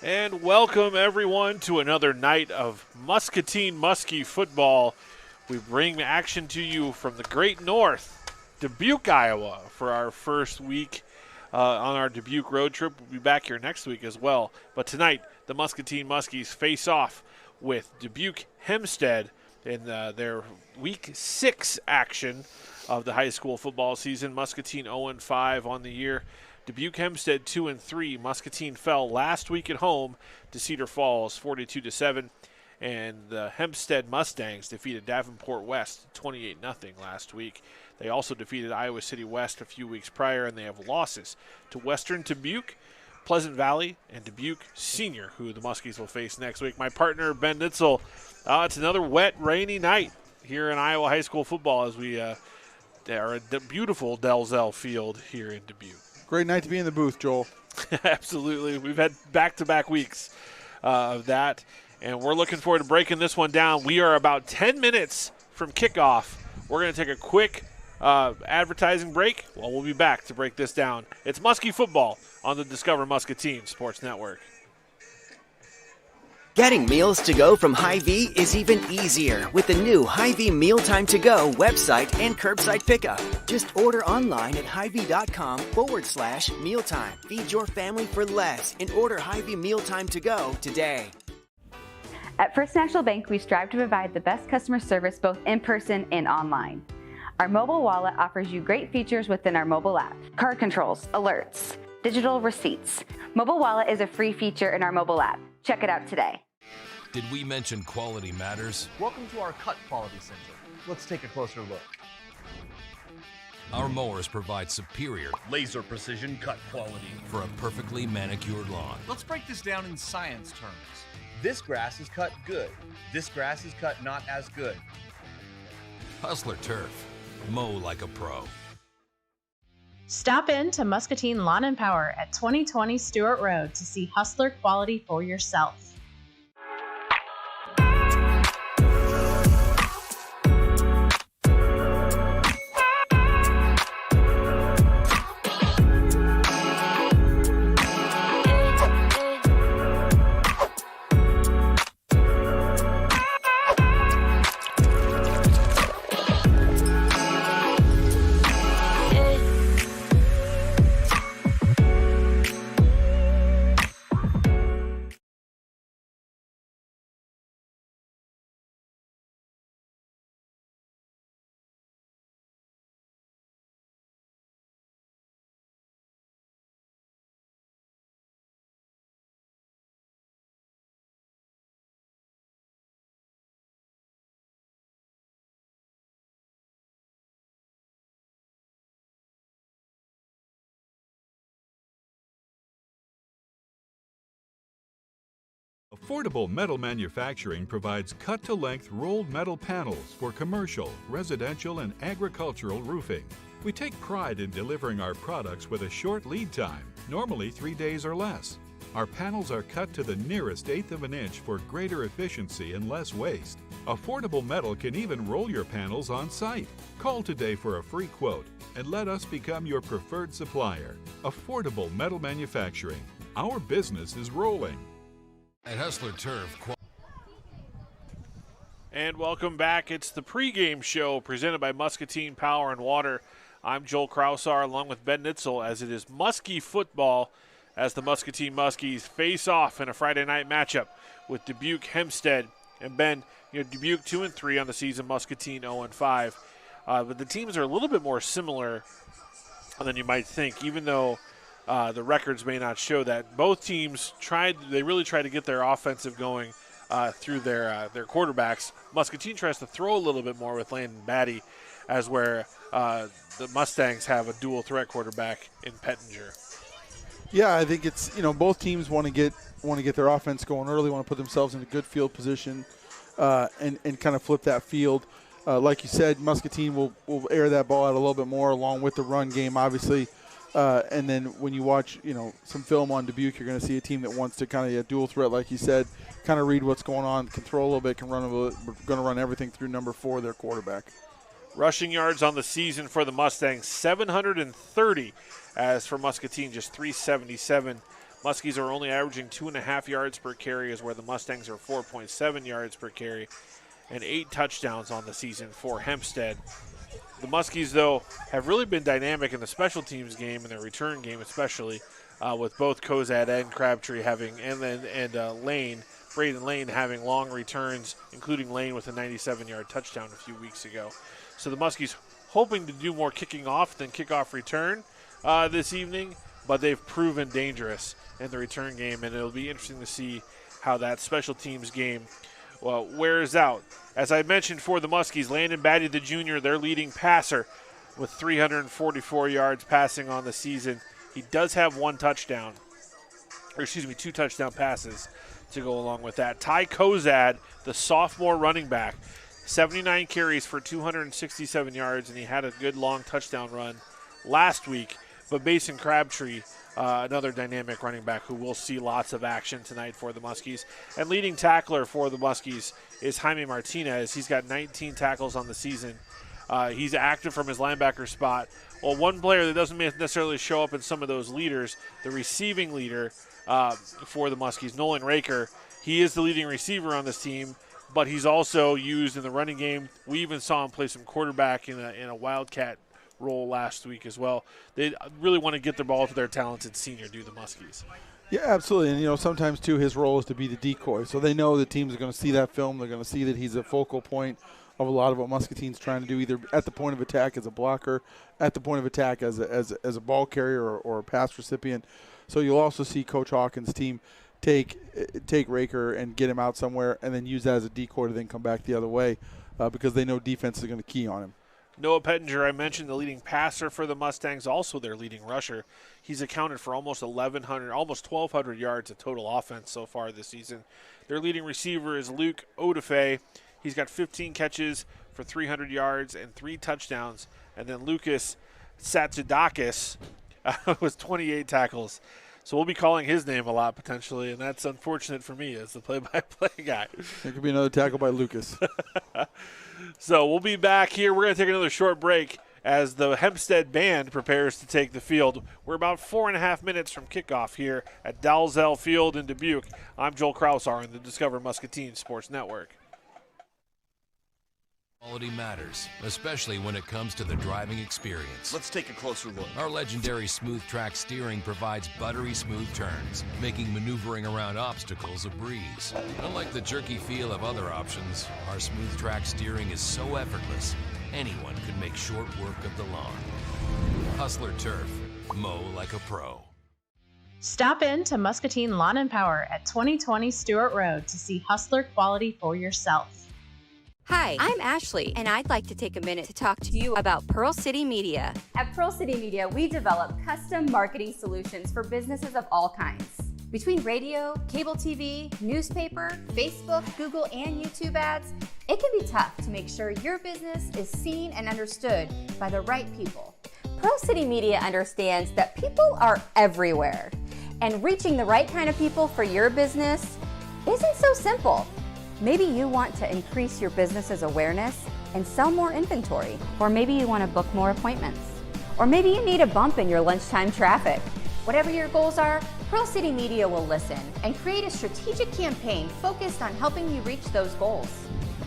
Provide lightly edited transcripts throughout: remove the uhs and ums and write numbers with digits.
And welcome, everyone, to another night of Muscatine Muskie Football. We bring action to you from the Great North, Dubuque, Iowa, for our first week on our Dubuque road trip. We'll be back here next week as well. But tonight, the Muscatine Muskies face off with Dubuque Hempstead in their Week 6 action of the high school football season. Muscatine 0-5 on the year. Dubuque Hempstead 2-3. Muscatine fell last week at home to Cedar Falls 42-7, and the Hempstead Mustangs defeated Davenport West 28-0 last week. They also defeated Iowa City West a few weeks prior, and they have losses to Western Dubuque, Pleasant Valley, and Dubuque Senior, who the Muskies will face next week. My partner, Ben Nietzel. It's another wet, rainy night here in Iowa high school football as we are at the beautiful Dalzell Field here in Dubuque. Great night to be in the booth, Joel. Absolutely. We've had back-to-back weeks of that, and we're looking forward to breaking this one down. We are about 10 minutes from kickoff. We're going to take a quick advertising break. Well, we'll be back to break this down. It's Muskie Football on the Discover Muscatine Sports Network. Getting meals to go from Hy-Vee is even easier with the new Hy-Vee Mealtime to Go website and curbside pickup. Just order online at Hy-Vee.com/mealtime. Feed your family for less and order Hy-Vee Mealtime to Go today. At First National Bank, we strive to provide the best customer service both in person and online. Our mobile wallet offers you great features within our mobile app. Card controls, alerts, digital receipts. Mobile wallet is a free feature in our mobile app. Check it out today. Did we mention quality matters? Welcome to our Cut Quality Center. Let's take a closer look. Our mowers provide superior Laser precision cut quality. for a perfectly manicured lawn. Let's break this down in science terms. This grass is cut good. This grass is cut not as good. Hustler Turf. Mow like a pro. Stop in to Muscatine Lawn and Power at 2020 Stewart Road to see Hustler quality for yourself. Affordable Metal Manufacturing provides cut-to-length rolled metal panels for commercial, residential, and agricultural roofing. We take pride in delivering our products with a short lead time, normally 3 days or less. Our panels are cut to the nearest eighth of an inch for greater efficiency and less waste. Affordable Metal can even roll your panels on site. Call today for a free quote and let us become your preferred supplier. Affordable Metal Manufacturing. Our business is rolling. At Hustler Turf. And welcome back. It's the pregame show presented by Muscatine Power and Water. I'm Joel Kraushaar along with Ben Nietzel as it is Muskie Football as the Muscatine Muskies face off in a Friday night matchup with Dubuque Hempstead. And Ben, Dubuque 2-3 on the season, Muscatine 0-5. But the teams are a little bit more similar than you might think, even though the records may not show that. Both teams really tried to get their offensive going through their quarterbacks. Muscatine tries to throw a little bit more with Landon Batty, as where the Mustangs have a dual threat quarterback in Pettinger. Yeah, I think it's both teams want to get their offense going early, want to put themselves in a good field position, and kind of flip that field. Like you said, Muscatine will air that ball out a little bit more, along with the run game, obviously. And then when you watch, some film on Dubuque, you're going to see a team that wants to kind of dual threat, like you said, kind of read what's going on, can throw a little bit, can run a little bit. We're going to run everything through number 4, their quarterback. Rushing yards on the season for the Mustangs, 730. As for Muscatine, just 377. Muskies are only averaging 2.5 yards per carry, is where the Mustangs are 4.7 yards per carry, and 8 touchdowns on the season for Hempstead. The Muskies, though, have really been dynamic in the special teams game and their return game, especially with both Kozad and Crabtree having, Braden Lane having long returns, including Lane with a 97-yard touchdown a few weeks ago. So the Muskies hoping to do more kicking off than kickoff return this evening, but they've proven dangerous in the return game, and it'll be interesting to see how that special teams game wears out. As I mentioned for the Muskies, Landon Batty, the junior, their leading passer with 344 yards passing on the season. He does have 2 touchdown passes to go along with that. Ty Kozad, the sophomore running back, 79 carries for 267 yards, and he had a good long touchdown run last week. But Mason Crabtree, another dynamic running back who will see lots of action tonight for the Muskies. And leading tackler for the Muskies is Jaime Martinez. He's got 19 tackles on the season. He's active from his linebacker spot. Well, one player that doesn't necessarily show up in some of those leaders, the receiving leader for the Muskies, Nolan Raker, he is the leading receiver on this team, but he's also used in the running game. We even saw him play some quarterback in a Wildcat role last week as well. They really want to get the ball to their talented senior, do the Muskies. Yeah, absolutely. And, sometimes, too, his role is to be the decoy. So they know the teams are going to see that film. They're going to see that he's a focal point of a lot of what Muscatine's trying to do, either at the point of attack as a blocker, at the point of attack as a ball carrier or a pass recipient. So you'll also see Coach Hawkins' team take Raker and get him out somewhere and then use that as a decoy to then come back the other way because they know defense is going to key on him. Noah Pettinger, I mentioned, the leading passer for the Mustangs, also their leading rusher. He's accounted for almost 1,200 yards of total offense so far this season. Their leading receiver is Luke Odafe. He's got 15 catches for 300 yards and 3 touchdowns. And then Lucas Satsudakis with 28 tackles. So we'll be calling his name a lot potentially, and that's unfortunate for me as the play-by-play guy. There could be another tackle by Lucas. So we'll be back here. We're going to take another short break as the Hempstead Band prepares to take the field. We're about 4.5 minutes from kickoff here at Dalzell Field in Dubuque. I'm Joel Kraushaar on the Discover Muscatine Sports Network. Quality matters, especially when it comes to the driving experience. Let's take a closer look. Our legendary Smooth Track steering provides buttery smooth turns, making maneuvering around obstacles a breeze. Unlike the jerky feel of other options, our Smooth Track steering is so effortless, anyone could make short work of the lawn. Hustler Turf, mow like a pro. Stop in to Muscatine Lawn and Power at 2020 Stewart Road to see Hustler quality for yourself. Hi, I'm Ashley, and I'd like to take a minute to talk to you about Pearl City Media. At Pearl City Media, we develop custom marketing solutions for businesses of all kinds. Between radio, cable TV, newspaper, Facebook, Google, and YouTube ads, it can be tough to make sure your business is seen and understood by the right people. Pearl City Media understands that people are everywhere, and reaching the right kind of people for your business isn't so simple. Maybe you want to increase your business's awareness and sell more inventory. Or maybe you want to book more appointments. Or maybe you need a bump in your lunchtime traffic. Whatever your goals are, Pearl City Media will listen and create a strategic campaign focused on helping you reach those goals.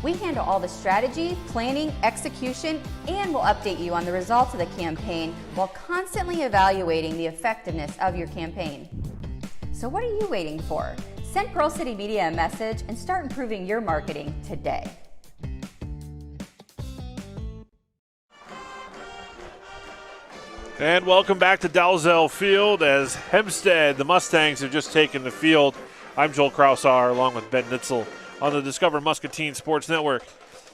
We handle all the strategy, planning, execution, and will update you on the results of the campaign while constantly evaluating the effectiveness of your campaign. So what are you waiting for? Send Pearl City Media a message and start improving your marketing today. And welcome back to Dalzell Field as Hempstead, the Mustangs, have just taken the field. I'm Joel Kraushaar along with Ben Nietzel on the Discover Muscatine Sports Network.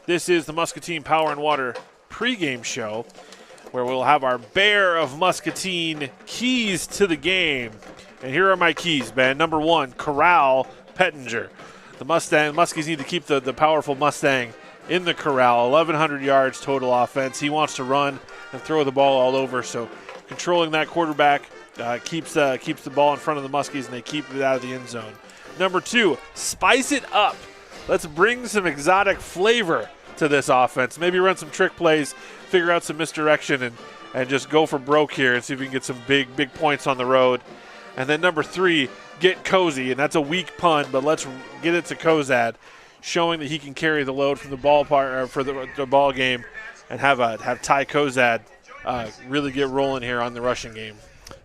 This is the Muscatine Power and Water pregame show where we'll have our Bear of Muscatine keys to the game. And here are my keys, Ben. Number 1, corral Pettinger. The Muskies need to keep the powerful Mustang in the corral. 1,100 yards total offense. He wants to run and throw the ball all over, so controlling that quarterback keeps the ball in front of the Muskies, and they keep it out of the end zone. Number 2, spice it up. Let's bring some exotic flavor to this offense. Maybe run some trick plays, figure out some misdirection, and just go for broke here and see if we can get some big points on the road. And then number 3, get cozy. And that's a weak pun, but let's get it to Kozad, showing that he can carry the load from the ballpark for the ball game and have Ty Kozad really get rolling here on the rushing game.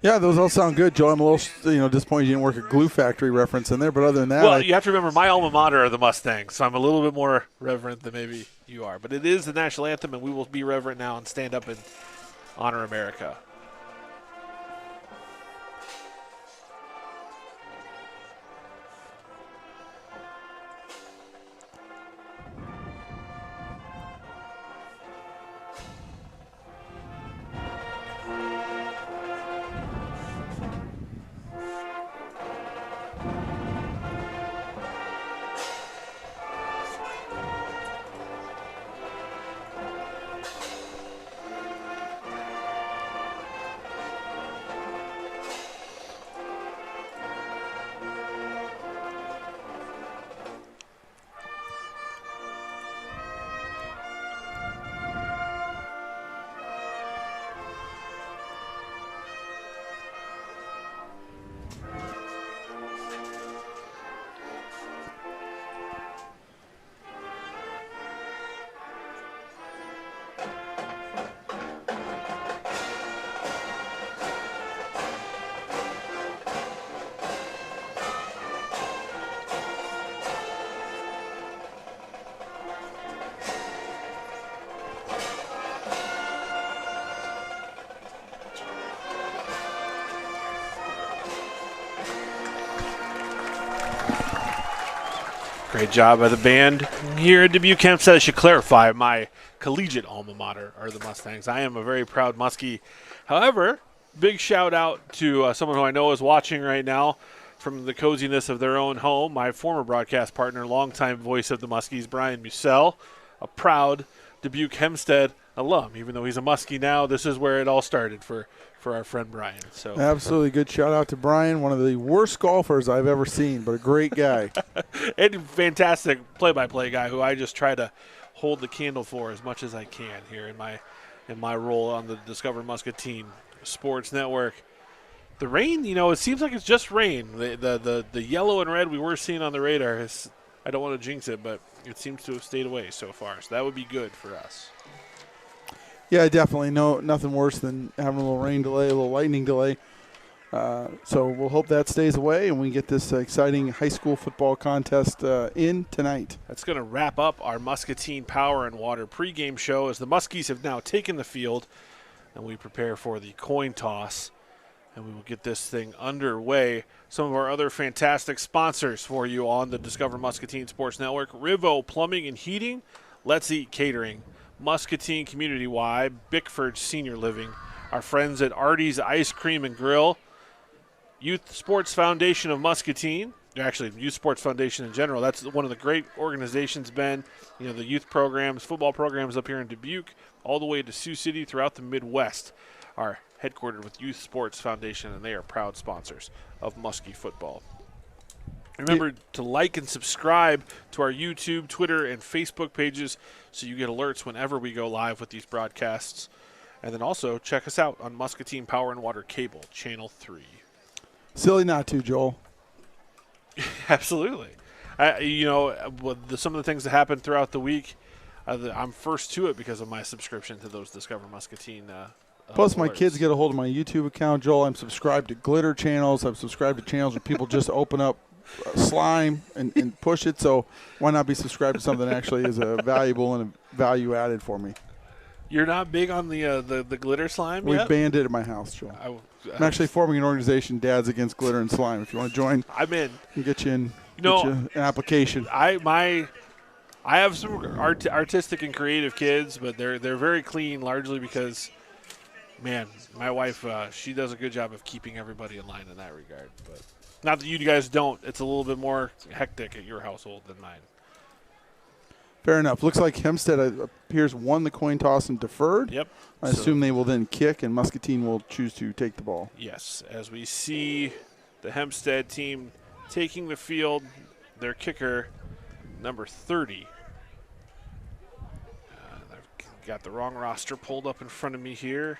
Yeah, those all sound good, Joe. I'm a little disappointed you didn't work a glue factory reference in there, but other than that. Well, you have to remember my alma mater are the Mustangs, so I'm a little bit more reverent than maybe you are. But it is the national anthem, and we will be reverent now and stand up and honor America. Great job by the band here at Dubuque Hempstead. I should clarify, my collegiate alma mater are the Mustangs. I am a very proud Muskie. However, big shout out to someone who I know is watching right now from the coziness of their own home, my former broadcast partner, longtime voice of the Muskies, Brian Nietzel, a proud Dubuque Hempstead alum. Even though he's a Muskie now, this is where it all started for our friend Brian. So absolutely good shout out to Brian, one of the worst golfers I've ever seen, but a great guy. And fantastic play-by-play guy who I just try to hold the candle for as much as I can here in my role on the Discover Muscatine Sports Network. The rain, it seems like it's just rain. The yellow and red we were seeing on the radar is, I don't want to jinx it, but it seems to have stayed away so far. So that would be good for us. Yeah, definitely. Nothing worse than having a little rain delay, a little lightning delay. So we'll hope that stays away and we get this exciting high school football contest in tonight. That's going to wrap up our Muscatine Power and Water pregame show as the Muskies have now taken the field and we prepare for the coin toss. And we will get this thing underway. Some of our other fantastic sponsors for you on the Discover Muscatine Sports Network: RIVO Plumbing and Heating, Let's Eat Catering, Muscatine Community Y, Bickford Senior Living, our friends at Arty's Ice Cream and Grill, Youth Sports Foundation of Muscatine, actually Youth Sports Foundation in general. That's one of the great organizations, Ben. The youth programs, football programs up here in Dubuque, all the way to Sioux City throughout the Midwest are headquartered with Youth Sports Foundation, and they are proud sponsors of Muskie Football. Remember to like and subscribe to our YouTube, Twitter, and Facebook pages so you get alerts whenever we go live with these broadcasts. And then also check us out on Muscatine Power and Water Cable, Channel 3. Silly not to, Joel. Absolutely. Some of the things that happened throughout the week, I'm first to it because of my subscription to those Discover Muscatine Plus, my kids get a hold of my YouTube account, Joel. I'm subscribed to glitter channels. I'm subscribed to channels where people just open up slime and push it. So why not be subscribed to something that actually is valuable and a value added for me? You're not big on the glitter slime We've yet? banned it at my house, Joel. I'm actually forming an organization, Dads Against Glitter and Slime. If you want to join, I'm in. Can get you in. Get you an application. I have some artistic and creative kids, but they're very clean, largely because, man, my wife she does a good job of keeping everybody in line in that regard. But not that you guys don't. It's a little bit more hectic at your household than mine. Fair enough. Looks like Hempstead appears won the coin toss and deferred. Yep. I assume they will then kick, and Muscatine will choose to take the ball. Yes, as we see the Hempstead team taking the field, their kicker, number 30. I've got the wrong roster pulled up in front of me here.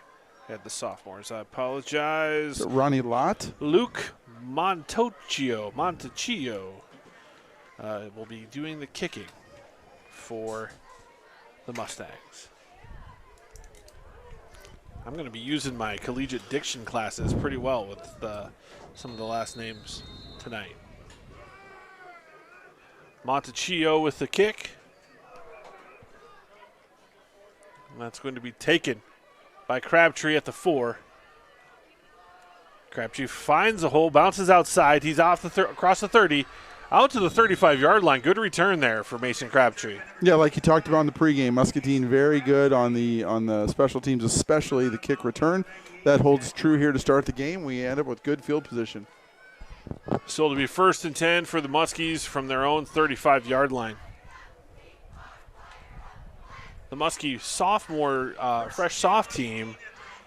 Had the sophomores. I apologize. Ronnie Lott. Luke Montecchio will be doing the kicking for the Mustangs. I'm going to be using my collegiate diction classes pretty well with some of the last names tonight. Montecchio with the kick. And that's going to be taken by Crabtree at the 4. Crabtree finds a hole, bounces outside. He's off across the 30, out to the 35-yard line. Good return there for Mason Crabtree. Yeah, like you talked about in the pregame, Muscatine very good on the special teams, especially the kick return. That holds true here to start the game. We end up with good field position. Still to be 1st and 10 for the Muskies from their own 35-yard line. The Muskie sophomore fresh soft team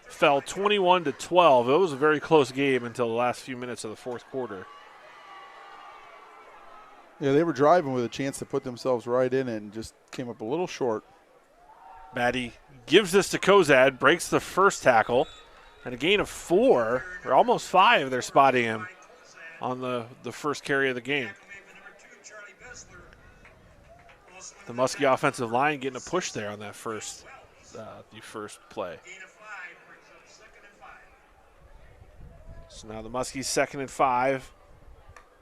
fell 21-12. It was a very close game until the last few minutes of the 4th quarter. Yeah, they were driving with a chance to put themselves right in it and just came up a little short. Batty gives this to Kozad, breaks the first tackle, and a gain of 4, or almost 5, they're spotting him on the first carry of the game. The Muskie offensive line getting a push there on that first play. So now the Muskies 2nd and 5.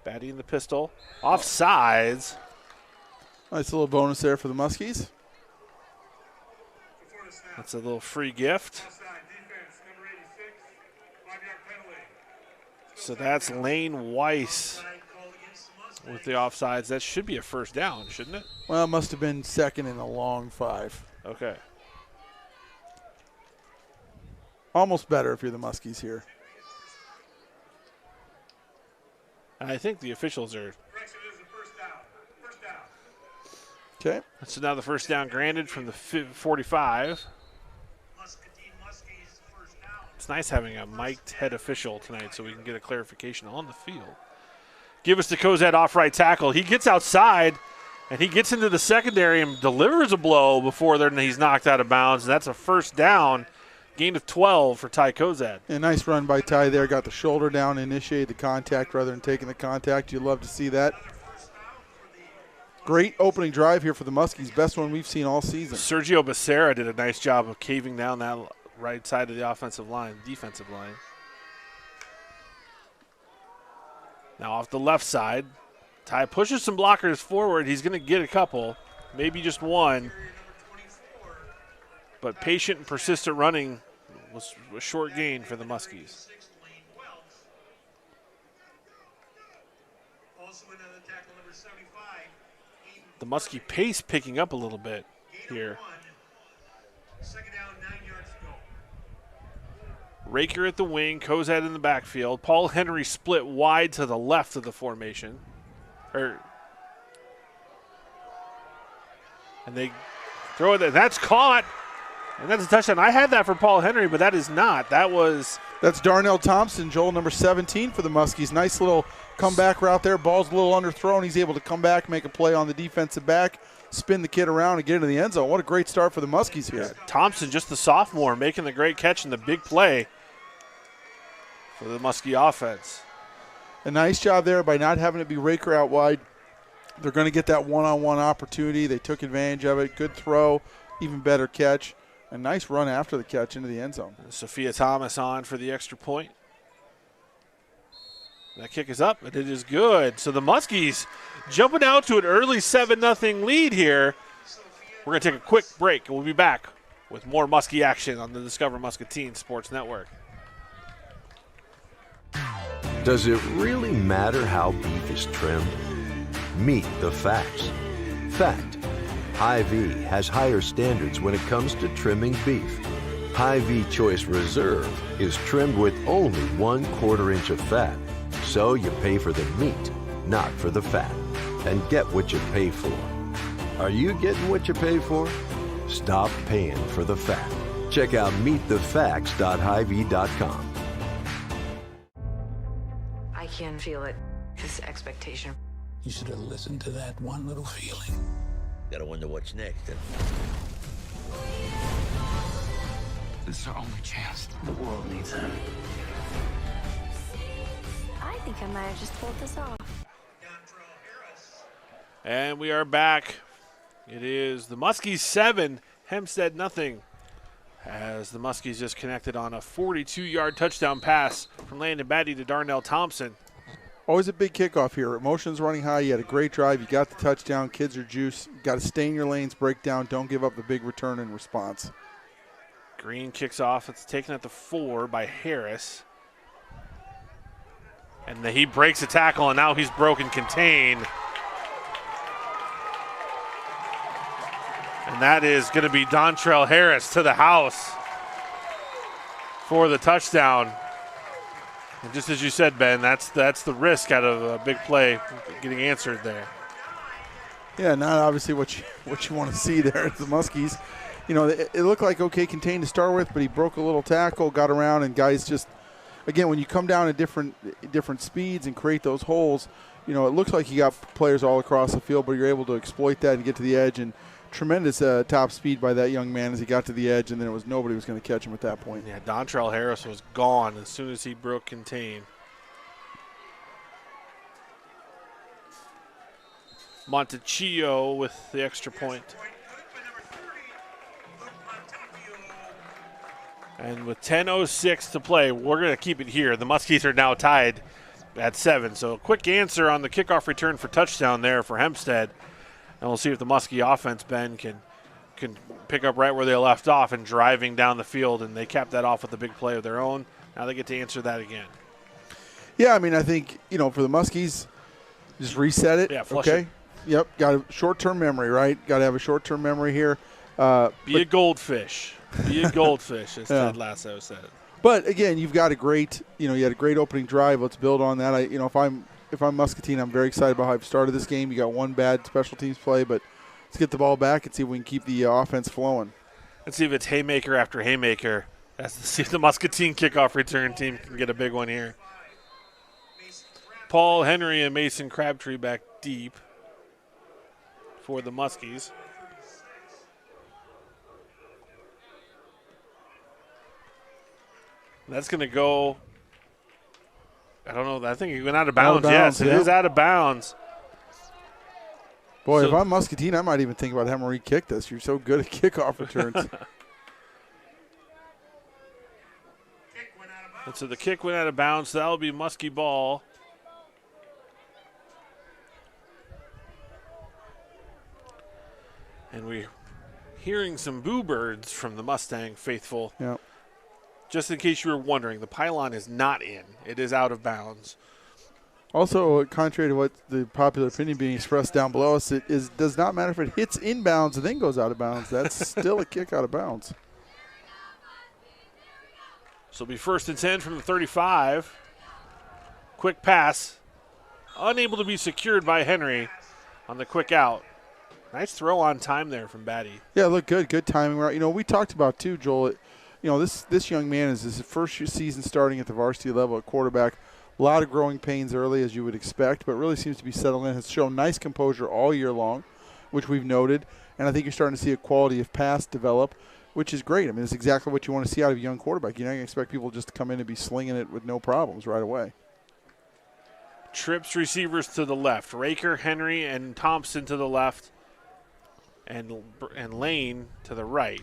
Batty in the pistol. Offsides. Nice little bonus there for the Muskies. That's a little free gift. So that's Lane Weiss with the offsides. That should be a first down, shouldn't it? Well, it must have been 2nd and a long 5. Okay. Almost better if you're the Muskies here. I think the officials are. Okay. So now the first down granted from the 45. It's nice having a mic'd head official tonight so we can get a clarification on the field. Give us to Kozad off right tackle. He gets outside, and he gets into the secondary and delivers a blow before he's knocked out of bounds. And that's a first down, gain of 12 for Ty Kozad. A nice run by Ty there. Got the shoulder down, initiated the contact rather than taking the contact. You love to see that. Great opening drive here for the Muskies. Best one we've seen all season. Sergio Becerra did a nice job of caving down that right side of the defensive line. Now off the left side, Ty pushes some blockers forward. He's going to get a couple, maybe just one. But patient and persistent running was a short gain for the Muskies. The Muskie pace picking up a little bit here. Raker at the wing, Kozad in the backfield. Paul Henry split wide to the left of the formation. And they throw it. That's caught. And that's a touchdown. I had that for Paul Henry, but that is not. That's Darnell Thompson, Joel, number 17 for the Muskies. Nice little comeback route there. Ball's a little underthrown. He's able to come back, make a play on the defensive back, spin the kid around, and get into the end zone. What a great start for the Muskies here. Yeah, Thompson, just the sophomore, making the great catch and the big play for the Muskie offense. A nice job there by not having to be Raker out wide. They're going to get that one-on-one opportunity. They took advantage of it. Good throw, even better catch. A nice run after the catch into the end zone. Sophia Thomas on for the extra point. That kick is up, and it is good. So the Muskies jumping out to an early 7-0 lead here. We're going to take a quick break, and we'll be back with more Muskie action on the Discover Muscatine Sports Network. Does it really matter how beef is trimmed? Meet the facts. Fact: Hy-Vee has higher standards when it comes to trimming beef. Hy-Vee Choice Reserve is trimmed with only 1/4 inch of fat, so you pay for the meat, not for the fat, and get what you pay for. Are you getting what you pay for? Stop paying for the fat. Check out meetthefacts.hyvee.com. I can feel it. This expectation. You should have listened to that one little feeling. Gotta wonder what's next. This is our only chance. The world needs him. I think I might have just pulled this off. And we are back. It is the Muskies 7, Hempstead nothing. As the Muskies just connected on a 42-yard touchdown pass from Landon Batty to Darnell Thompson. Always a big kickoff here. Emotions running high. You had a great drive. You got the touchdown. Kids are juice. You got to stay in your lanes, break down. Don't give up the big return and response. Green kicks off. It's taken at the 4 by Harris. And he breaks a tackle, and now he's broken contain. And that is going to be Dontrell Harris to the house for the touchdown. And just as you said, Ben, that's the risk out of a big play getting answered there. Yeah, not obviously what you want to see there at the Muskies. You know, it looked like okay contained to start with, but he broke a little tackle, got around, and guys just, again, when you come down at different speeds and create those holes, you know, it looks like you got players all across the field, but you're able to exploit that and get to the edge. And tremendous top speed by that young man as he got to the edge, and then nobody was going to catch him at that point. Yeah, Dontrell Harris was gone as soon as he broke contain. Montecchio with the extra point. And with 10:06 to play, we're going to keep it here. The Muskies are now tied at 7. So a quick answer on the kickoff return for touchdown there for Hempstead. And we'll see if the Muskie offense, Ben, can pick up right where they left off and driving down the field. And they capped that off with a big play of their own. Now they get to answer that again. Yeah, I mean, I think, you know, for the Muskies, just reset it. Yeah, flush okay. it. Yep, got a short-term memory, right? Got to have a short-term memory here. Be a goldfish. Be a goldfish, as Ted Lasso said. But again, you had a great opening drive. Let's build on that. If I'm Muscatine, I'm very excited about how I've started this game. You got one bad special teams play, but let's get the ball back and see if we can keep the offense flowing. Let's see if it's haymaker after haymaker. Let's see if the Muscatine kickoff return team can get a big one here. Paul Henry and Mason Crabtree back deep for the Muskies. That's going to go, I don't know, I think he went out of bounds. Yes, it is out of bounds. Boy, if I'm Muscatine, I might even think about having Marie kick this. You're so good at kickoff returns. And so the kick went out of bounds. So that'll be Muskie ball. And we're hearing some boo birds from the Mustang faithful. Yeah. Just in case you were wondering, the pylon is not in. It is out of bounds. Also, contrary to what the popular opinion being expressed down below us, does not matter if it hits inbounds and then goes out of bounds. That's still a kick out of bounds. So it'll be 1st and 10 from the 35. Quick pass. Unable to be secured by Henry on the quick out. Nice throw on time there from Batty. Yeah, look good. Good timing. You know, we talked about, too, Joel, this young man is his first season starting at the varsity level at quarterback. A lot of growing pains early, as you would expect, but really seems to be settled in. Has shown nice composure all year long, which we've noted. And I think you're starting to see a quality of pass develop, which is great. I mean, it's exactly what you want to see out of a young quarterback. You're not going to expect people just to come in and be slinging it with no problems right away. Trips receivers to the left. Raker, Henry, and Thompson to the left, and Lane to the right.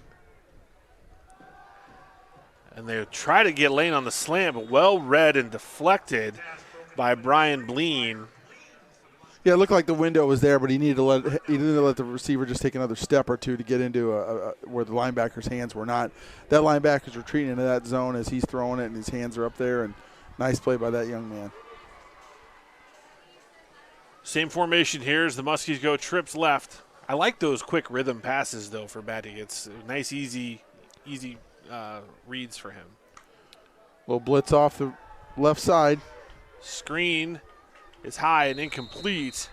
And they try to get Lane on the slant, but well read and deflected by Brian Bleen. Yeah, it looked like the window was there, but he needed to let the receiver just take another step or two to get into where the linebacker's hands were not. That linebacker's retreating into that zone as he's throwing it, and his hands are up there. And nice play by that young man. Same formation here as the Muskies go trips left. I like those quick rhythm passes, though, for Batty. It's nice, easy reads for him. Little blitz off the left side. Screen is high and incomplete.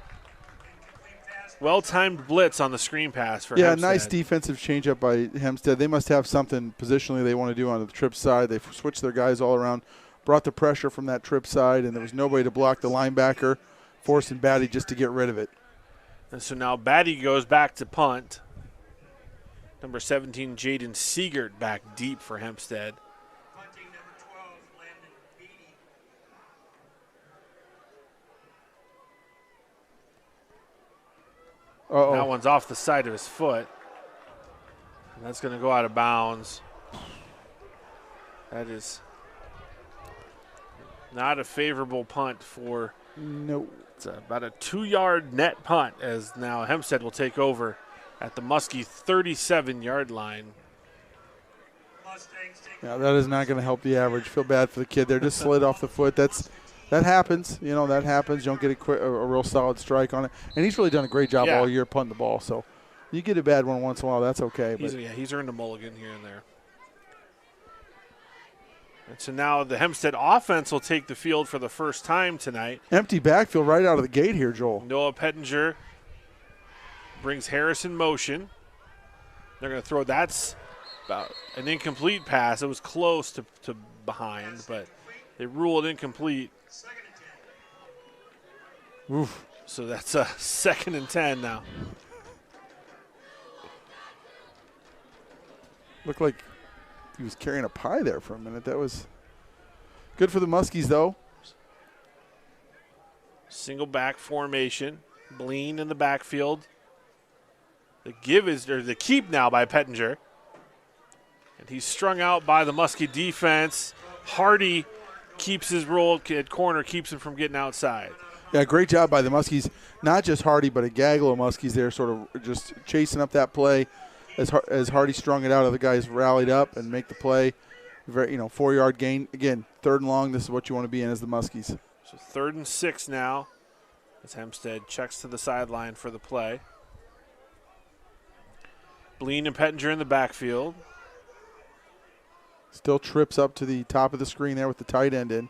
Well-timed blitz on the screen pass for Hempstead. Nice defensive changeup by Hempstead. They must have something positionally they want to do on the trip side. They switched their guys all around, brought the pressure from that trip side, and there was nobody to block the linebacker, forcing Batty just to get rid of it. And so now Batty goes back to punt. Number 17, Jaden Siegert, back deep for Hempstead. Uh-oh. That one's off the side of his foot. And that's going to go out of bounds. That is not a favorable punt for. No. It's about a 2-yard net punt, as now Hempstead will take over at the Muskie 37-yard line. Yeah, that is not going to help the average. Feel bad for the kid there. Just slid off the foot. That happens. You know, that happens. You don't get a real solid strike on it. And he's really done a great job all year punting the ball. So you get a bad one once in a while, that's okay. He's earned a mulligan here and there. And so now the Hempstead offense will take the field for the first time tonight. Empty backfield right out of the gate here, Joel. Noah Pettinger brings Harris in motion. They're going to throw. That's about an incomplete pass. It was close to behind, but they rule it incomplete. Oof. So that's a 2nd and 10 now. Looked like he was carrying a pie there for a minute. That was good for the Muskies, though. Single back formation. Bleen in the backfield. The keep now by Pettinger. And he's strung out by the Muskie defense. Harty keeps his role at corner, keeps him from getting outside. Yeah, great job by the Muskies. Not just Harty, but a gaggle of Muskies there, sort of just chasing up that play. As Harty strung it out, other guys rallied up and make the play. 4-yard gain. Again, 3rd and long. This is what you want to be in as the Muskies. So 3rd and 6 now as Hempstead checks to the sideline for the play. Bleen and Pettinger in the backfield. Still trips up to the top of the screen there with the tight end in.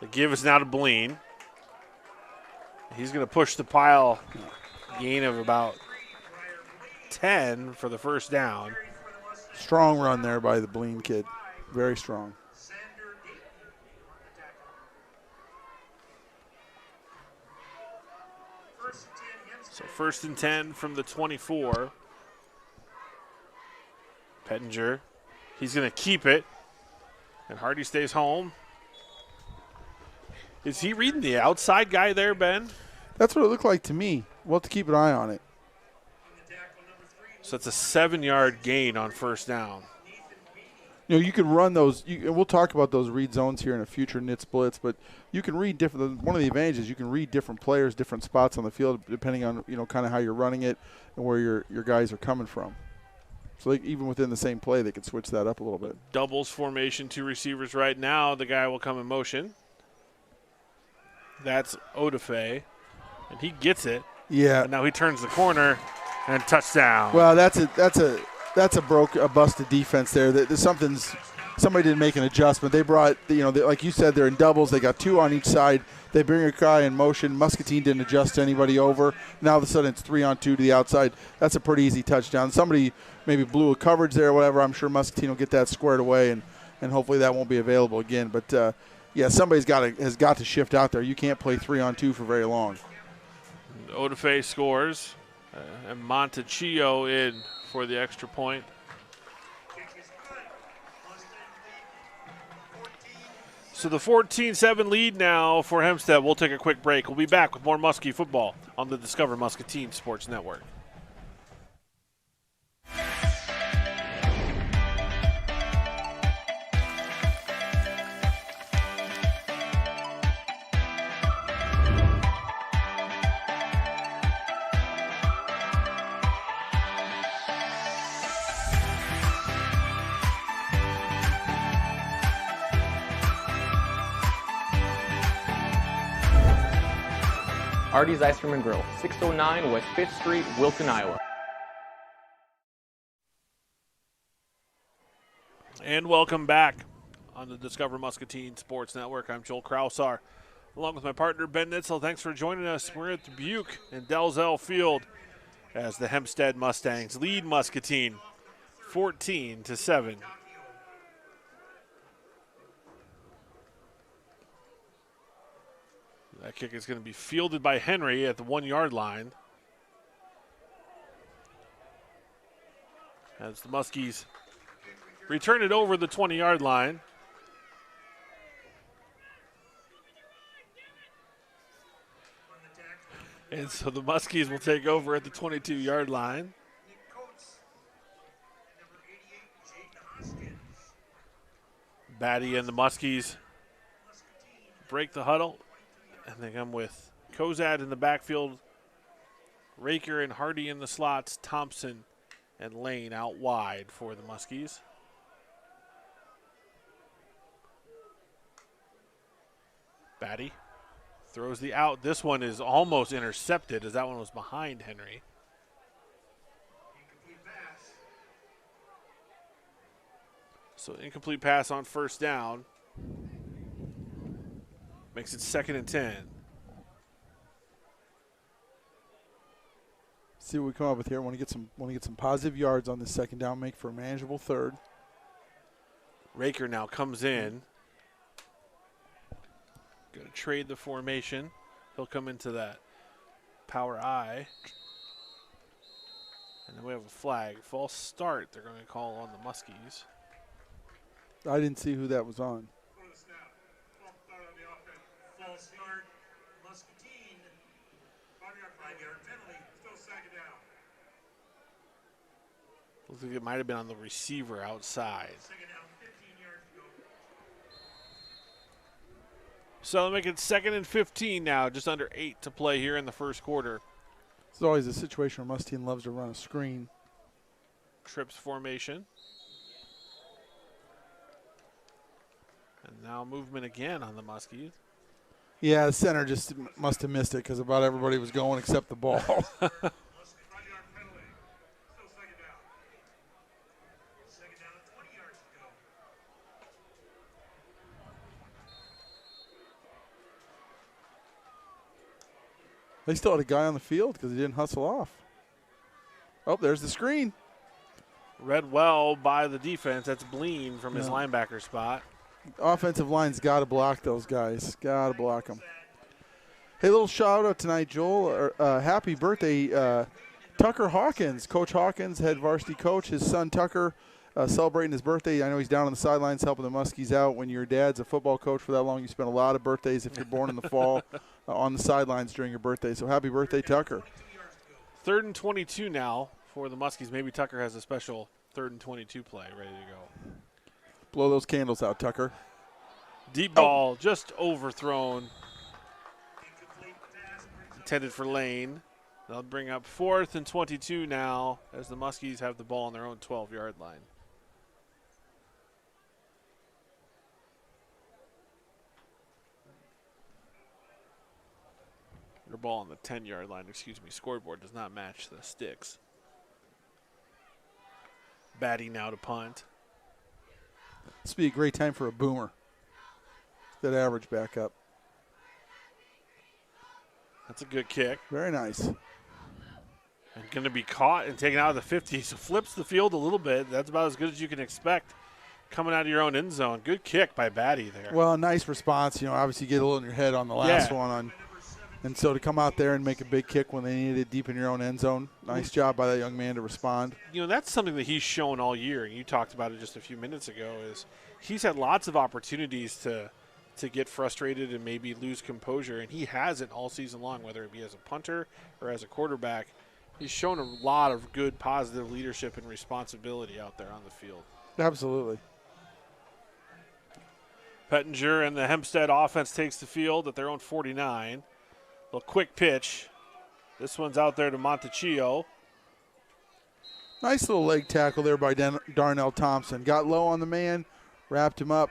The give is now to Bleen. He's going to push the pile, gain of about 10 for the first down. Strong run there by the Bleen kid. Very strong. So 1st and 10 from the 24. Pettinger, he's going to keep it. And Harty stays home. Is he reading the outside guy there, Ben? That's what it looked like to me. We'll have to keep an eye on it. So it's a 7-yard gain on 1st down. You know, you can run those. And we'll talk about those read zones here in a future Nits Blitz, but you can read different. One of the advantages, you can read different players, different spots on the field, depending on, kind of how you're running it and where your guys are coming from. So even within the same play, they can switch that up a little bit. Doubles formation, 2 receivers right now. The guy will come in motion. That's Odafe, and he gets it. Yeah. And now he turns the corner and touchdown. Well, that's a busted defense there. Somebody didn't make an adjustment. They brought, like you said, they're in doubles. They got 2 on each side. They bring a guy in motion. Muscatine didn't adjust anybody over. Now all of a sudden it's 3-on-2 to the outside. That's a pretty easy touchdown. Somebody maybe blew a coverage there or whatever. I'm sure Muscatine will get that squared away, and hopefully that won't be available again. But, somebody's has got to shift out there. You can't play 3-on-2 for very long. Odafe scores, and Montecchio in for the extra point. So the 14-7 lead now for Hempstead. We'll take a quick break. We'll be back with more Muskie football on the Discover Muscatine Sports Network. Arty's Ice Cream and Grill, 609 West 5th Street, Wilton, Iowa. And welcome back on the Discover Muscatine Sports Network. I'm Joel Kraushaar, along with my partner Ben Nietzel. Thanks for joining us. We're at Dubuque in Dalzell Field as the Hempstead Mustangs lead Muscatine 14-7. That kick is going to be fielded by Henry at the 1-yard line. as the Muskies return it over the 20-yard line. And so the Muskies will take over at the 22-yard line. Batty and the Muskies break the huddle, and they come with Kozad in the backfield, Raker and Hardy in the slots, Thompson and Lane out wide for the Muskies. Batty throws the out. This one is almost intercepted as that one was behind Henry. So incomplete pass on first down. Makes it 2nd and 10. See what we come up with here. Want to get some positive yards on this 2nd down, make for a manageable 3rd. Raker now comes in. Going to trade the formation. He'll come into that power I. And then we have a flag. False start they're going to call on the Muskies. I didn't see who that was on. False start, Muscatine. 5-yard penalty, still 2nd down. Looks like it might have been on the receiver outside. 2nd down, 15 yards to go. So they'll make it 2nd and 15 now, just under 8 to play here in the first quarter. It's always a situation where Muscatine loves to run a screen. Trips formation. And now movement again on the Muskies. Yeah, the center just must have missed it because about everybody was going except the ball. 5-yard penalty, still 2nd down. 2nd down and 20 yards to go. They still had a guy on the field because he didn't hustle off. Oh, there's the screen. Read well by the defense. That's Bleen from his linebacker spot. Offensive line's got to block those guys. Got to block them. Hey, little shout out tonight, Joel. Happy birthday, Tucker Hawkins. Coach Hawkins, head varsity coach. His son Tucker celebrating his birthday. I know he's down on the sidelines helping the Muskies out. When your dad's a football coach for that long, you spend a lot of birthdays if you're born in the fall on the sidelines during your birthday. So happy birthday, Tucker. 3rd and 22 now for the Muskies. Maybe Tucker has a special 3rd and 22 play ready to go. Blow those candles out, Tucker. Deep ball, just overthrown. Intended for Lane. They'll bring up 4th and 22 now as the Muskies have the ball on their own 12-yard line. Their ball on the 10-yard line, Scoreboard does not match the sticks. Batty now to punt. This would be a great time for a boomer. That average back up. That's a good kick. Very nice. And going to be caught and taken out of the 50. So flips the field a little bit. That's about as good as you can expect coming out of your own end zone. Good kick by Batty there. Well, nice response. Obviously you get a little in your head on the last one. And so to come out there and make a big kick when they needed it deep in your own end zone, nice job by that young man to respond. That's something that he's shown all year, and you talked about it just a few minutes ago, is he's had lots of opportunities to get frustrated and maybe lose composure, and he hasn't all season long, whether it be as a punter or as a quarterback. He's shown a lot of good, positive leadership and responsibility out there on the field. Absolutely. Pettinger and the Hempstead offense takes the field at their own 49. A quick pitch. This one's out there to Montecchio. Nice little leg tackle there by Darnell Thompson. Got low on the man, wrapped him up.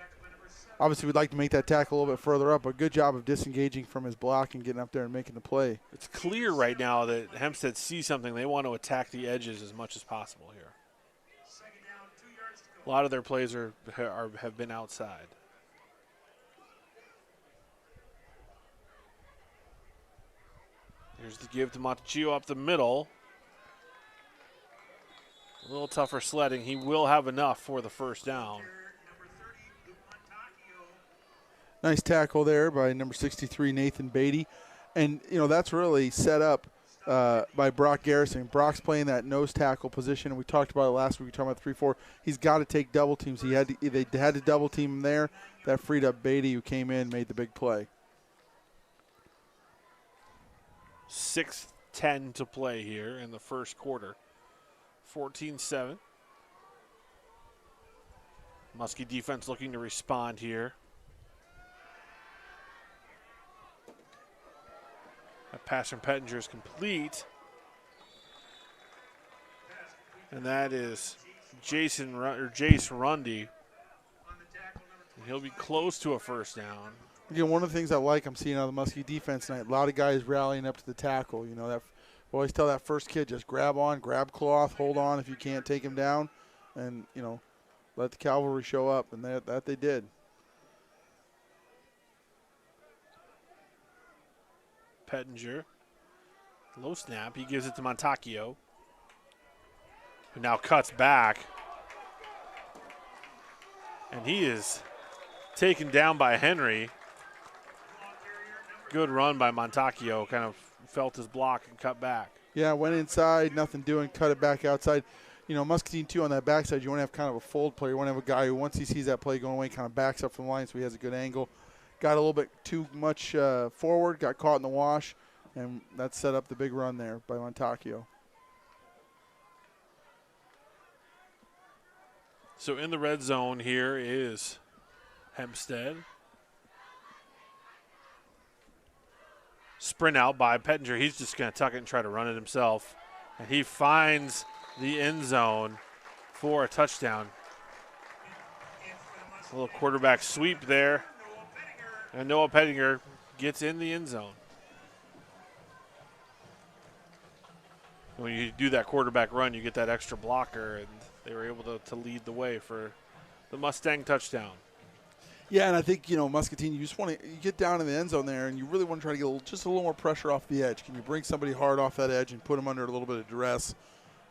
Obviously, we'd like to make that tackle a little bit further up, but good job of disengaging from his block and getting up there and making the play. It's clear right now that Hempstead sees something. They want to attack the edges as much as possible here. A lot of their plays have been outside. Here's the give to Montecchio up the middle. A little tougher sledding. He will have enough for the first down. Nice tackle there by number 63, Nathan Beatty. And, that's really set up by Brock Garrison. Brock's playing that nose tackle position, and we talked about it last week. We talked about 3-4. He's got to take double teams. They had to double team him there. That freed up Beatty, who came in, made the big play. 6:10 to play here in the first quarter. 14-7. Muskie defense looking to respond here. That pass from Pettinger is complete. And that is Jace Rundy. And he'll be close to a first down. Again, one of the things I like I'm seeing out of the Muskie defense tonight, a lot of guys rallying up to the tackle. You know, that I always tell that first kid, just grab on, grab cloth, hold on if you can't take him down, and, you know, let the cavalry show up, and that they did. Pettinger, low snap. He gives it to Montacchio, who now cuts back. And he is taken down by Henry. Good run by Montacchio, kind of felt his block and cut back. Yeah, went inside, nothing doing, cut it back outside. You know, Muscatine, too, on that backside, you want to have kind of a fold player. You want to have a guy who, once he sees that play going away, kind of backs up from the line so he has a good angle. Got a little bit too much forward, got caught in the wash, and that set up the big run there by Montacchio. So in the red zone here is Hempstead. Sprint out by Pettinger. He's just going to tuck it and try to run it himself. And he finds the end zone for a touchdown. A little quarterback sweep there. And Noah Pettinger gets in the end zone. When you do that quarterback run, you get that extra blocker, and they were able to lead the way for the Mustang touchdown. Yeah, and I think, you know, Muscatine, you just want to get down in the end zone there, and you really want to try to get just a little more pressure off the edge. Can you bring somebody hard off that edge and put them under a little bit of duress?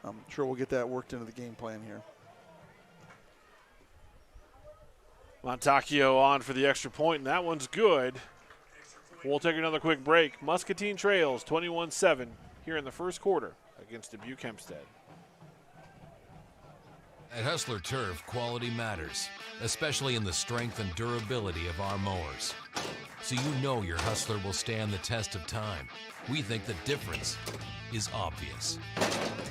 I'm sure we'll get that worked into the game plan here. Montacchio on for the extra point, and that one's good. We'll take another quick break. Muscatine trails 21-7 here in the first quarter against Dubuque Hempstead. At Hustler Turf, quality matters, especially in the strength and durability of our mowers. So you know your Hustler will stand the test of time. We think the difference is obvious.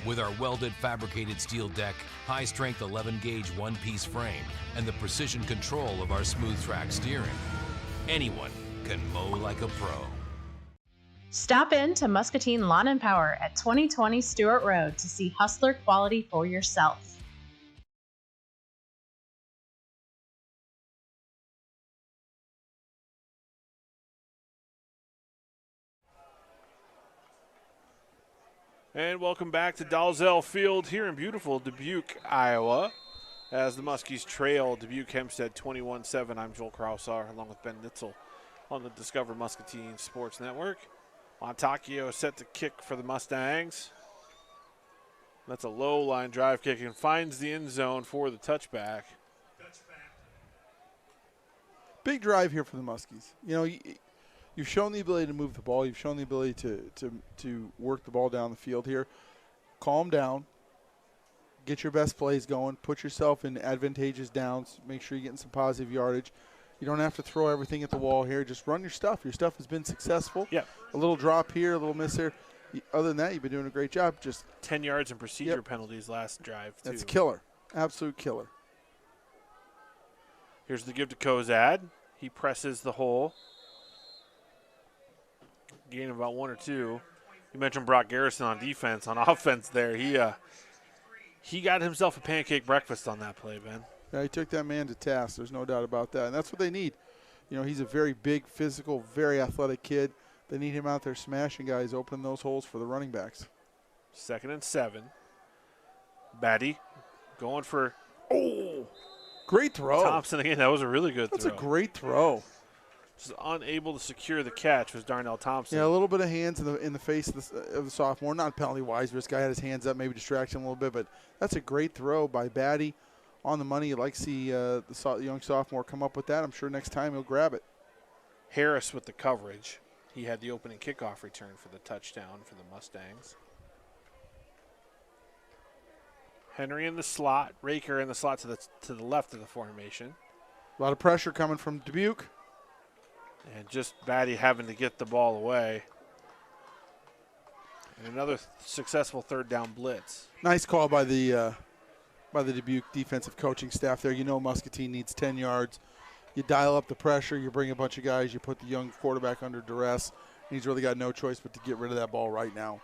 With our welded fabricated steel deck, high-strength 11-gauge one-piece frame, and the precision control of our smooth track steering, anyone can mow like a pro. Stop in to Muscatine Lawn and Power at 2020 Stewart Road to see Hustler quality for yourself. And welcome back to Dalzell Field here in beautiful Dubuque, Iowa, as the Muskies trail Dubuque Hempstead 21-7. I'm Joel Kraushaar along with Ben Nietzel on the Discover Muscatine Sports Network. Montacchio set to kick for the Mustangs. That's a low line drive kick and finds the end zone for the touchback. Big drive here for the Muskies. You know, you've shown the ability to move the ball. You've shown the ability to work the ball down the field here. Calm down. Get your best plays going. Put yourself in advantageous downs. Make sure you're getting some positive yardage. You don't have to throw everything at the wall here. Just run your stuff. Your stuff has been successful. Yeah. A little drop here, a little miss here. Other than that, you've been doing a great job. Just 10 yards and procedure penalties last drive, too. That's killer. Absolute killer. Here's the give to Kozad. He presses the hole. Gain of about 1 or 2. You mentioned Brock Garrison on defense. On offense there, he got himself a pancake breakfast on that play, Ben. Yeah, he took that man to task. There's no doubt about that. And that's what they need. You know, he's a very big, physical, very athletic kid. They need him out there smashing guys, opening those holes for the running backs. 2nd and 7. Batty going for great throw. Thompson again. That was a really good throw. That's a great throw. Just unable to secure the catch was Darnell Thompson. Yeah, a little bit of hands in the face of the sophomore. Not penalty-wise. This guy had his hands up, maybe distraction a little bit. But that's a great throw by Batty. On the money. You'd like to see the young sophomore come up with that. I'm sure next time he'll grab it. Harris with the coverage. He had the opening kickoff return for the touchdown for the Mustangs. Henry in the slot, Raker in the slot to the left of the formation. A lot of pressure coming from Dubuque. And just Batty having to get the ball away. And another successful third down blitz. Nice call by the Dubuque defensive coaching staff there. You know Muscatine needs 10 yards. You dial up the pressure, you bring a bunch of guys, you put the young quarterback under duress. He's really got no choice but to get rid of that ball right now.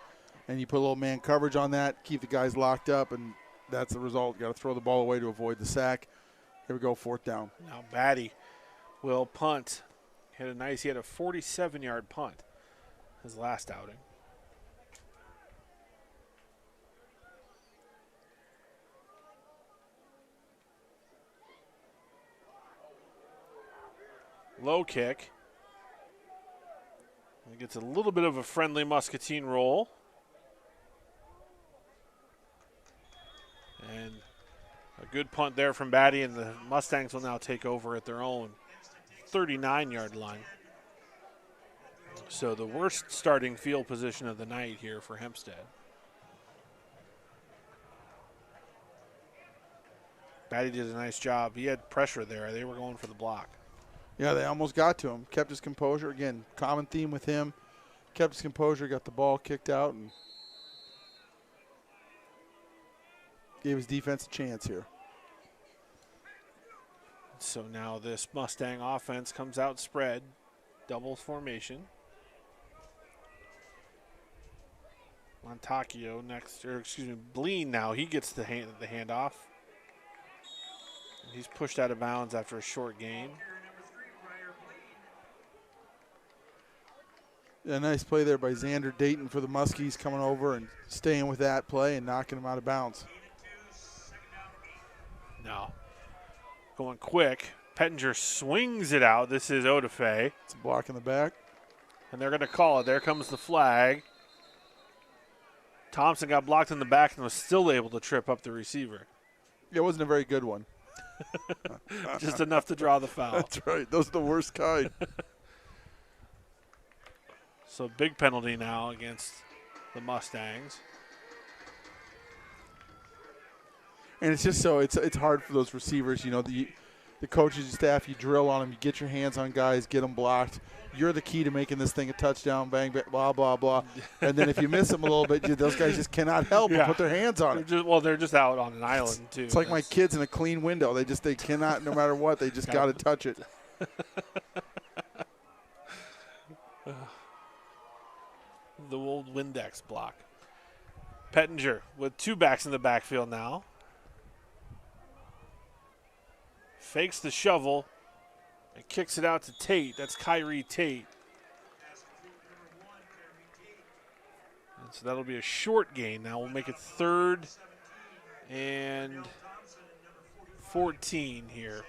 And you put a little man coverage on that, keep the guys locked up, and that's the result. You got to throw the ball away to avoid the sack. Here we go, 4th down. Now Batty will punt. He had a 47-yard punt his last outing. Low kick. He gets a little bit of a friendly Muscatine roll. And a good punt there from Batty, and the Mustangs will now take over at their own 39-yard line. So the worst starting field position of the night here for Hempstead. Batty did a nice job. He had pressure there. They were going for the block. Yeah, they almost got to him. Kept his composure. Again, common theme with him. Kept his composure, got the ball kicked out, and gave his defense a chance here. So now this Mustang offense comes out spread, double formation. Montakio next, or excuse me, Bleen now. He gets the handoff. He's pushed out of bounds after a short gain. Yeah, nice play there by Xander Dayton for the Muskies, coming over and staying with that play and knocking him out of bounds. Now, going quick. Pettinger swings it out. This is Odafe. It's a block in the back. And they're going to call it. There comes the flag. Thompson got blocked in the back and was still able to trip up the receiver. It wasn't a very good one. Just enough to draw the foul. That's right. Those are the worst kind. So big penalty now against the Mustangs. And it's just so it's hard for those receivers. You know, the coaches and staff, you drill on them, you get your hands on guys, get them blocked. You're the key to making this thing a touchdown, bang, bang, blah, blah, blah. And then if you miss them a little bit, those guys just cannot help but put their hands on it. They're just out on an island, too. It's like my kids in a clean window. They cannot, no matter what, they just got to touch it. The old Windex block. Pettinger with two backs in the backfield now. Fakes the shovel and kicks it out to Tate. That's Kyrie Tate. And so that'll be a short gain. Now we'll make it 3rd and 14 here.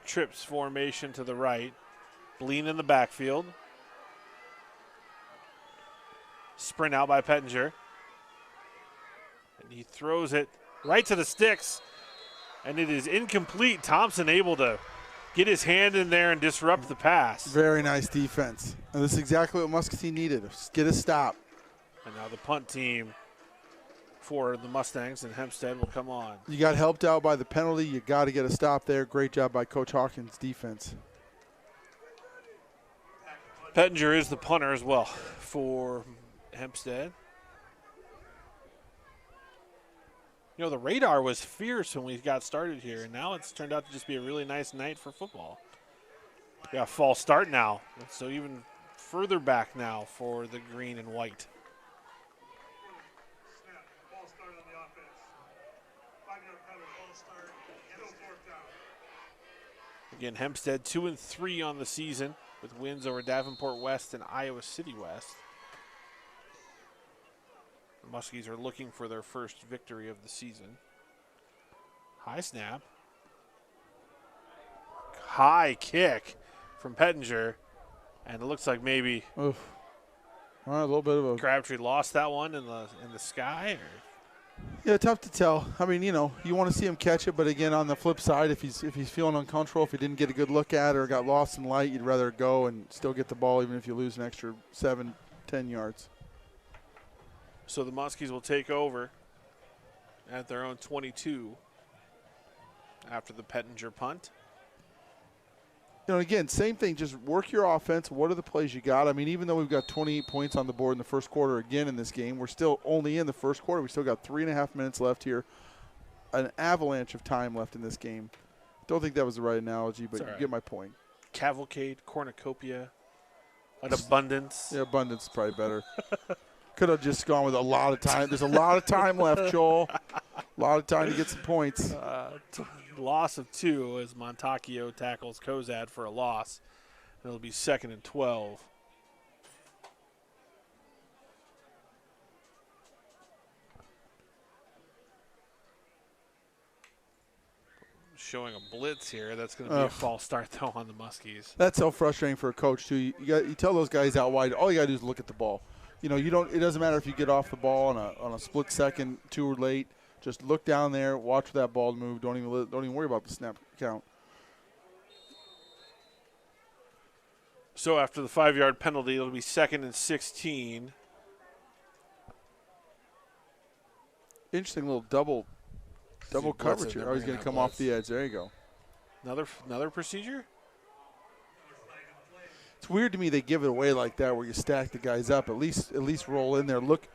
Trips formation to the right. Bleen in the backfield. Sprint out by Pettinger. And he throws it right to the sticks. And it is incomplete. Thompson able to get his hand in there and disrupt the pass. Very nice defense. And this is exactly what Muscatine needed. Get a stop. And now the punt team for the Mustangs and Hempstead will come on. You got helped out by the penalty. You got to get a stop there. Great job by Coach Hawkins' defense. Pettinger is the punter as well for Hempstead. You know, the radar was fierce when we got started here, and now it's turned out to just be a really nice night for football. We got a false start now, so even further back now for the green and white. Again, Hempstead 2-3 on the season with wins over Davenport West and Iowa City West. The Muskies are looking for their first victory of the season. High snap. High kick from Pettinger. And it looks like maybe Oof. All right, a little bit of a Crabtree lost that one in the sky. Or? Yeah, tough to tell. I mean, you know, you want to see him catch it, but again, on the flip side, if he's feeling uncomfortable, if he didn't get a good look at it or got lost in light, you'd rather go and still get the ball, even if you lose an extra 7-10 yards. So the Muskies will take over at their own 22 after the Pettinger punt. You know, again, same thing. Just work your offense. What are the plays you got? I mean, even though we've got 28 points on the board in the first quarter again in this game, we're still only in the first quarter. We still got 3.5 minutes left here. An avalanche of time left in this game. Don't think that was the right analogy, but you get my point. Cavalcade, cornucopia, an abundance. Yeah, abundance is probably better. Could have just gone with a lot of time. There's a lot of time left, Joel. A lot of time to get some points. Loss of 2 as Montacchio tackles Kozad for a loss. It'll be 2nd and 12. Showing a blitz here. That's going to be a false start, though, on the Muskies. That's so frustrating for a coach, too. You tell those guys out wide, all you got to do is look at the ball. You know, it doesn't matter if you get off the ball on a split second, too late. Just look down there, watch for that ball move. Don't even worry about the snap count. So after the 5-yard penalty, it'll be 2nd and 16. Interesting little double coverage here. Oh, he's going to come off the edge. There you go. Another procedure? It's weird to me they give it away like that, where you stack the guys up. At least roll in there, look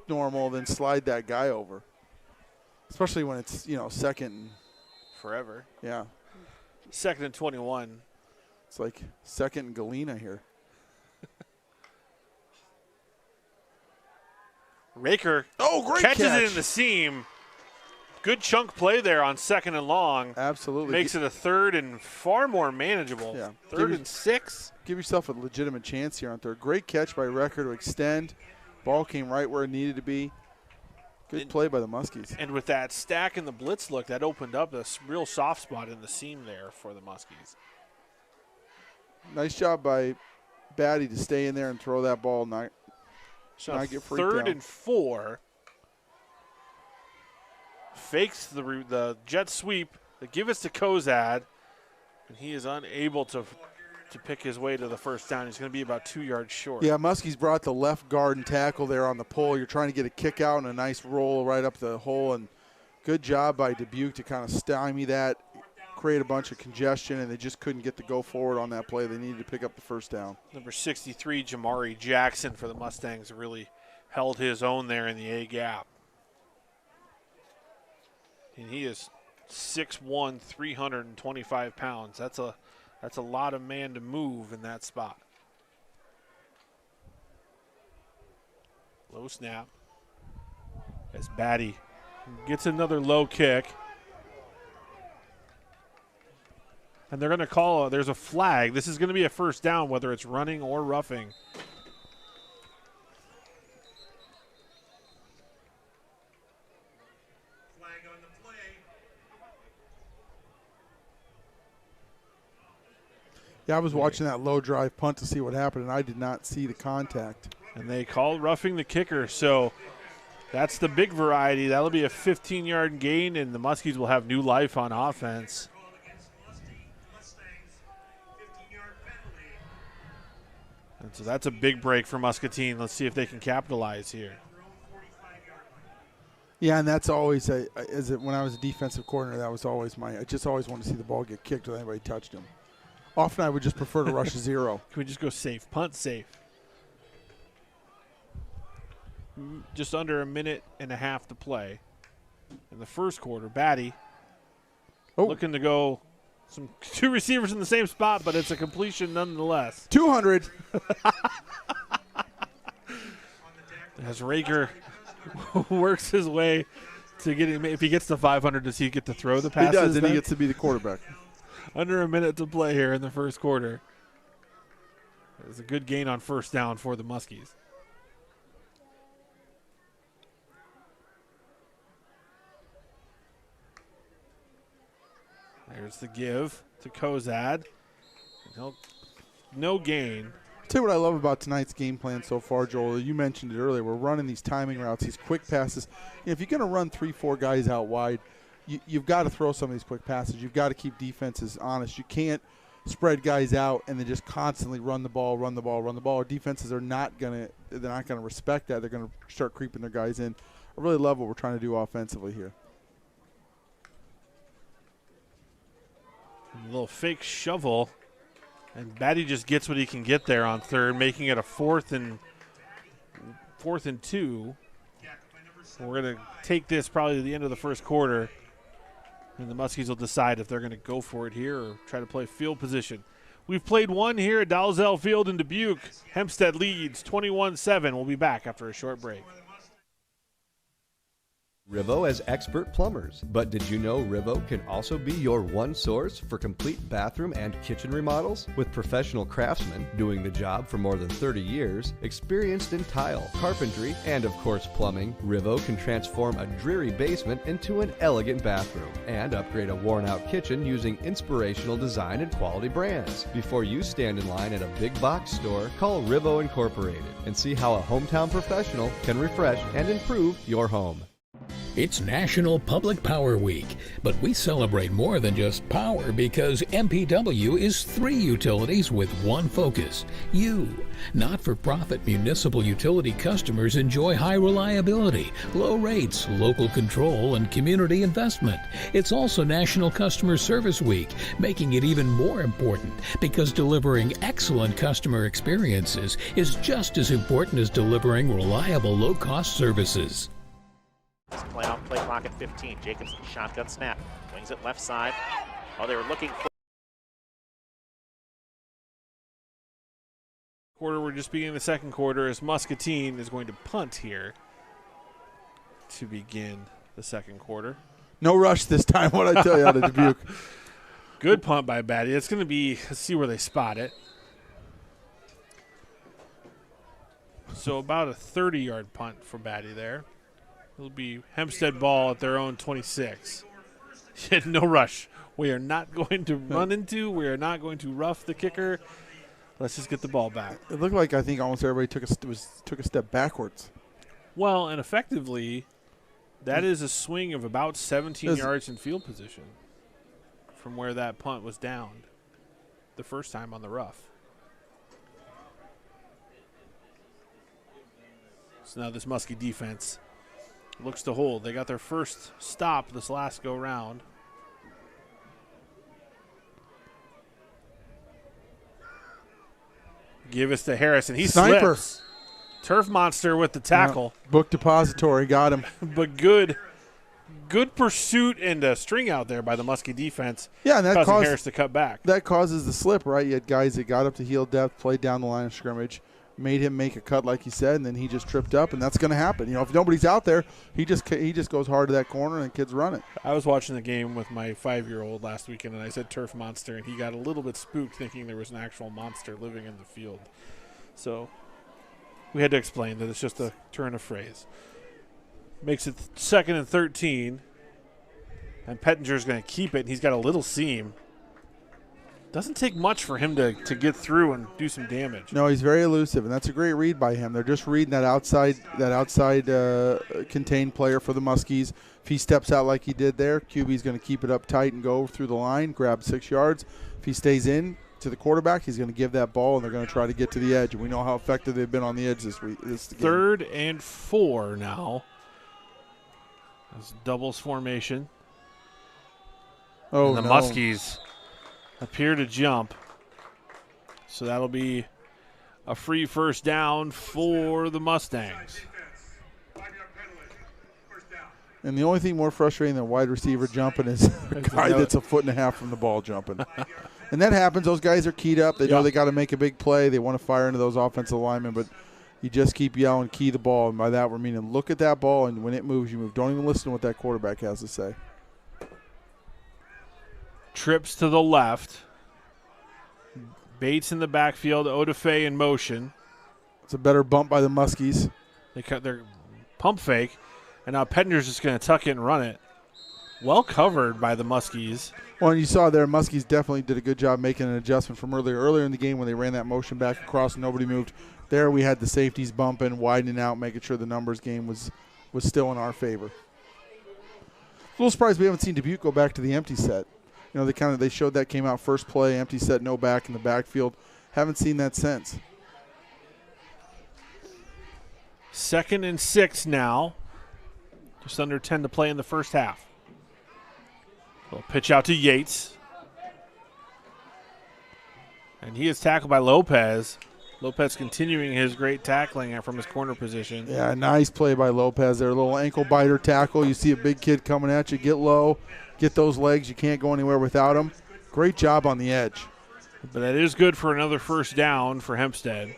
normal, then slide that guy over. Especially when it's, you know, second. Forever. Yeah. 2nd and 21. It's like second and Galena here. Raker great catches catch. it in the seam. Good chunk play there on 2nd and long. Absolutely. Makes it a 3rd and far more manageable. Yeah. 3rd and 6. Give yourself a legitimate chance here on 3rd. Great catch by Raker to extend. Ball came right where it needed to be. Good play by the Muskies. And with that stack and the blitz look, that opened up a real soft spot in the seam there for the Muskies. Nice job by Batty to stay in there and throw that ball, not get freaked out. 3rd and 4. Fakes the jet sweep. They give it to Kozad, and he is unable to pick his way to the first down. He's going to be about 2 yards short. Yeah, Muskies brought the left guard and tackle there on the pole. You're trying to get a kick out and a nice roll right up the hole, and good job by Dubuque to kind of stymie that, create a bunch of congestion, and they just couldn't get the go forward on that play. They needed to pick up the first down. Number 63, Jamari Jackson for the Mustangs, really held his own there in the A gap. And he is 6'1", 325 pounds. That's a lot of man to move in that spot. Low snap. As Batty gets another low kick. And they're going to call, there's a flag. This is going to be a first down, whether it's running or roughing. Yeah, I was watching that low drive punt to see what happened, and I did not see the contact. And they called roughing the kicker, so that's the big variety. That'll be a 15-yard gain, and the Muskies will have new life on offense. And so that's a big break for Muscatine. Let's see if they can capitalize here. Yeah, and that's always when I was a defensive coordinator, that was always I just always wanted to see the ball get kicked when anybody touched him. Often I would just prefer to rush a zero. Can we just go safe? Punt safe. Just under a minute and a half to play in the first quarter. Batty looking to go. Two receivers in the same spot, but it's a completion nonetheless. 200. As Raker works his way to getting, if he gets to 500, does he get to throw the passes? He does, and he gets to be the quarterback. Under a minute to play here in the first quarter. It's a good gain on first down for the Muskies. There's the give to Kozad. No gain. Tell you what I love about tonight's game plan so far, Joel. You mentioned it earlier. We're running these timing routes, these quick passes. If you're going to run 3-4 guys out wide, you've got to throw some of these quick passes. You've got to keep defenses honest. You can't spread guys out and then just constantly run the ball. Our defenses are not going to respect that. They're going to start creeping their guys in. I really love what we're trying to do offensively here. A little fake shovel. And Batty just gets what he can get there on third, making it a 4th and 2. We're going to take this probably to the end of the first quarter, and the Muskies will decide if they're going to go for it here or try to play field position. We've played one here at Dalzell Field in Dubuque. Hempstead leads 21-7. We'll be back after a short break. RIVO has expert plumbers, but did you know RIVO can also be your one source for complete bathroom and kitchen remodels? With professional craftsmen doing the job for more than 30 years, experienced in tile, carpentry, and of course plumbing, RIVO can transform a dreary basement into an elegant bathroom and upgrade a worn-out kitchen using inspirational design and quality brands. Before you stand in line at a big box store, call RIVO Incorporated and see how a hometown professional can refresh and improve your home. It's National Public Power Week, but we celebrate more than just power because MPW is 3 utilities with one focus: you. Not-for-profit municipal utility customers enjoy high reliability, low rates, local control, and community investment. It's also National Customer Service Week, making it even more important because delivering excellent customer experiences is just as important as delivering reliable, low-cost services. Play off play clock at 15. Jacobson shotgun snap. Wings it left side. Oh, they were looking for. We're just beginning the second quarter as Muscatine is going to punt here to begin the second quarter. No rush this time, what I tell you out of Dubuque. Good punt by Batty. It's going to be, let's see where they spot it. So about a 30-yard punt for Batty there. It'll be Hempstead ball at their own 26. No rush. We are not going to run into. We are not going to rough the kicker. Let's just get the ball back. It looked like I think almost everybody took a step backwards. Well, and effectively, that is a swing of about 17 yards in field position from where that punt was downed the first time on the rough. So now this Muskie defense looks to hold. They got their first stop this last go round. Give us to Harrison. He Sniper. Slips. Turf Monster with the tackle. Book depository got him. But good pursuit and a string out there by the Muskie defense. Yeah, and that causing Harris to cut back. That causes the slip, right? You had guys that got up to heel depth, played down the line of scrimmage, made him make a cut like he said, and then he just tripped up, and that's going to happen. You know, if nobody's out there, he just goes hard to that corner, and the kids run it. I was watching the game with my 5-year-old last weekend, and I said Turf Monster, and he got a little bit spooked thinking there was an actual monster living in the field. So we had to explain that it's just a turn of phrase. Makes it 2nd and 13, and Pettinger's going to keep it, and he's got a little seam. Doesn't take much for him to get through and do some damage. No, he's very elusive, and that's a great read by him. They're just reading that outside contained player for the Muskies. If he steps out like he did there, QB's going to keep it up tight and go through the line, grab 6 yards. If he stays in to the quarterback, he's going to give that ball, and they're going to try to get to the edge. And we know how effective they've been on the edge this week. 3rd and 4 now. That's doubles formation. Oh, and the Muskies appear to jump. So that'll be a free first down for the Mustangs. And the only thing more frustrating than a wide receiver jumping is a guy that's a 1.5 foot from the ball jumping. And that happens. Those guys are keyed up. They know they got to make a big play. They want to fire into those offensive linemen, but you just keep yelling, key the ball. And by that, we're meaning look at that ball, and when it moves, you move. Don't even listen to what that quarterback has to say. Trips to the left. Bates in the backfield. Odafe in motion. It's a better bump by the Muskies. They cut their pump fake, and now Pettinger's just going to tuck it and run it. well covered by the Muskies. Well, and you saw there, Muskies definitely did a good job making an adjustment from earlier in the game when they ran that motion back across and nobody moved. There we had the safeties bumping, widening out, making sure the numbers game was still in our favor. A little surprised we haven't seen Dubuque go back to the empty set. You know, they showed that came out first play, empty set, no back in the backfield. Haven't seen that since. 2nd and 6 now. Just under 10 to play in the first half. Little pitch out to Yates. And he is tackled by Lopez. Lopez continuing his great tackling from his corner position. Yeah, nice play by Lopez there. A little ankle biter tackle. You see a big kid coming at you. Get low. Get those legs. You can't go anywhere without him. Great job on the edge. But that is good for another first down for Hempstead.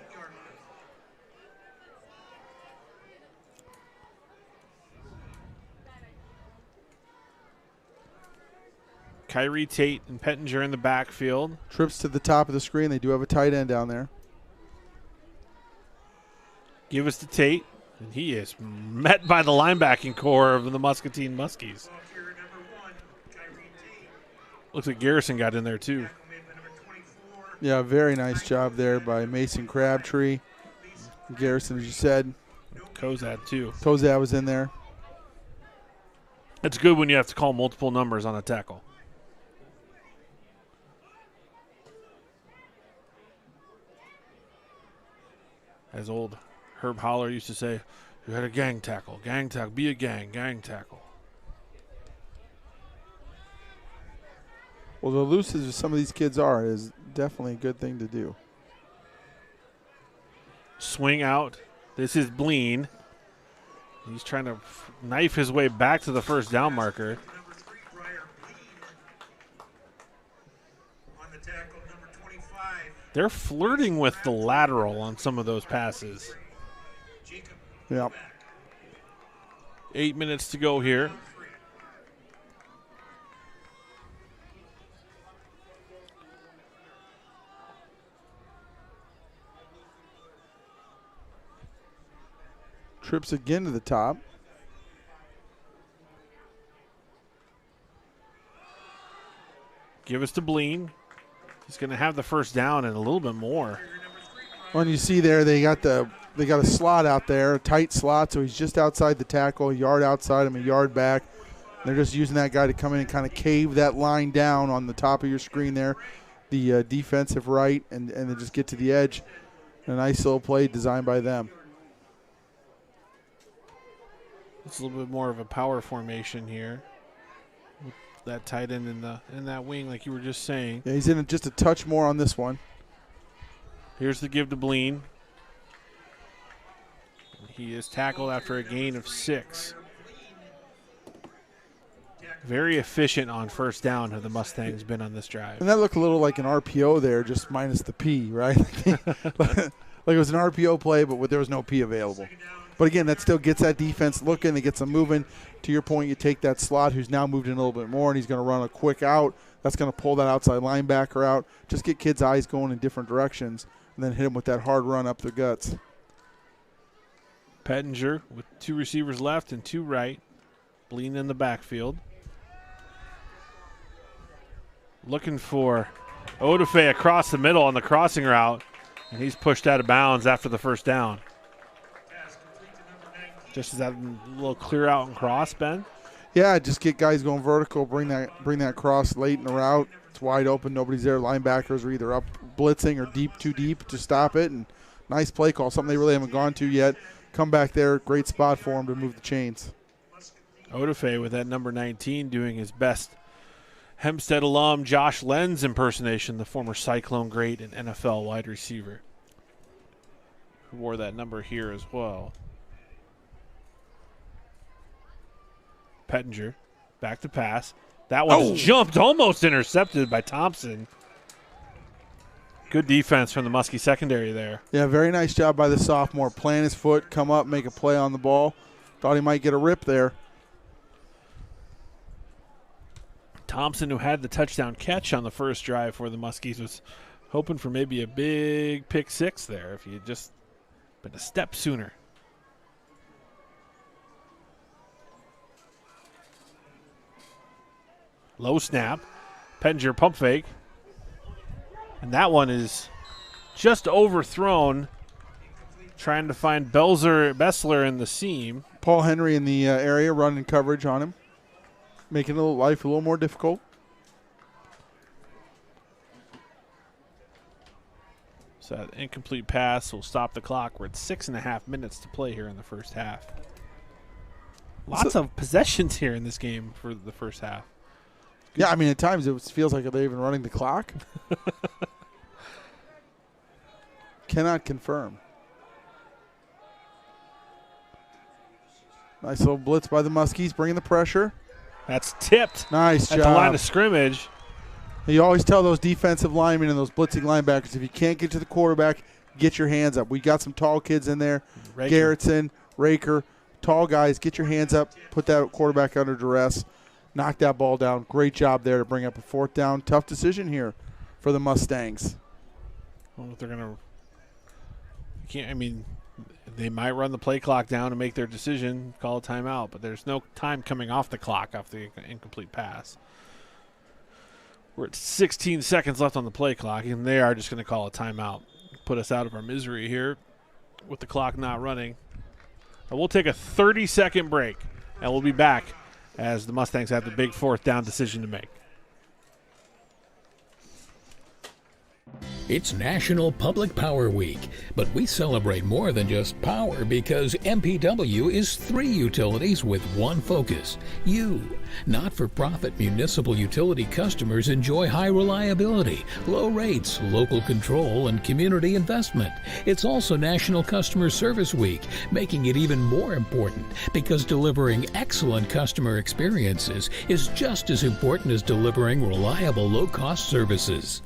Kyrie Tate and Pettinger in the backfield. Trips to the top of the screen. They do have a tight end down there. Give us to Tate, and he is met by the linebacking core of the Muscatine Muskies. Looks like Garrison got in there too. Yeah, very nice job there by Mason Crabtree. Garrison, as you said. Kozad too. Kozad was in there. It's good when you have to call multiple numbers on a tackle. As old Herb Holler used to say, you had a gang tackle, be a gang tackle. Well, the elusive as some of these kids are is definitely a good thing to do. Swing out. This is Bleen. He's trying to knife his way back to the first down marker. They're flirting with the lateral on some of those passes. Yep. 8 minutes to go here. Trips again to the top. Give us to Bleen. He's going to have the first down and a little bit more. Well, and you see there they got a slot out there, a tight slot, so he's just outside the tackle, a yard outside him, a yard back. They're just using that guy to come in and kind of cave that line down on the top of your screen there, the defensive right, and then just get to the edge. A nice little play designed by them. It's a little bit more of a power formation here. With that tight end in that wing, like you were just saying. Yeah, he's in just a touch more on this one. Here's the give to Bleen. He is tackled after a gain of 6. Very efficient on first down have the Mustangs been on this drive. And that looked a little like an RPO there, just minus the P, right? Like it was an RPO play, but there was no P available. But again, that still gets that defense looking. It gets them moving. To your point, you take that slot who's now moved in a little bit more, and he's going to run a quick out. That's going to pull that outside linebacker out. Just get kids' eyes going in different directions, and then hit him with that hard run up the guts. Pettinger with 2 receivers left and 2 right. Bleen in the backfield. Looking for Odafe across the middle on the crossing route, and he's pushed out of bounds after the first down. Just as that little clear out and cross, Ben? Yeah, just get guys going vertical, bring that cross late in the route. It's wide open, nobody's there. Linebackers are either up blitzing or too deep to stop it, and nice play call, something they really haven't gone to yet. Come back there, great spot for him to move the chains. Odafe with that number 19 doing his best Hempstead alum Josh Lenz impersonation, the former Cyclone great and NFL wide receiver, who wore that number here as well. Pettinger, back to pass. That one's jumped, almost intercepted by Thompson. Good defense from the Muskie secondary there. Yeah, very nice job by the sophomore. Plant his foot, come up, make a play on the ball. Thought he might get a rip there. Thompson, who had the touchdown catch on the first drive for the Muskies, was hoping for maybe a big pick 6 there if he had just been a step sooner. Low snap. Pettinger pump fake. And that one is just overthrown. Trying to find Bessler in the seam. Paul Henry in the area running coverage on him. Making life a little more difficult. So that incomplete pass will stop the clock. We're at 6.5 minutes to play here in the first half. Lots of possessions here in this game for the first half. Yeah, I mean, at times it feels like they're even running the clock. Cannot confirm. Nice little blitz by the Muskies, bringing the pressure. That's tipped. Nice job. At the line of scrimmage. You always tell those defensive linemen and those blitzing linebackers, if you can't get to the quarterback, get your hands up. We got some tall kids in there. Raker. Garrettson, Raker, tall guys. Get your hands up. Put that quarterback under duress. Knock that ball down. Great job there to bring up a 4th down. Tough decision here for the Mustangs. I don't know if they're going to – they might run the play clock down and make their decision, call a timeout, but there's no time coming off the clock off the incomplete pass. We're at 16 seconds left on the play clock, and they are just going to call a timeout. Put us out of our misery here with the clock not running. But we'll take a 30-second break, and we'll be back as the Mustangs have the big 4th down decision to make. It's National Public Power Week, but we celebrate more than just power because MPW is 3 utilities with one focus: you. Not-for-profit municipal utility customers enjoy high reliability, low rates, local control, and community investment. It's also National Customer Service Week, making it even more important because delivering excellent customer experiences is just as important as delivering reliable, low-cost services.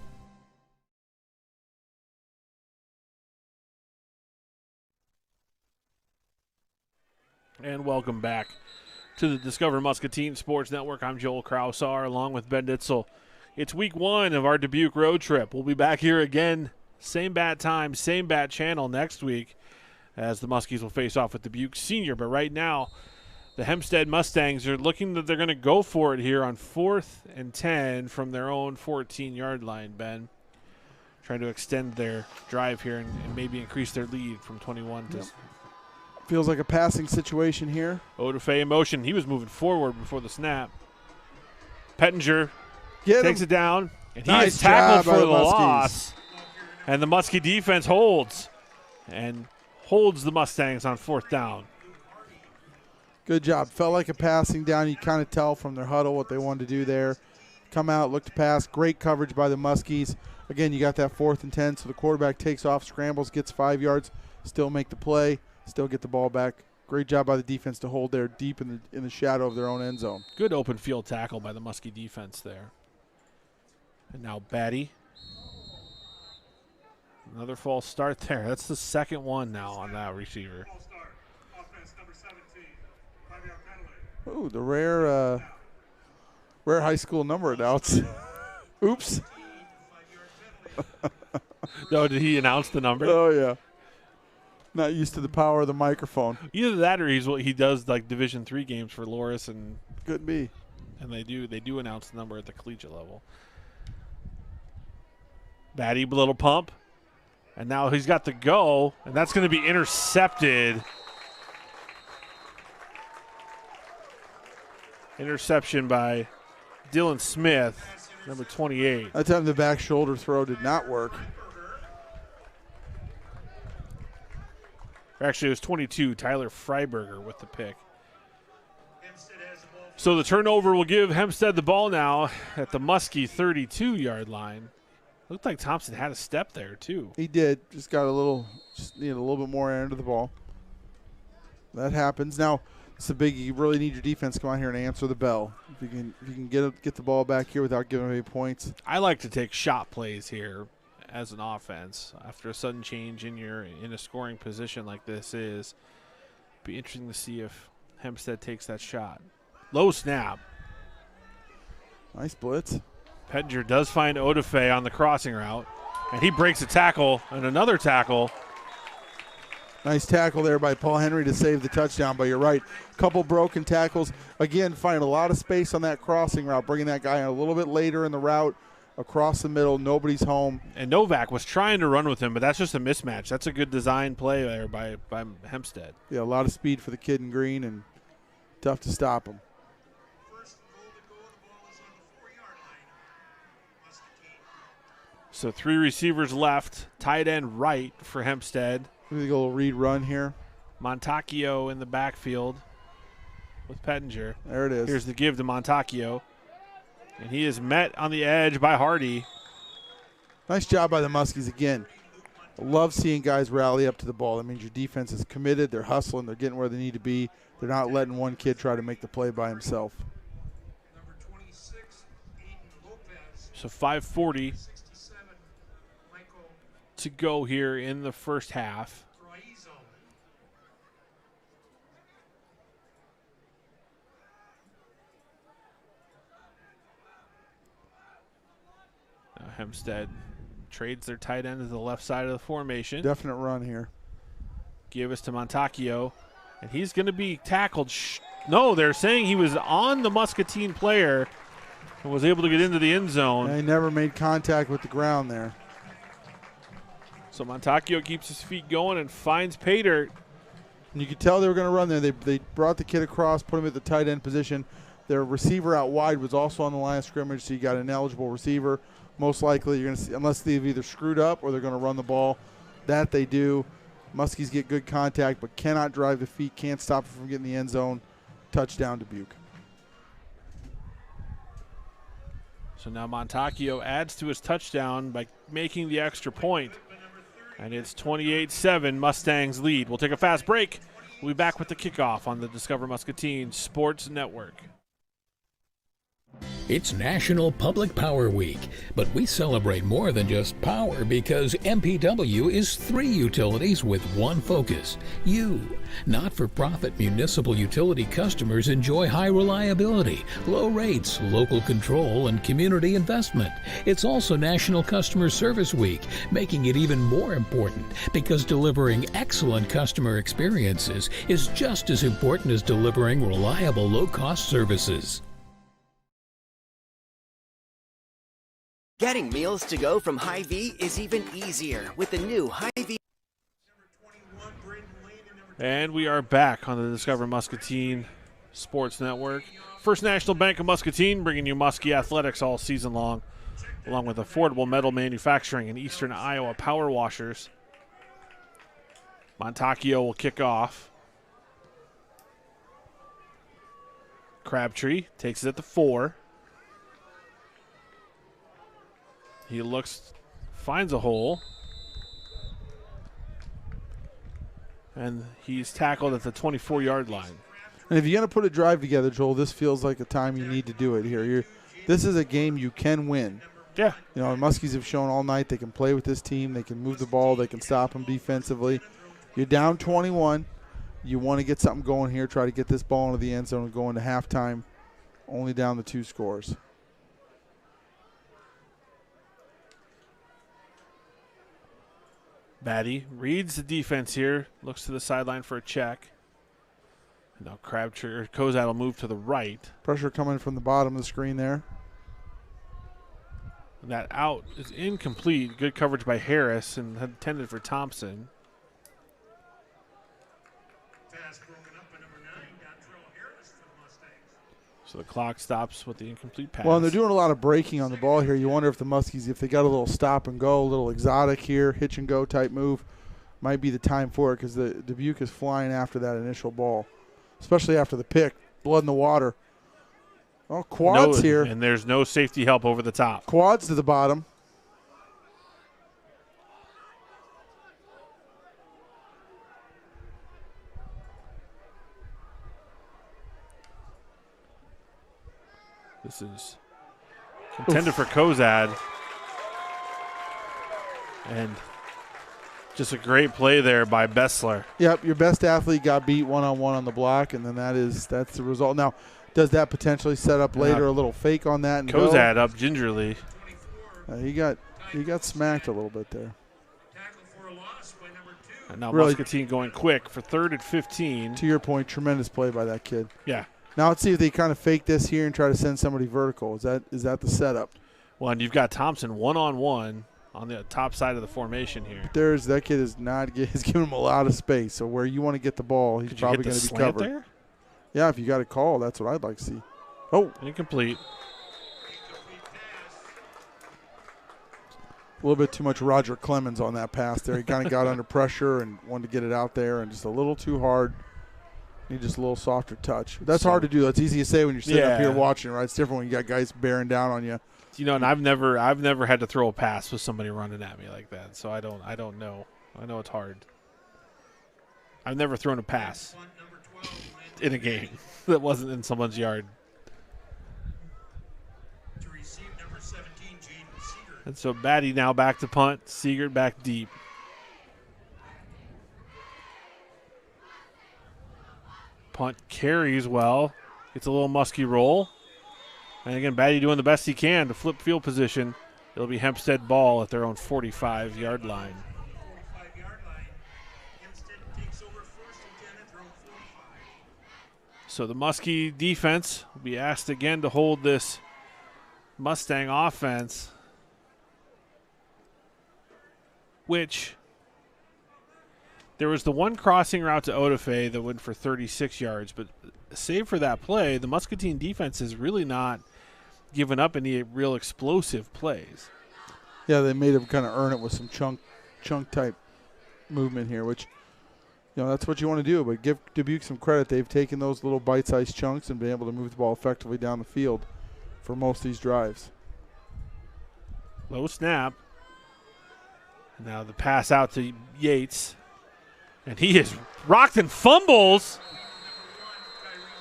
And welcome back to the Discover Muscatine Sports Network. I'm Joel Kraushaar along with Ben Nietzel. It's week 1 of our Dubuque road trip. We'll be back here again, same bat time, same bat channel next week as the Muskies will face off with Dubuque Senior. But right now, the Hempstead Mustangs are looking that they're going to go for it here on 4th and 10 from their own 14-yard line, Ben. Trying to extend their drive here and maybe increase their lead from 21 to... Feels like a passing situation here. Odafe in motion. He was moving forward before the snap. Pettinger takes it down. And he is tackled for the loss. And the Muskie defense holds. And holds the Mustangs on 4th down. Good job. Felt like a passing down. You kind of tell from their huddle what they wanted to do there. Come out, look to pass. Great coverage by the Muskies. Again, you got that 4th and 10, so the quarterback takes off, scrambles, gets 5 yards, still make the play. Still get the ball back. Great job by the defense to hold there deep in the shadow of their own end zone. Good open field tackle by the Muskie defense there. And now Batty. Another false start there. That's the 2nd one now on that receiver. Ooh, the rare high school number announce. Oops. No, did he announce the number? Oh, yeah. Not used to the power of the microphone. Either that or he does like Division III games for Loris and could be. And they do announce the number at the collegiate level. Batty, little pump. And now he's got the go, and that's going to be intercepted. Interception by Dylan Smith, number 28. That time the back shoulder throw did not work. Actually, it was 22, Tyler Freiberger with the pick. So the turnover will give Hempstead the ball now at the Muskie 32-yard line. Looked like Thompson had a step there, too. He did. Just needed a little bit more end of the ball. That happens. Now, it's a big. You really need your defense to come out here and answer the bell. If you can get the ball back here without giving away points. I like to take shot plays here as an offense after a sudden change in a scoring position like this is. Be interesting to see if Hempstead takes that shot. Low snap. Nice blitz. Pettinger does find Odafe on the crossing route, and he breaks a tackle and another tackle. Nice tackle there by Paul Henry to save the touchdown, but you're right. Couple broken tackles. Again, finding a lot of space on that crossing route, bringing that guy in a little bit later in the route, across the middle, nobody's home. And Novak was trying to run with him, but that's just a mismatch. That's a good design play there by Hempstead. Yeah, a lot of speed for the kid in green and tough to stop him. So 3 receivers left, tight end right for Hempstead. We're going to go a little read run here. Montacchio in the backfield with Pettinger. There it is. Here's the give to Montacchio. And he is met on the edge by Hardy. Nice job by the Muskies again. I love seeing guys rally up to the ball. That means your defense is committed. They're hustling. They're getting where they need to be. They're not letting one kid try to make the play by himself. So 5:40 to go here in the first half. Now Hempstead trades their tight end to the left side of the formation. Definite run here. Give us to Montacchio, and he's going to be tackled. No, they're saying he was on the Muscatine player and was able to get into the end zone. And he never made contact with the ground there. So Montacchio keeps his feet going and finds pay dirt. And you could tell they were going to run there. They brought the kid across, put him at the tight end position. Their receiver out wide was also on the line of scrimmage, so you got an eligible receiver. Most likely, you're going to see, unless they've either screwed up or they're going to run the ball. That they do. Muskies get good contact, but cannot drive the feet, can't stop it from getting the end zone. Touchdown, Dubuque. So now Montacchio adds to his touchdown by making the extra point. And it's 28-7, Mustangs lead. We'll take a fast break. We'll be back with the kickoff on the Discover Muscatine Sports Network. It's National Public Power Week, but we celebrate more than just power because MPW is 3 utilities with one focus. You. Not-for-profit municipal utility customers enjoy high reliability, low rates, local control, and community investment. It's also National Customer Service Week, making it even more important because delivering excellent customer experiences is just as important as delivering reliable, low-cost services. Getting meals to go from Hy-Vee is even easier with the new Hy-Vee. And we are back on the Discover Muscatine Sports Network. First National Bank of Muscatine bringing you Muskie athletics all season long, along with affordable metal manufacturing and Eastern Iowa power washers. Montacchio will kick off. Crabtree takes it at the 4. He looks, finds a hole. And he's tackled at the 24-yard line. And if you're going to put a drive together, Joel, this feels like a time you need to do it here. This is a game you can win. Yeah. You know, the Muskies have shown all night they can play with this team. They can move the ball. They can stop them defensively. You're down 21. You want to get something going here, try to get this ball into the end zone and go into halftime, only down the 2 scores. Batty reads the defense here, looks to the sideline for a check. Now Crabtree or Kozad will move to the right. Pressure coming from the bottom of the screen there. And that out is incomplete. Good coverage by Harris and intended for Thompson. So the clock stops with the incomplete pass. Well, and they're doing a lot of braking on the ball here. You wonder if the Muskies, if they got a little stop and go, a little exotic here, hitch and go type move, might be the time for it because the Dubuque is flying after that initial ball, especially after the pick. Blood in the water. Oh, quads here. And there's no safety help over the top. Quads to the bottom. This is intended for Kozad. And just a great play there by Bessler. Yep, your best athlete got beat one-on-one on the block, and then that's the result. Now, does that potentially set up later a little fake on that? And Kozad up gingerly. He got smacked a little bit there. And now really, Muscatine going quick for 3rd and 15. To your point, tremendous play by that kid. Yeah. Now let's see if they kind of fake this here and try to send somebody vertical. Is that the setup? Well, and you've got Thompson one-on-one on the top side of the formation here. That kid is giving him a lot of space. So where you want to get the ball, he's probably going to be covered. There? Yeah, if you got a call, that's what I'd like to see. Oh, incomplete. A little bit too much Roger Clemens on that pass there. He kind of got under pressure and wanted to get it out there, and just a little too hard. Need just a little softer touch. That's hard to do. That's easy to say when you're sitting up here watching, right? It's different when you got guys bearing down on you. You know, and I've never had to throw a pass with somebody running at me like that, so I don't know. I know it's hard. I've never thrown a pass in a game that wasn't in someone's yard. And so Batty now back to punt. Siegert back deep. Punt carries well. Gets a little Muskie roll. And again, Batty doing the best he can to flip field position. It'll be Hempstead ball at their own 45-yard line. So the Muskie defense will be asked again to hold this Mustang offense, which there was the one crossing route to Odafe that went for 36 yards, but save for that play, the Muscatine defense has really not given up any real explosive plays. Yeah, they made him kind of earn it with some chunk type movement here, which, you know, that's what you want to do. But give Dubuque some credit. They've taken those little bite-sized chunks and been able to move the ball effectively down the field for most of these drives. Low snap. Now the pass out to Yates. And he is rocked and fumbles.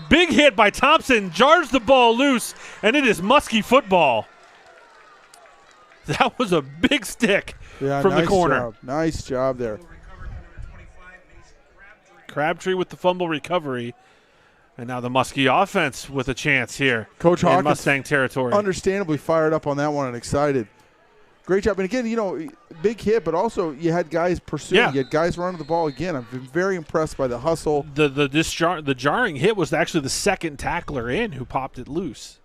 Big hit by Thompson. Jars the ball loose. And it is Muskie football. That was a big stick from the corner. Job. Nice job there. Crabtree with the fumble recovery. And now the Muskie offense with a chance here. Coach Hawkins, in Mustang territory. Understandably fired up on that one and excited. Great job. And again, you know, big hit, but also you had guys pursuing. Yeah. You had guys running the ball again. I've been very impressed by the hustle. The jarring hit was actually the second tackler in who popped it loose.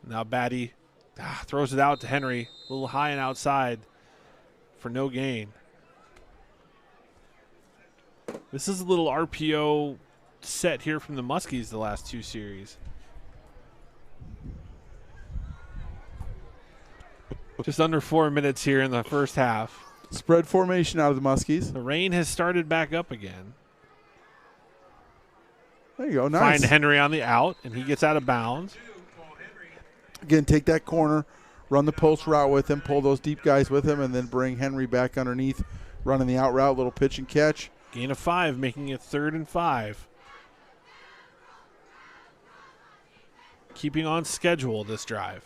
Now Batty throws it out to Henry. A little high and outside for no gain. This is a little RPO set here from the Muskies the last two series. Just under 4 minutes here in the first half. Spread formation out of the Muskies. The rain has started back up again. There you go. Nice. Find Henry on the out, and he gets out of bounds. Again, take that corner, run the post route with him, pull those deep guys with him, and then bring Henry back underneath, running the out route, little pitch and catch. Gain of 5, making it 3rd and 5. Keeping on schedule this drive.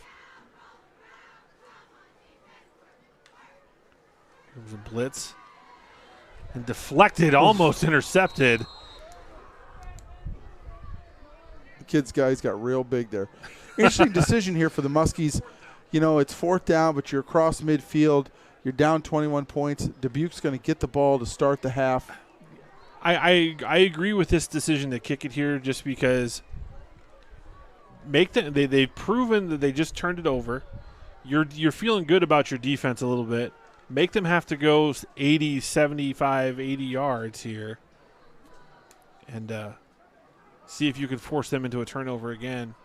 There was a blitz. And deflected, almost intercepted. The kid's guys got real big there. Interesting decision here for the Muskies. You know, it's 4th down, but you're across midfield. You're down 21 points. Dubuque's going to get the ball to start the half. I agree with this decision to kick it here just because they've proven that they just turned it over. You're feeling good about your defense a little bit. Make them have to go 80, 75, 80 yards here. And see if you can force them into a turnover again.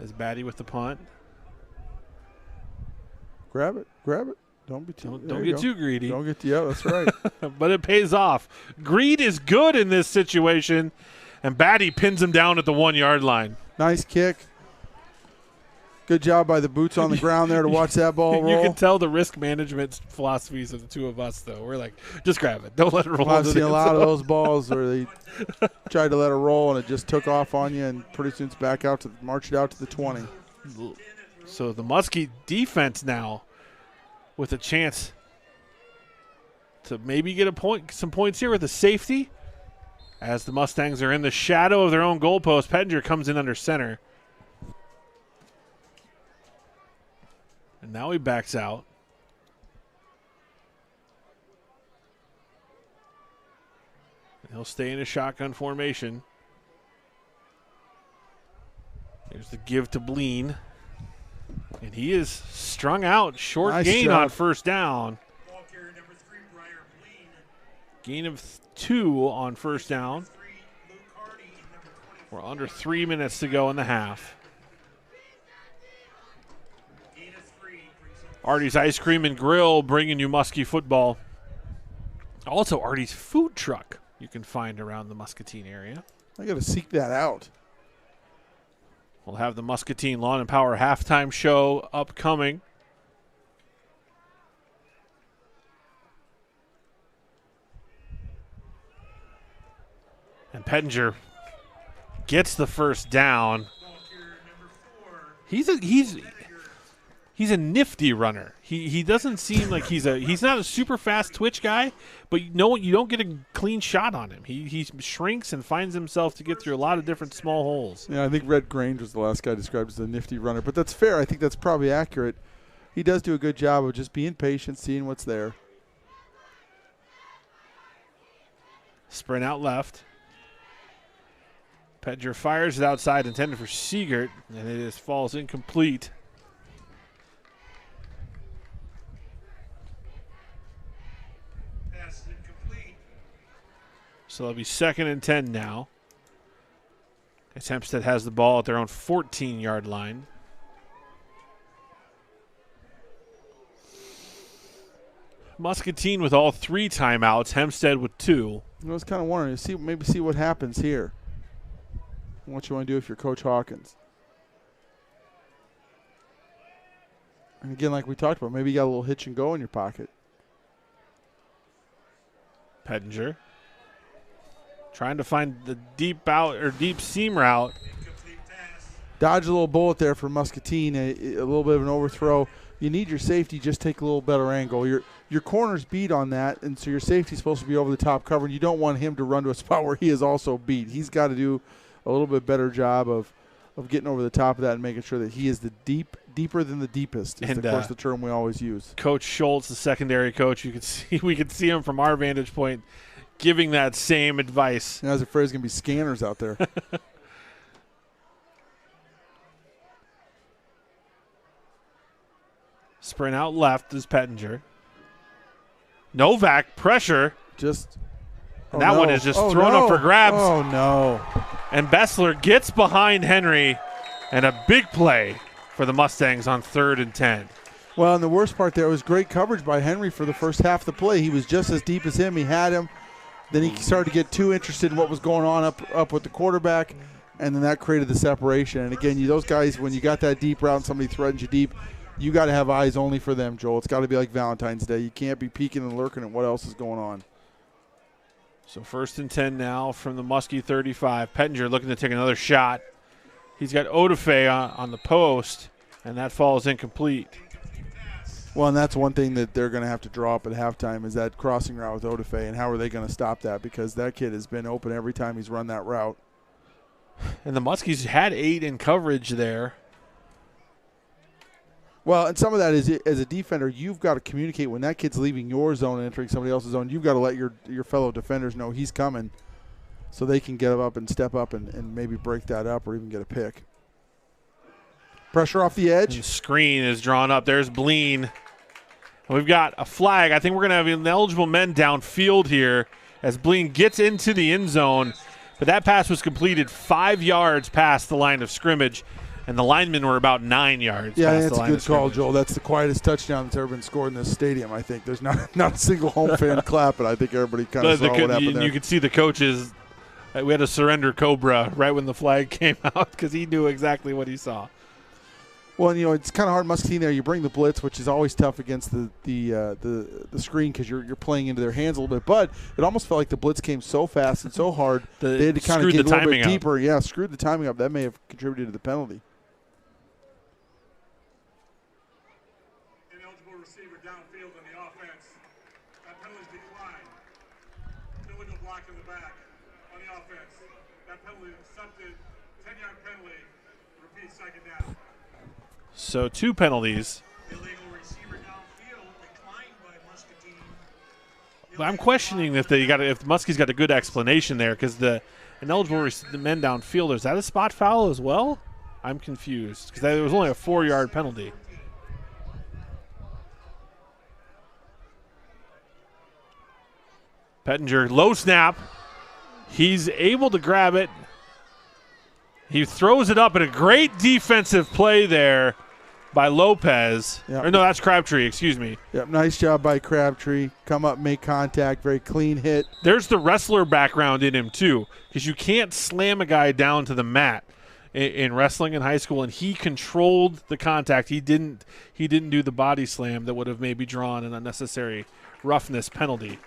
As Batty with the punt. Grab it. Don't be don't get too greedy. Don't get that's right. But it pays off. Greed is good in this situation, and Batty pins him down at the 1-yard line. Nice kick. Good job by the boots on the ground there to watch that ball roll. You can tell the risk management philosophies of the two of us, though. We're like, just grab it. Don't let it roll. I've seen a lot of those balls where they tried to let it roll and it just took off on you, and pretty soon it's back out marched out to the 20. So the Muskie defense now with a chance to maybe get some points here with a safety. As the Mustangs are in the shadow of their own goalpost, Pettinger comes in under center. And now he backs out. And he'll stay in a shotgun formation. There's the give to Bleen. And he is strung out. Short Nice gain job. on first down. Gain of 2 on first down. We're under 3 minutes to go in the half. Arty's Ice Cream and Grill bringing you Muskie football. Also, Arty's food truck you can find around the Muscatine area. I got to seek that out. We'll have the Muscatine Lawn and Power halftime show upcoming. And Pettinger gets the first down. He's a nifty runner. He doesn't seem like he's not a super fast twitch guy, but you don't get a clean shot on him. He shrinks and finds himself to get through a lot of different small holes. Yeah, I think Red Grange was the last guy described as a nifty runner, but that's fair. I think that's probably accurate. He does do a good job of just being patient, seeing what's there. Sprint out left. Pettinger fires it outside, intended for Siegert, and it just falls incomplete. So it'll be 2nd and 10 now. As Hempstead has the ball at their own 14-yard line. Muscatine with all 3 timeouts. Hempstead with 2. I was kind of wondering, maybe see what happens here. What you want to do if you're Coach Hawkins. And again, like we talked about, maybe you got a little hitch and go in your pocket. Pettinger trying to find the deep out or deep seam route. Dodge a little bullet there for Muscatine, a little bit of an overthrow. You need your safety, just take a little better angle. Your corner's beat on that, and so your safety's supposed to be over the top cover, and you don't want him to run to a spot where he is also beat. He's got to do a little bit better job of getting over the top of that and making sure that he is the deeper than the deepest is, of course, the term we always use. Coach Schultz, the secondary coach, we could see him from our vantage point giving that same advice. I was afraid there's going to be scanners out there. Sprint out left is Pettinger. Novak, pressure. That one is just thrown up for grabs. Oh, no. And Bessler gets behind Henry, and a big play for the Mustangs on 3rd and 10. Well, and the worst part there was great coverage by Henry for the first half of the play. He was just as deep as him. He had him. Then he started to get too interested in what was going on up with the quarterback, and then that created the separation. And, again, those guys, when you got that deep route and somebody threatens you deep, you got to have eyes only for them, Joel. It's got to be like Valentine's Day. You can't be peeking and lurking at what else is going on. So 1st and 10 now from the Muskie 35. Pettinger looking to take another shot. He's got Odafe on the post, and that falls incomplete. Well, and that's one thing that they're going to have to draw up at halftime is that crossing route with Odafe, and how are they going to stop that? Because that kid has been open every time he's run that route. And the Muskies had 8 in coverage there. Well, and some of that is, as a defender, you've got to communicate when that kid's leaving your zone and entering somebody else's zone. You've got to let your fellow defenders know he's coming so they can get up and step up and maybe break that up or even get a pick. Pressure off the edge. And screen is drawn up. There's Bleen. We've got a flag. I think we're going to have ineligible men downfield here as Bleen gets into the end zone. But that pass was completed 5 yards past the line of scrimmage. And the linemen were about 9 yards. Yeah, past that's the line a good call, Joel. That's the quietest touchdown that's ever been scored in this stadium, I think. There's not a single home fan clapping. I think everybody kind of saw what happened there. You could see the coaches. We had a surrender cobra right when the flag came out because he knew exactly what he saw. Well, and, it's kind of hard Muscatine there. You bring the blitz, which is always tough against the screen because you're playing into their hands a little bit. But it almost felt like the blitz came so fast and so hard they had to kind of get a little bit deeper. Yeah, screwed the timing up. That may have contributed to the penalty. Ineligible receiver downfield on the offense. That penalty's declined. Illegal block in the back on the offense. That penalty accepted. 10-yard penalty. Repeat, second down. So 2 penalties. Illegal I'm questioning if Muskie's got a good explanation there, because the ineligible men downfield, is that a spot foul as well? I'm confused because there was only a 4-yard penalty. Pettinger, low snap. He's able to grab it. He throws it up, and a great defensive play there by Lopez. Yep. Or no, that's Crabtree, excuse me. Yep, nice job by Crabtree. Come up, make contact, very clean hit. There's the wrestler background in him too, because you can't slam a guy down to the mat in wrestling in high school, and he controlled the contact. He didn't do the body slam that would have maybe drawn an unnecessary roughness penalty.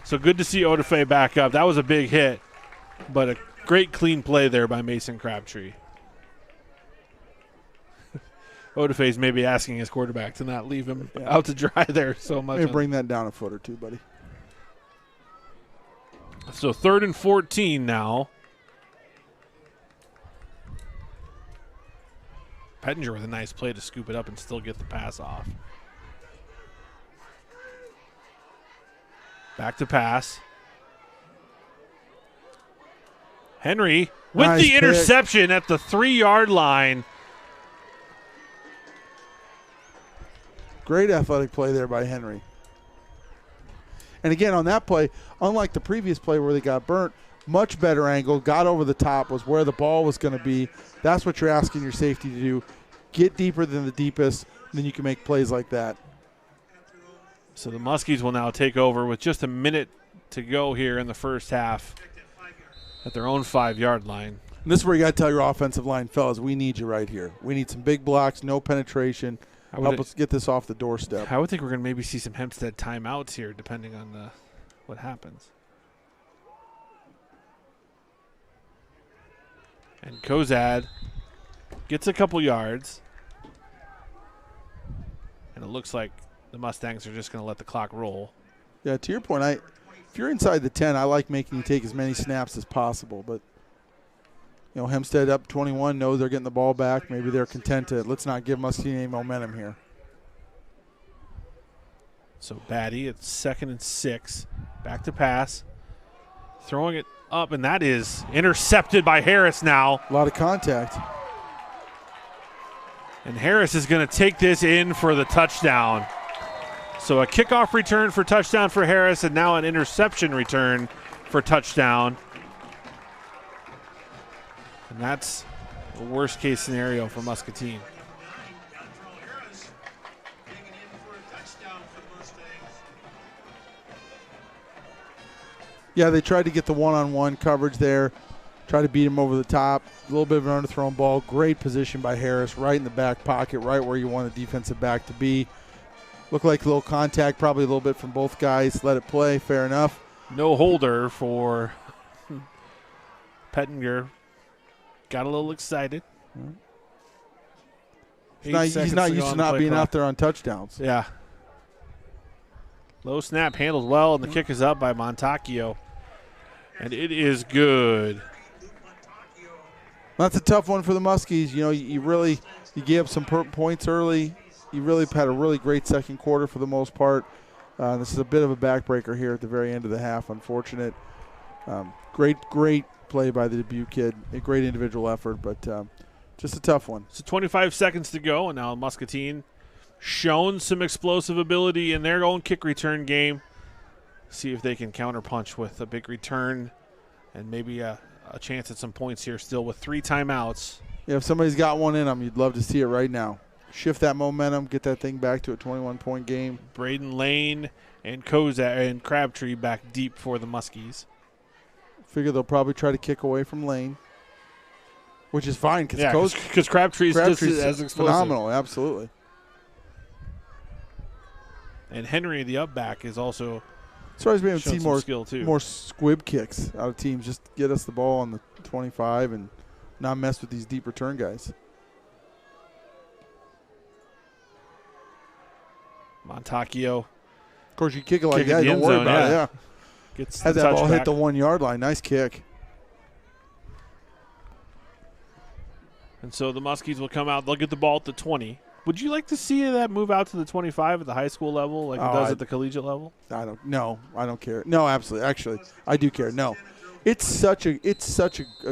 So good to see Odafe back up. That was a big hit, but a great clean play there by Mason Crabtree. Odafe's maybe asking his quarterback to not leave him out to dry there so much. Maybe bring that down a foot or two, buddy. So 3rd and 14 now. Pettinger with a nice play to scoop it up and still get the pass off. Back to pass. Henry with nice the interception at the 3-yard line. Great athletic play there by Henry. And again, on that play, unlike the previous play where they got burnt, much better angle, got over the top, was where the ball was going to be. That's what you're asking your safety to do. Get deeper than the deepest, and then you can make plays like that. So the Muskies will now take over with just a minute to go here in the first half at their own 5-yard line. And this is where you got to tell your offensive line, fellas, we need you right here. We need some big blocks, no penetration. Help us get this off the doorstep. I would think we're going to maybe see some Hempstead timeouts here, depending on what happens. And Kozad gets a couple yards. And it looks like the Mustangs are just going to let the clock roll. Yeah, to your point, if you're inside the 10, I like making you take as many snaps as possible. But, you know, Hempstead up 21, knows they're getting the ball back. Maybe they're content to, let's not give Muskie any momentum here. So Batty, it's 2nd and 6. Back to pass. Throwing it up, and that is intercepted by Harris now. A lot of contact. And Harris is going to take this in for the touchdown. So a kickoff return for touchdown for Harris, and now an interception return for touchdown. And that's the worst case scenario for Muscatine. Yeah, they tried to get the one-on-one coverage there, try to beat him over the top. A little bit of an underthrown ball. Great position by Harris, right in the back pocket, right where you want a defensive back to be. Looked like a little contact, probably a little bit from both guys. Let it play, fair enough. No holder for Pettinger. Got a little excited. He's not used to not being out there on touchdowns. Yeah. Low snap handled well, and the kick is up by Montacchio. And it is good. That's a tough one for the Muskies. You know, you gave up some points early. You really had a really great second quarter for the most part. This is a bit of a backbreaker here at the very end of the half. Unfortunate. Great play by the Dubuque kid. A great individual effort, but just a tough one. So 25 seconds to go, and now Muscatine shown some explosive ability in their own kick return game. See if they can counterpunch with a big return and maybe a chance at some points here still with 3 timeouts. Yeah, if somebody's got one in them, you'd love to see it right now. Shift that momentum, get that thing back to a 21-point game. Braden Lane and Kozak and Crabtree back deep for the Muskies. Figure they'll probably try to kick away from Lane, which is fine because Crabtree's just as explosive. Phenomenal, absolutely. And Henry, the up back, is also surprised we haven't seen more squib kicks out of teams. Just get us the ball on the 25 and not mess with these deep return guys. Montacchio. Of course, you kick it like that. Don't worry about it. Yeah. Had that ball hit the 1-yard line. Nice kick. And so the Muskies will come out. They'll get the ball at the 20 Would you like to see that move out to the 25 at the high school level like it does at the collegiate level? I don't care. No, absolutely. Actually, I do care. No. It's such a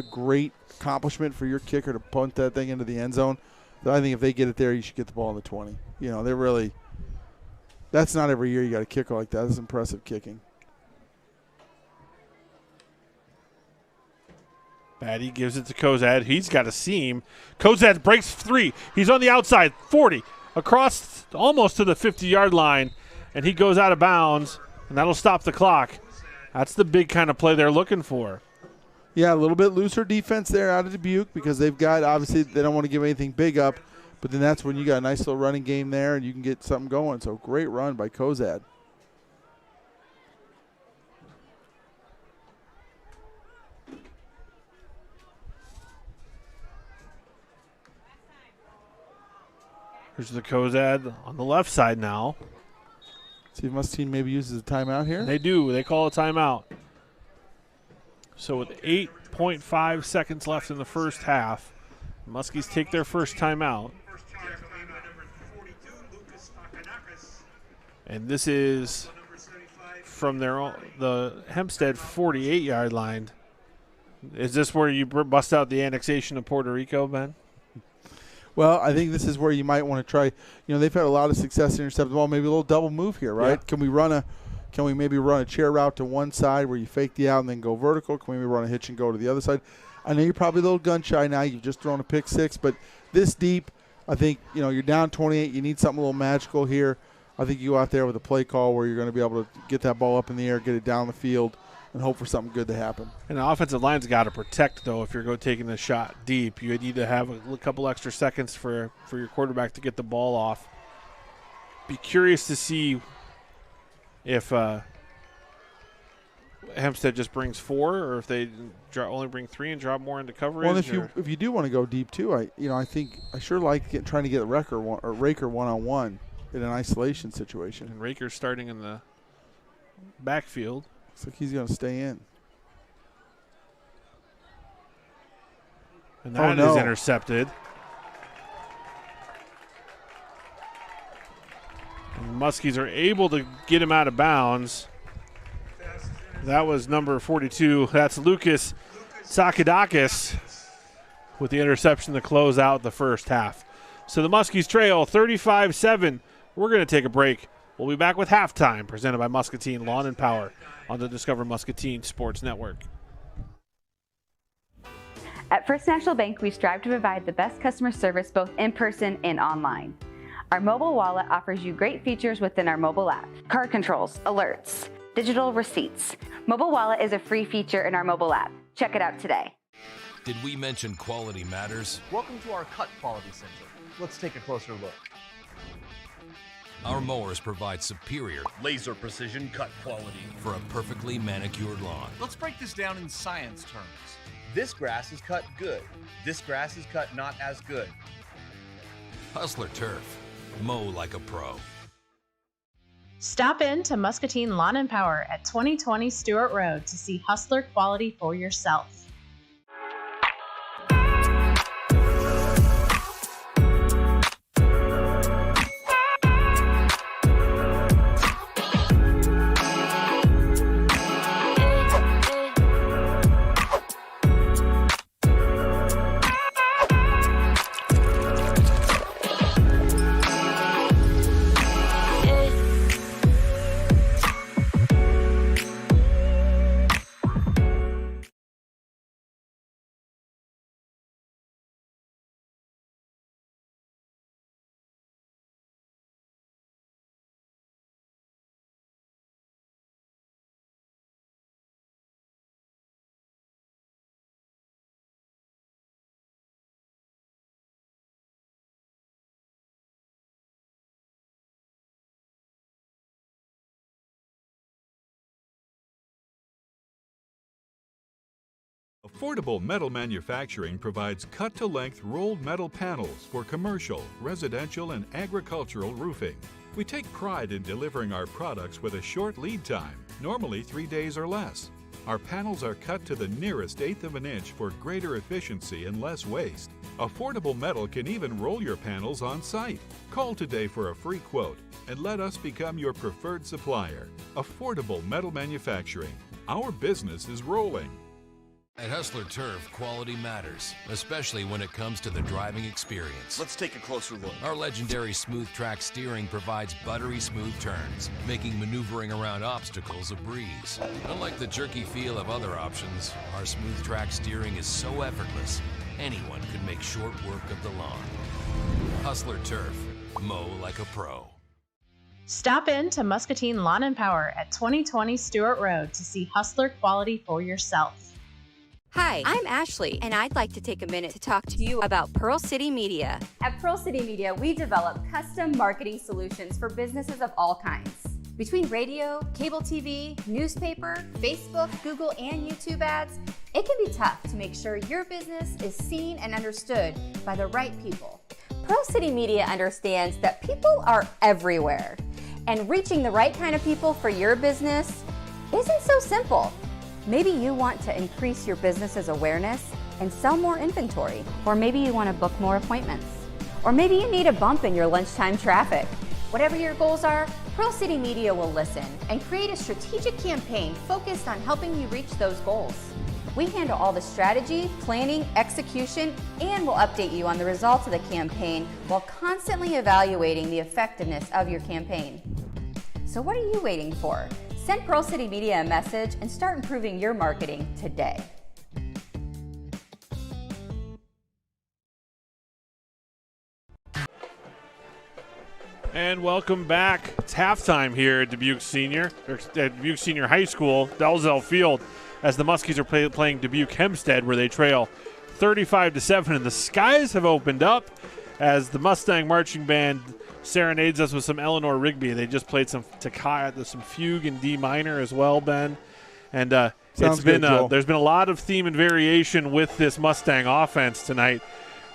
great accomplishment for your kicker to punt that thing into the end zone. So I think if they get it there, you should get the ball in the 20. You know, they're really – that's not every year you got a kicker like that. That's impressive kicking. Batty gives it to Kozad. He's got a seam. Kozad breaks 3. He's on the outside, 40, across almost to the 50-yard line, and he goes out of bounds, and that'll stop the clock. That's the big kind of play they're looking for. Yeah, a little bit looser defense there out of Dubuque because they've got, obviously, they don't want to give anything big up, but then that's when you got a nice little running game there and you can get something going. So great run by Kozad. Here's the Kozad on the left side now. See if Muscatine maybe uses a timeout here. They do. They call a timeout. So with 8.5 seconds left in the first half, Muskies take their first timeout. And this is from the Hempstead 48-yard line. Is this where you bust out the annexation of Puerto Rico, Ben? Well, I think this is where you might want to try. You know, they've had a lot of success intercepting the ball. Maybe a little double move here, right? Yeah. Can we maybe run a chair route to one side where you fake the out and then go vertical? Can we maybe run a hitch and go to the other side? I know you're probably a little gun shy now. You've just thrown a pick 6, but this deep, I think, you know, you're down 28. You need something a little magical here. I think you go out there with a play call where you're going to be able to get that ball up in the air, get it down the field, and hope for something good to happen. And the offensive line's got to protect, though, if you're taking the shot deep. You need to have a couple extra seconds for your quarterback to get the ball off. Be curious to see if Hempstead just brings 4 or if they only bring 3 and drop more into coverage. Well, if you do want to go deep, too, I think I sure like trying to get Raker one-on-one in an isolation situation. And Raker's starting in the backfield. Looks like he's going to stay in. And that is intercepted. And Muskies are able to get him out of bounds. That was number 42. That's Lucas Sakadakis with the interception to close out the first half. So the Muskies trail 35-7. We're going to take a break. We'll be back with halftime presented by Muscatine Lawn and Power on the Discover Muscatine Sports Network. At First National Bank, we strive to provide the best customer service both in person and online. Our mobile wallet offers you great features within our mobile app. Card controls, alerts, digital receipts. Mobile wallet is a free feature in our mobile app. Check it out today. Did we mention quality matters? Welcome to our Cut Quality Center. Let's take a closer look. Our mowers provide superior laser precision cut quality for a perfectly manicured lawn. Let's break this down in science terms. This grass is cut good. This grass is cut not as good. Hustler Turf. Mow like a pro. Stop in to Muscatine Lawn and Power at 2020 Stewart Road to see Hustler quality for yourself. Affordable Metal Manufacturing provides cut-to-length rolled metal panels for commercial, residential, and agricultural roofing. We take pride in delivering our products with a short lead time, normally 3 days or less. Our panels are cut to the nearest eighth of an inch for greater efficiency and less waste. Affordable Metal can even roll your panels on site. Call today for a free quote and let us become your preferred supplier. Affordable Metal Manufacturing. Our business is rolling. At Hustler Turf, quality matters, especially when it comes to the driving experience. Let's take a closer look. Our legendary smooth track steering provides buttery smooth turns, making maneuvering around obstacles a breeze. Unlike the jerky feel of other options, our smooth track steering is so effortless, anyone could make short work of the lawn. Hustler Turf, mow like a pro. Stop in to Muscatine Lawn and Power at 2020 Stewart Road to see Hustler quality for yourself. Hi, I'm Ashley, and I'd like to take a minute to talk to you about Pearl City Media. At Pearl City Media, we develop custom marketing solutions for businesses of all kinds. Between radio, cable TV, newspaper, Facebook, Google, and YouTube ads, it can be tough to make sure your business is seen and understood by the right people. Pearl City Media understands that people are everywhere, and reaching the right kind of people for your business isn't so simple. Maybe you want to increase your business's awareness and sell more inventory. Or maybe you want to book more appointments. Or maybe you need a bump in your lunchtime traffic. Whatever your goals are, Pearl City Media will listen and create a strategic campaign focused on helping you reach those goals. We handle all the strategy, planning, execution, and will update you on the results of the campaign while constantly evaluating the effectiveness of your campaign. So what are you waiting for? Send Pearl City Media a message and start improving your marketing today. And welcome back. It's halftime here at Dubuque Senior High School, Dalzell Field, as the Muskies are playing Dubuque Hempstead, where they trail 35-7. And the skies have opened up as the Mustang Marching Band serenades us with some Eleanor Rigby. They just played some Toccata, some fugue in D minor as well, Ben. And there's been a lot of theme and variation with this Mustang offense tonight,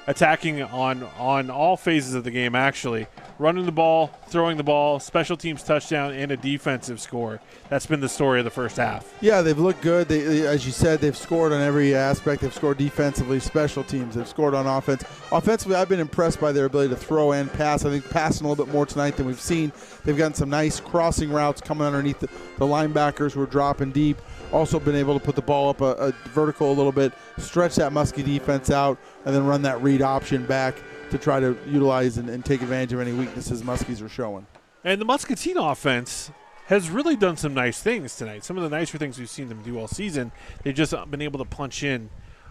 attacking on all phases of the game, actually. Running the ball, throwing the ball, special teams touchdown, and a defensive score. That's been the story of the first half. Yeah, they've looked good. They, as you said, they've scored on every aspect. They've scored defensively, special teams. They've scored on offense. Offensively, I've been impressed by their ability to throw and pass. I think passing a little bit more tonight than we've seen. They've gotten some nice crossing routes coming underneath the linebackers who are dropping deep. Also been able to put the ball up a vertical a little bit, stretch that Muskie defense out, and then run that read option back to try to utilize and take advantage of any weaknesses Muskies are showing. And the Muscatine offense has really done some nice things tonight. Some of the nicer things we've seen them do all season. They've just been able to punch in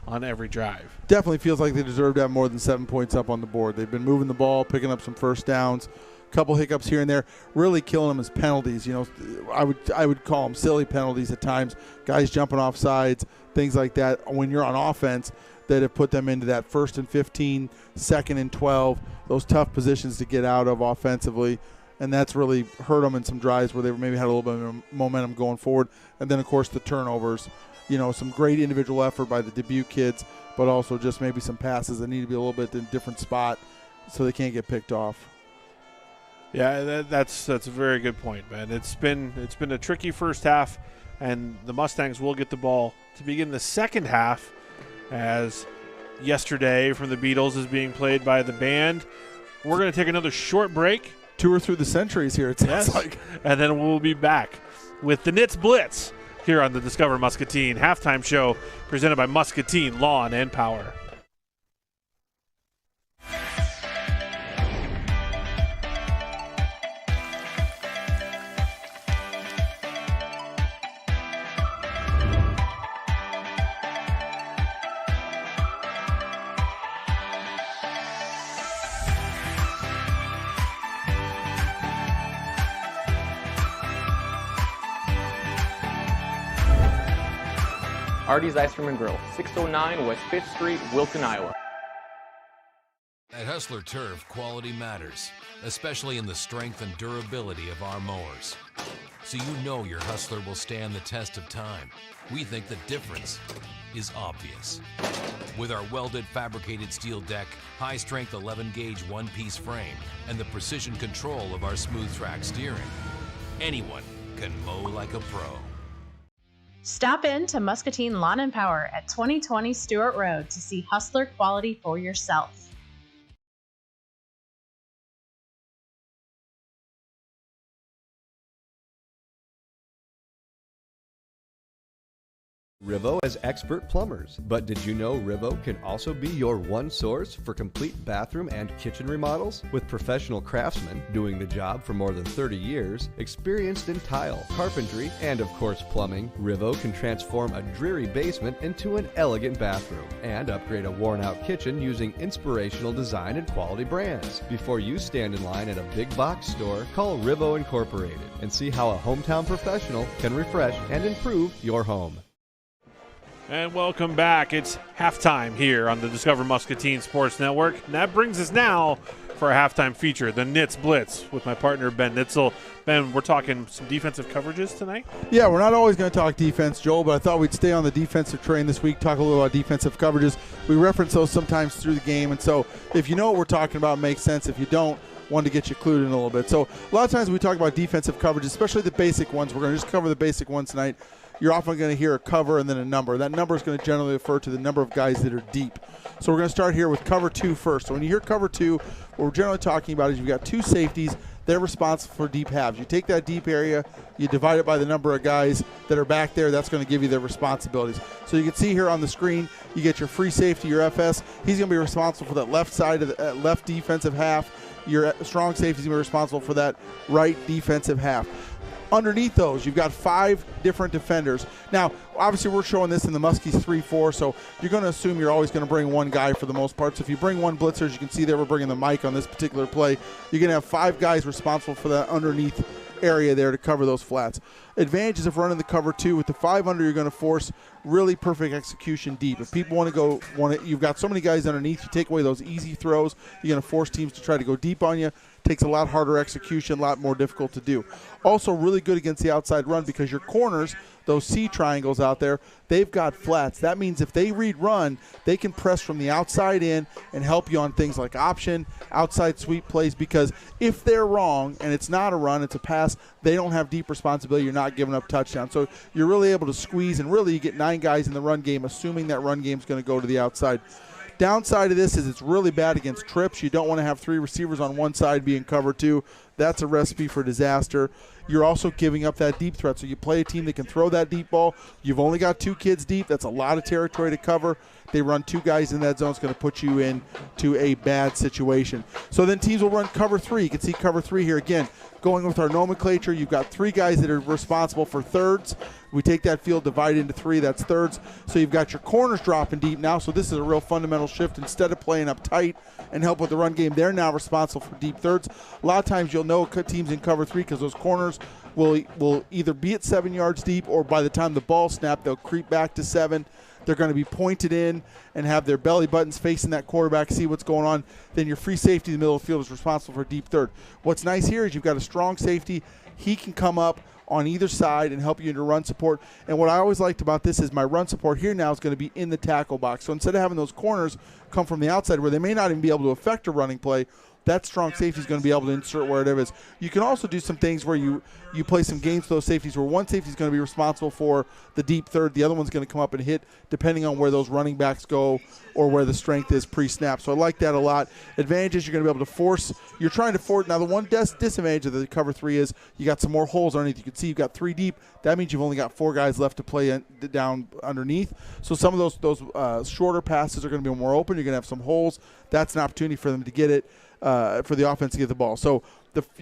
on every drive. Definitely feels like they deserve to have more than 7 points up on the board. They've been moving the ball, picking up some first downs, couple hiccups here and there, really killing them as penalties. You know, I would call them silly penalties at times. Guys jumping off sides, things like that. When you're on offense, that have put them into that 1st and 15, 2nd and 12, those tough positions to get out of offensively. And that's really hurt them in some drives where they maybe had a little bit of momentum going forward. And then, of course, the turnovers. You know, some great individual effort by the Dubuque kids, but also just maybe some passes that need to be a little bit in a different spot so they can't get picked off. Yeah, that's a very good point, man. It's been a tricky first half, and the Mustangs will get the ball to begin the second half, as Yesterday from the Beatles is being played by the band. We're going to take another short break. Tour through the centuries here, it sounds like. And then we'll be back with the Nits Blitz here on the Discover Muscatine halftime show presented by Muscatine Lawn and Power. Arty's Ice Cream and Grill, 609 West 5th Street, Wilton, Iowa. At Hustler Turf, quality matters, especially in the strength and durability of our mowers. So you know your Hustler will stand the test of time. We think the difference is obvious. With our welded fabricated steel deck, high-strength 11-gauge one-piece frame, and the precision control of our smooth track steering, anyone can mow like a pro. Stop in to Muscatine Lawn and Power at 2020 Stewart Road to see hustler quality for yourself. RIVO has expert plumbers, but did you know RIVO can also be your one source for complete bathroom and kitchen remodels? With professional craftsmen doing the job for more than 30 years, experienced in tile, carpentry, and of course plumbing, RIVO can transform a dreary basement into an elegant bathroom and upgrade a worn-out kitchen using inspirational design and quality brands. Before you stand in line at a big box store, call RIVO Incorporated and see how a hometown professional can refresh and improve your home. And welcome back. It's halftime here on the Discover Muscatine Sports Network. And that brings us now for a halftime feature, the Nits Blitz, with my partner, Ben Nietzel. Ben, we're talking some defensive coverages tonight? Yeah, we're not always going to talk defense, Joel, but I thought we'd stay on the defensive train this week, talk a little about defensive coverages. We reference those sometimes through the game, and so if you know what we're talking about, it makes sense. If you don't, wanted to get you clued in a little bit. So a lot of times we talk about defensive coverage, especially the basic ones. We're going to just cover the basic ones tonight. You're often going to hear a cover and then a number. That number is going to generally refer to the number of guys that are deep. So we're going to start here with cover 2 first. So when you hear cover 2, what we're generally talking about is you've got 2 safeties. They're responsible for deep halves. You take that deep area, you divide it by the number of guys that are back there. That's going to give you their responsibilities. So you can see here on the screen, you get your free safety, your FS. He's going to be responsible for that left side of the left defensive half. Your strong safety is going to be responsible for that right defensive half. Underneath those, you've got 5 different defenders. Now, obviously, we're showing this in the Muskies 3-4, so you're going to assume you're always going to bring one guy for the most part. So if you bring one blitzer, as you can see there, we're bringing the mic on this particular play. You're going to have 5 guys responsible for that underneath area there to cover those flats. Advantages of running the cover 2 with the 5 under, you're going to force really perfect execution deep. If people want to go, you've got so many guys underneath, you take away those easy throws, you're going to force teams to try to go deep on you. Takes a lot harder execution, a lot more difficult to do. Also really good against the outside run because your corners, those C triangles out there, they've got flats. That means if they read run, they can press from the outside in and help you on things like option, outside sweep plays, because if they're wrong and it's not a run, it's a pass, they don't have deep responsibility. You're not giving up touchdowns. So you're really able to squeeze, and really you get 9 guys in the run game, assuming that run game is going to go to the outside. Downside of this is it's really bad against trips. You don't want to have 3 receivers on one side being covered 2. That's a recipe for disaster. You're also giving up that deep threat. So you play a team that can throw that deep ball. You've only got 2 kids deep. That's a lot of territory to cover. They run 2 guys in that zone. It's going to put you into a bad situation. So then teams will run cover 3. You can see cover 3 here again. Going with our nomenclature, you've got 3 guys that are responsible for thirds. We take that field, divide into 3, that's thirds. So you've got your corners dropping deep now, so this is a real fundamental shift. Instead of playing up tight and help with the run game, they're now responsible for deep thirds. A lot of times you'll know teams in cover 3 because those corners will either be at 7 yards deep, or by the time the ball snapped, they'll creep back to 7. They're going to be pointed in and have their belly buttons facing that quarterback, see what's going on. Then your free safety in the middle of the field is responsible for deep third. What's nice here is you've got a strong safety. He can come up on either side and help you into run support. And what I always liked about this is my run support here now is going to be in the tackle box. So instead of having those corners come from the outside where they may not even be able to affect a running play, that strong safety is going to be able to insert wherever it is. You can also do some things where you play some games with those safeties where one safety is going to be responsible for the deep third. The other one's going to come up and hit depending on where those running backs go or where the strength is pre-snap. So I like that a lot. Advantages, you're going to be able to force. You're trying to force. Now the one disadvantage of the cover 3 is you got some more holes underneath. You can see you've got 3 deep. That means you've only got 4 guys left to play down underneath. So some of those shorter passes are going to be more open. You're going to have some holes. That's an opportunity for them to get it. For the offense to get the ball. So,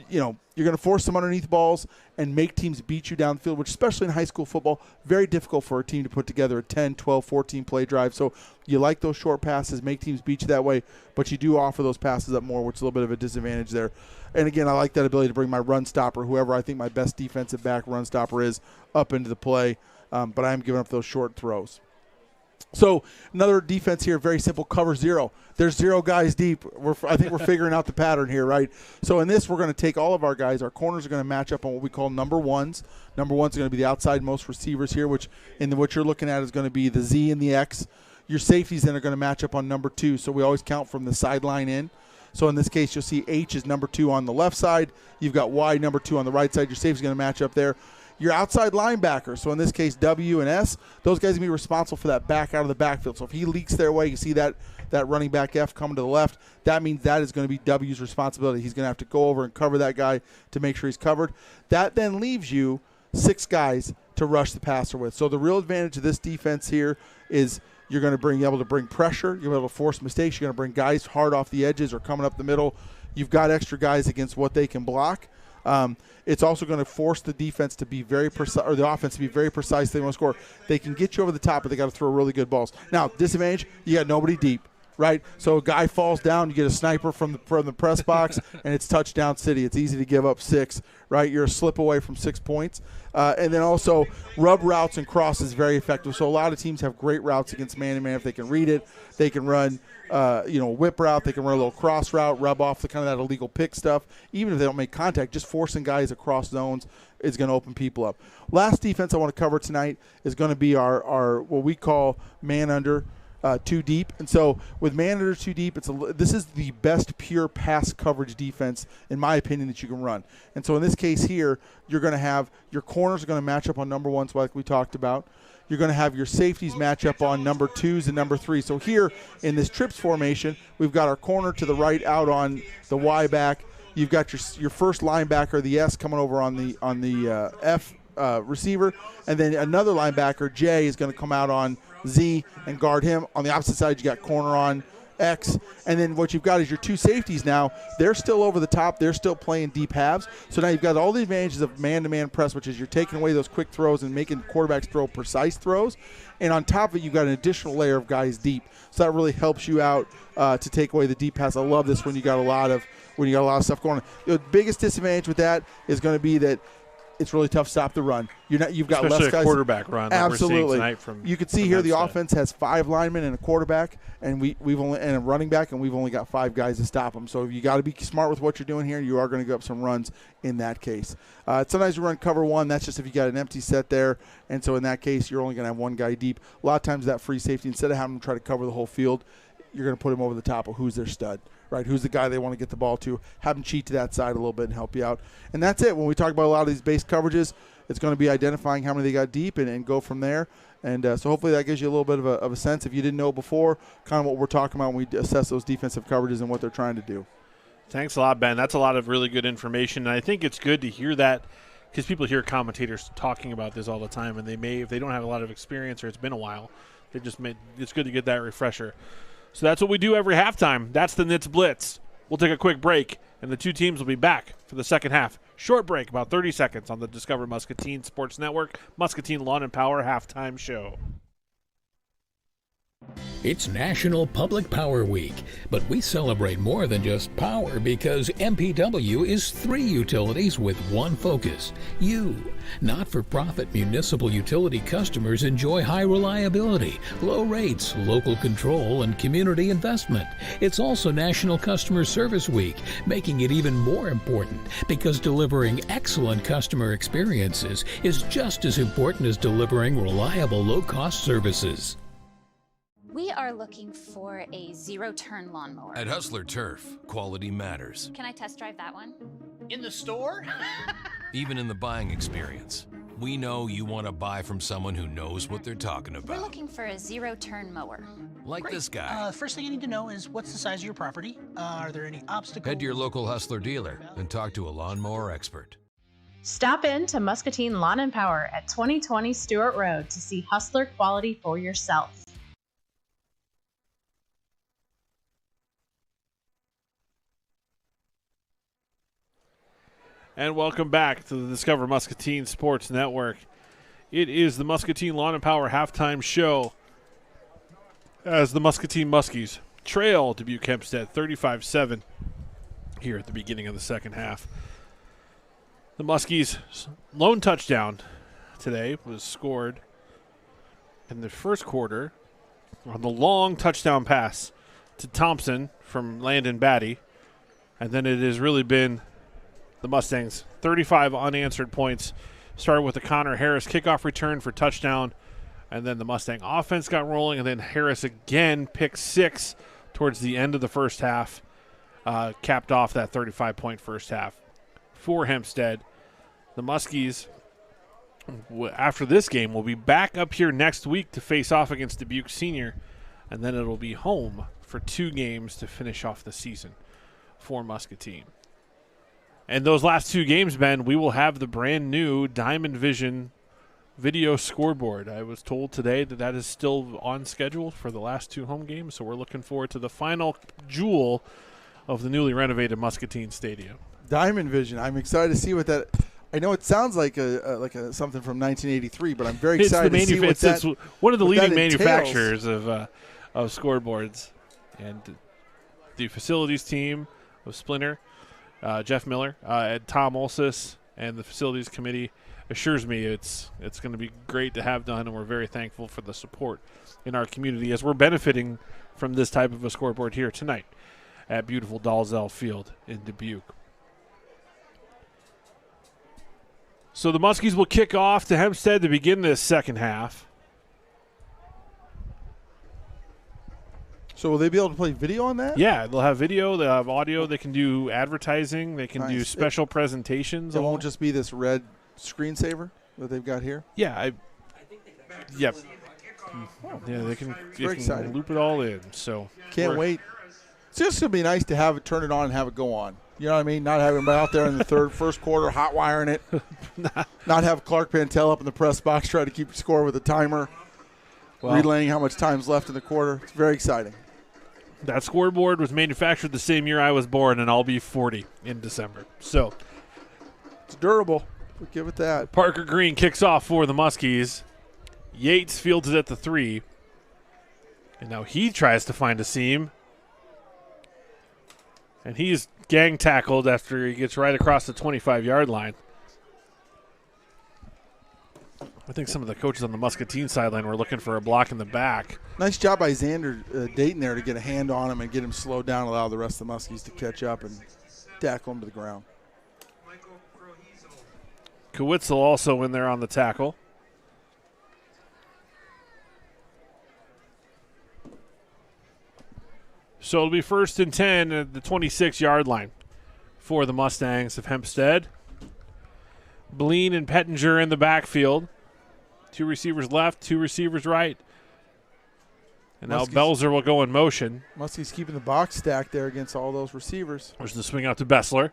you're going to force some underneath balls and make teams beat you downfield, which especially in high school football, very difficult for a team to put together a 10, 12, 14 play drive. So you like those short passes, make teams beat you that way, but you do offer those passes up more, which is a little bit of a disadvantage there. And again, I like that ability to bring my run stopper, whoever I think my best defensive back run stopper is, up into the play, but I am giving up those short throws. So another defense here, very simple, cover 0. There's 0 guys deep. I think we're figuring out the pattern here, right? So in this, we're going to take all of our guys. Our corners are going to match up on what we call number 1s. Number 1s are going to be the outside most receivers here, which what you're looking at is going to be the Z and the X. Your safeties then are going to match up on number 2. So we always count from the sideline in. So in this case, you'll see H is number 2 on the left side. You've got Y number 2 on the right side. Your safety's going to match up there. Your outside linebackers, so in this case W and S, those guys are going to be responsible for that back out of the backfield. So if he leaks their way, you see that running back F coming to the left, that means that is going to be W's responsibility. He's going to have to go over and cover that guy to make sure he's covered. That then leaves you 6 guys to rush the passer with. So the real advantage of this defense here is you're going to be able to bring pressure. You're able to force mistakes. You're going to bring guys hard off the edges or coming up the middle. You've got extra guys against what they can block. It's also going to force the defense to be very precise, or the offense to be very precise. They want to score. They can get you over the top, but they got to throw really good balls. Now, disadvantage, you got nobody deep, right? So a guy falls down, you get a sniper from the press box, and it's touchdown city. It's easy to give up 6, right? You're a slip away from 6 points. And then also rub routes and cross is very effective. So a lot of teams have great routes against man-to-man. If they can read it, they can run whip route. They can run a little cross route, rub off the kind of that illegal pick stuff. Even if they don't make contact, just forcing guys across zones is going to open people up. Last defense I want to cover tonight is going to be our what we call man under 2 deep. And so with man under 2 deep, this is the best pure pass coverage defense, in my opinion, that you can run. And so in this case here, you're going to have your corners are going to match up on number 1s like we talked about. You're going to have your safeties match up on number 2s and number 3. So here in this trips formation, we've got our corner to the right out on the Y back. You've got your first linebacker, the S, coming over on the F receiver, and then another linebacker, J, is going to come out on Z and guard him. On the opposite side, you got corner on X, and then what you've got is your 2 safeties now. They're still over the top. They're still playing deep halves. So now you've got all the advantages of man-to-man press, which is you're taking away those quick throws and making quarterbacks throw precise throws. And on top of it, you've got an additional layer of guys deep. So that really helps you out to take away the deep pass. I love this when you got a lot of stuff going on. The biggest disadvantage with that is going to be that it's really tough to stop the run. You've got especially less guys. A quarterback run. Absolutely. That we're seeing tonight from, you can see here the offense has 5 linemen and a quarterback, and and a running back, and we've only got 5 guys to stop them. So you got to be smart with what you're doing here. You are going to give up some runs in that case. Sometimes we run cover 1. That's just if you got an empty set there, and so in that case you're only going to have 1 guy deep. A lot of times that free safety, instead of having them try to cover the whole field, you're going to put him over the top of who's their stud. Right, who's the guy they want to get the ball to, have them cheat to that side a little bit and help you out. And that's it. When we talk about a lot of these base coverages, it's going to be identifying how many they got deep and go from there. And so hopefully that gives you a little bit of a sense, if you didn't know before, kind of what we're talking about when we assess those defensive coverages and what they're trying to do. Thanks a lot, Ben. That's a lot of really good information. And I think it's good to hear that because people hear commentators talking about this all the time, and they may, if they don't have a lot of experience or it's been a while, it's good to get that refresher. So that's what we do every halftime. That's the Nits Blitz. We'll take a quick break, and the 2 teams will be back for the second half. Short break, about 30 seconds on the Discover Muscatine Sports Network, Muscatine Lawn and Power halftime show. It's National Public Power Week, but we celebrate more than just power because MPW is 3 utilities with 1 focus. You. Not-for-profit municipal utility customers enjoy high reliability, low rates, local control, and community investment. It's also National Customer Service Week, making it even more important because delivering excellent customer experiences is just as important as delivering reliable, low-cost services. We are looking for a 0-turn lawnmower. At Hustler Turf, quality matters. Can I test drive that one? In the store? Even in the buying experience. We know you want to buy from someone who knows what they're talking about. We're looking for a 0-turn mower. Like Great. this guy. First thing you need to know is what's the size of your property? Are there any obstacles? Head to your local Hustler dealer and talk to a lawnmower expert. Stop in to Muscatine Lawn and Power at 2020 Stewart Road to see Hustler quality for yourself. And welcome back to the Discover Muscatine Sports Network. It is the Muscatine Lawn and Power halftime show as the Muscatine Muskies trail Dubuque Hempstead 35-7 here at the beginning of the second half. The Muskies' lone touchdown today was scored in the first quarter on the long touchdown pass to Thompson from Landon Batty. And then it has really been the Mustangs 35 unanswered points. Started with the Connor Harris kickoff return for touchdown, and then the Mustang offense got rolling, and then Harris again picked 6 towards the end of the first half, capped off that 35-point first half for Hempstead. The Muskies after this game, we'll be back up here next week to face off against Dubuque Senior, and then it'll be home for 2 games to finish off the season for Muscatine. And those last 2 games, Ben, we will have the brand new Diamond Vision video scoreboard. I was told today that that is still on schedule for the last 2 home games, so we're looking forward to the final jewel of the newly renovated Muscatine Stadium. Diamond Vision. I'm excited to see what that. I know it sounds like something from 1983, but I'm very excited to see what that. It's one of the leading manufacturers of scoreboards, and the facilities team of Splinter, Jeff Miller, and Tom Olsis, and the facilities committee assures me it's going to be great to have done, and we're very thankful for the support in our community as we're benefiting from this type of a scoreboard here tonight at beautiful Dalzell Field in Dubuque. So the Muskies will kick off to Hempstead to begin this second half. So will they be able to play video on that? Yeah, they'll have video, they'll have audio, they can do advertising, they can do special presentations. It won't just be this red screensaver that they've got here? Yeah, yep. Yeah, they can loop it all in. So can't wait. It's just going to be nice to have it, turn it on and have it go on. You know what I mean? Not have anybody out there in the first quarter hot wiring it. Not have Clark Pantel up in the press box trying to keep score with a timer, relaying how much time's left in the quarter. It's very exciting. That scoreboard was manufactured the same year I was born, and I'll be 40 in December. So it's durable. We'll give it that. Parker Green kicks off for the Muskies. Yates fields it at the 3. And now he tries to find a seam. And he's gang tackled after he gets right across the 25-yard line. I think some of the coaches on the Muscatine sideline were looking for a block in the back. Nice job by Xander Dayton there to get a hand on him and get him slowed down, allow the rest of the Muskies to catch up and tackle him to the ground. Kowitzel also in there on the tackle. So it'll be 1st and 10 at the 26-yard line for the Mustangs of Hempstead. Bleen and Pettinger in the backfield. 2 receivers left, 2 receivers right. And now Belzer will go in motion. Muskie's keeping the box stacked there against all those receivers. There's the swing out to Bessler.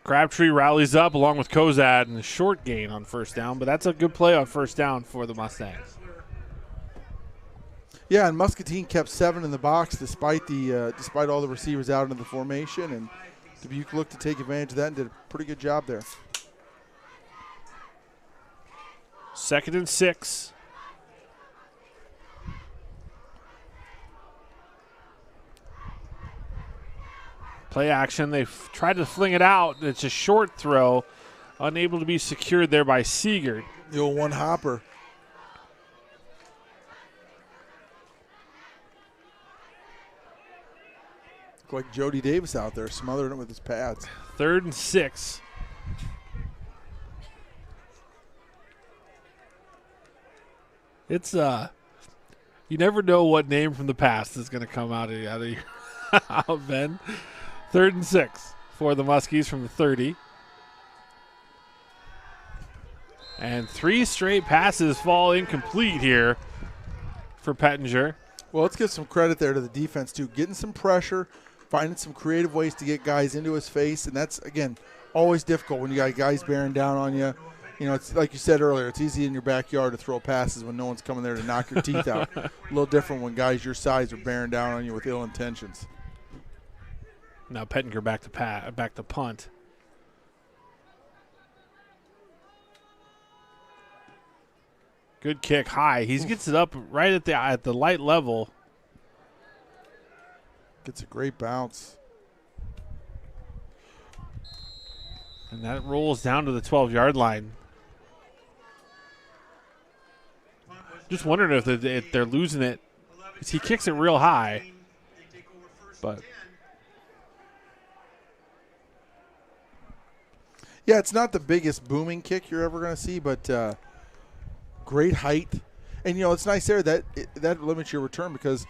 Crabtree rallies up along with Kozad and a short gain on 1st down, but that's a good play on 1st down for the Mustangs. Yeah, and Muscatine kept 7 in the box despite all the receivers out in the formation, and Dubuque looked to take advantage of that and did a pretty good job there. 2nd and 6. Play action. They've tried to fling it out. It's a short throw, unable to be secured there by Siegert. The old one hopper. Like Jody Davis out there smothering it with his pads. 3rd and 6. It's you never know what name from the past is going to come out of you, Ben. 3rd and 6 for the Muskies from the 30. And 3 straight passes fall incomplete here for Pettinger. Well, let's give some credit there to the defense too, getting some pressure, finding some creative ways to get guys into his face, and that's, again, always difficult when you got guys bearing down on you. You know, it's like you said earlier, it's easy in your backyard to throw passes when no one's coming there to knock your teeth out. A little different when guys your size are bearing down on you with ill intentions. Now Pettinger back to punt. Good kick high. He gets it up right at the light level. Gets a great bounce. And that rolls down to the 12-yard line. Just wondering if they're losing it, because he kicks it real high. But yeah, it's not the biggest booming kick you're ever going to see, but great height. And, you know, it's nice there that limits your return because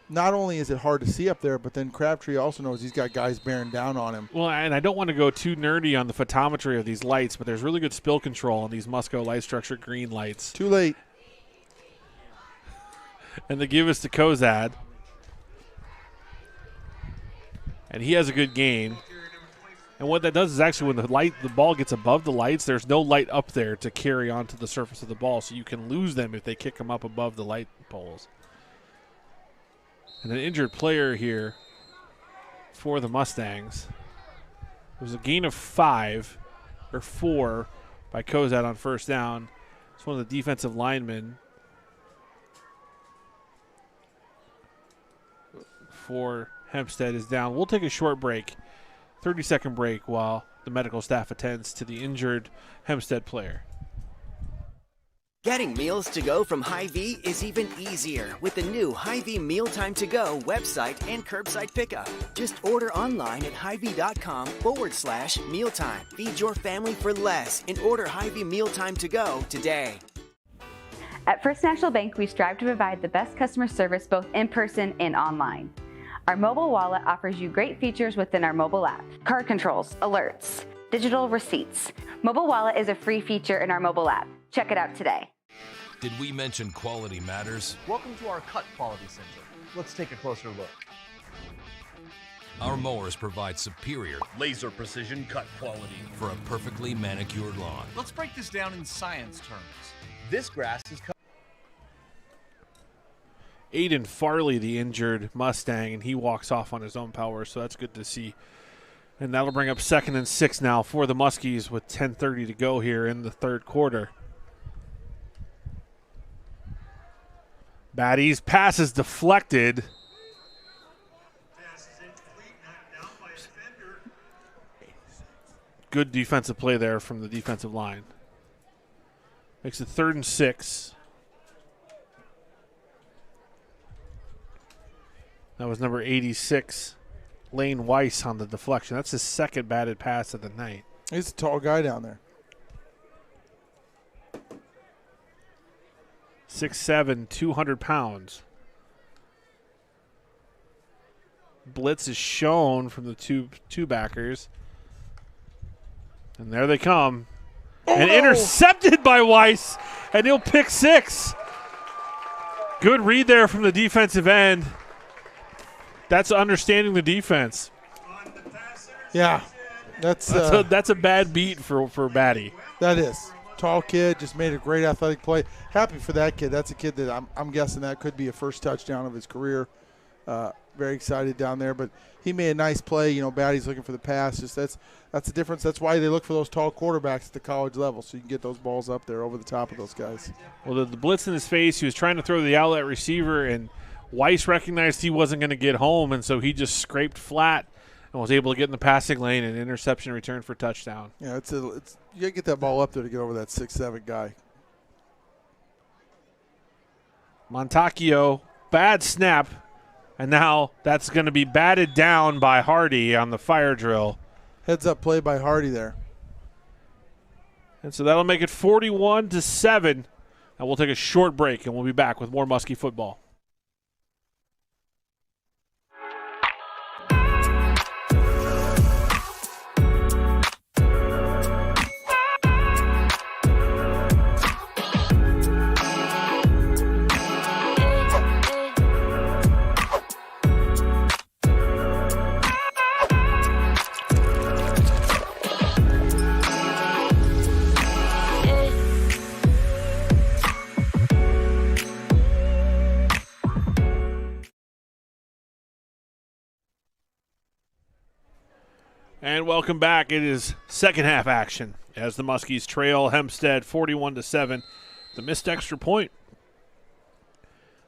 not only is it hard to see up there, but then Crabtree also knows he's got guys bearing down on him. Well, and I don't want to go too nerdy on the photometry of these lights, but there's really good spill control on these Musco light structure green lights. Too late. And they give us to Kozad. And he has a good gain. And what that does is actually when the ball gets above the lights, there's no light up there to carry onto the surface of the ball, so you can lose them if they kick them up above the light poles. And an injured player here for the Mustangs. It was a gain of 4 by Kozad on first down. It's one of the defensive linemen for Hempstead is down. We'll take a short break, 30-second break, while the medical staff attends to the injured Hempstead player. Getting meals to go from Hy-Vee is even easier with the new Hy-Vee Mealtime to Go website and curbside pickup. Just order online at Hy-Vee.com/mealtime. Feed your family for less and order Hy-Vee Mealtime to Go today. At First National Bank, we strive to provide the best customer service both in person and online. Our mobile wallet offers you great features within our mobile app. Card controls, alerts, digital receipts. Mobile wallet is a free feature in our mobile app. Check it out today. Did we mention quality matters? Welcome to our Cut Quality Center. Let's take a closer look. Our mowers provide superior laser precision cut quality for a perfectly manicured lawn. Let's break this down in science terms. This grass is cut. Aiden Farley, the injured Mustang, and he walks off on his own power, so that's good to see. And that'll bring up 2nd and 6 now for the Muskies with 10:30 to go here in the third quarter. Batty's pass is deflected. Good defensive play there from the defensive line. Makes it 3rd and 6. That was number 86, Lane Weiss, on the deflection. That's his second batted pass of the night. He's a tall guy down there. 6'7", 200 pounds. Blitz is shown from the two backers. And there they come. And intercepted by Weiss, and he'll pick 6. Good read there from the defensive end. That's understanding the defense. Yeah, that's a bad beat for Batty. That is. Tall kid, just made a great athletic play. Happy for that kid. That's a kid that I'm guessing that could be a first touchdown of his career. Very excited down there, but he made a nice play. You know, Batty's looking for the pass. Just that's the difference. That's why they look for those tall quarterbacks at the college level, so you can get those balls up there over the top of those guys. Well, the blitz in his face, he was trying to throw the outlet receiver, and Weiss recognized he wasn't going to get home, and so he just scraped flat and was able to get in the passing lane and interception return for touchdown. Yeah, it's you got to get that ball up there to get over that 6'7" guy. Montacchio, bad snap, and now that's going to be batted down by Hardy on the fire drill. Heads up play by Hardy there. And so that'll make it 41-7. And we'll take a short break, and we'll be back with more Muskie football. And welcome back. It is second half action as the Muskies trail Hempstead 41-7. The missed extra point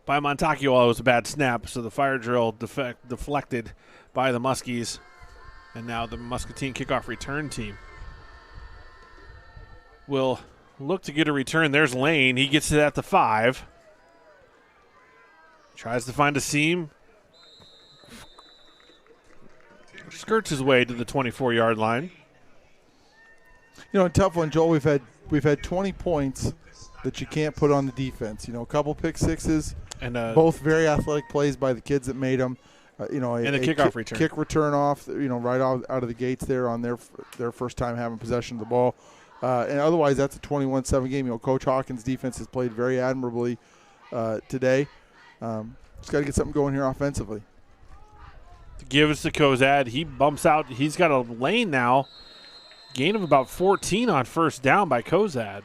by Montacchio was a bad snap, so the fire drill deflected by the Muskies. And now the Muscatine kickoff return team will look to get a return. There's Lane. He gets it at the 5. Tries to find a seam. Skirts his way to the 24-yard line. You know, a tough one, Joel. We've had 20 points that you can't put on the defense. You know, a couple pick sixes, And both very athletic plays by the kids that made them. And a kickoff return. Kick return off, right out of the gates there on their first time having possession of the ball. And otherwise, that's a 21-7 game. Coach Hawkins' defense has played very admirably today. Just got to get something going here offensively. Give us to Kozad. He bumps out. He's got a lane now. Gain of about 14 on first down by Kozad.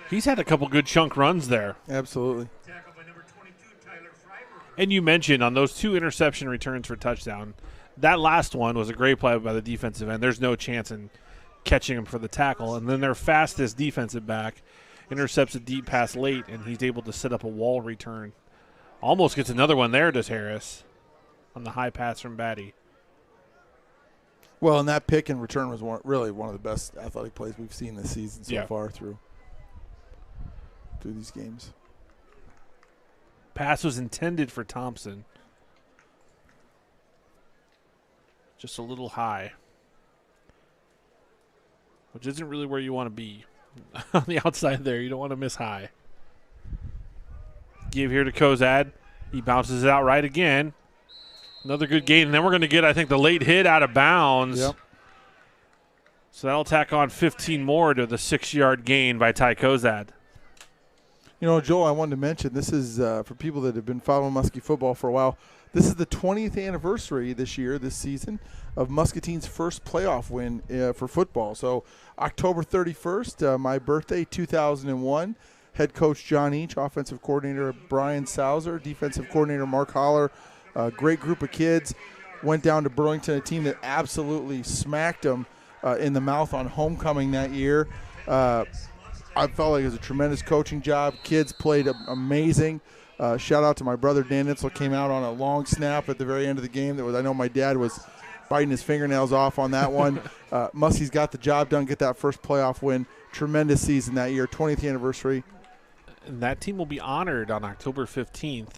He's had a couple good chunk runs there. Absolutely. And you mentioned on those 2 interception returns for touchdown, that last one was a great play by the defensive end. There's no chance in catching him for the tackle. And then their fastest defensive back intercepts a deep pass late, and he's able to set up a wall return. Almost gets another one there, does Harris, on the high pass from Batty. Well, and that pick and return was really one of the best athletic plays we've seen this season so far through these games. Pass was intended for Thompson. Just a little high, which isn't really where you want to be. On the outside there, you don't want to miss high. Give here to Kozad. He bounces it out right again. Another good gain, and then we're going to get, I think, the late hit out of bounds. Yep. So that'll tack on 15 more to the 6-yard gain by Ty Kozad. Joel, I wanted to mention, this is for people that have been following Muskie football for a while, this is the 20th anniversary this season, of Muscatine's first playoff win for football. So October 31st, my birthday, 2001, head coach John Each, offensive coordinator Brian Sauser, defensive coordinator Mark Holler, a great group of kids, went down to Burlington, a team that absolutely smacked them in the mouth on homecoming that year. I felt like it was a tremendous coaching job. Kids played amazing. Shout out to my brother Dan Nietzel, came out on a long snap at the very end of the game. I know my dad was biting his fingernails off on that one. Muskie's got the job done, get that first playoff win. Tremendous season that year, 20th anniversary. And that team will be honored on October 15th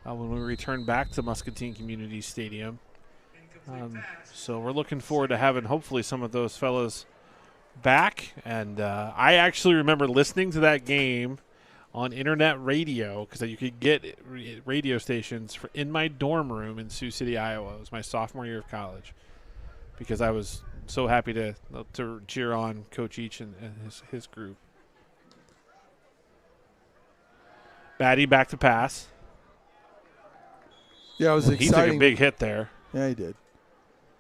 when we return back to Muscatine Community Stadium. So we're looking forward to having hopefully some of those fellas back. And I actually remember listening to that game on internet radio, because you could get radio stations in my dorm room in Sioux City, Iowa. It was my sophomore year of college, because I was so happy to cheer on Coach Each and his group. Batty back to pass. Yeah, it was exciting. He took a big hit there. Yeah, he did. It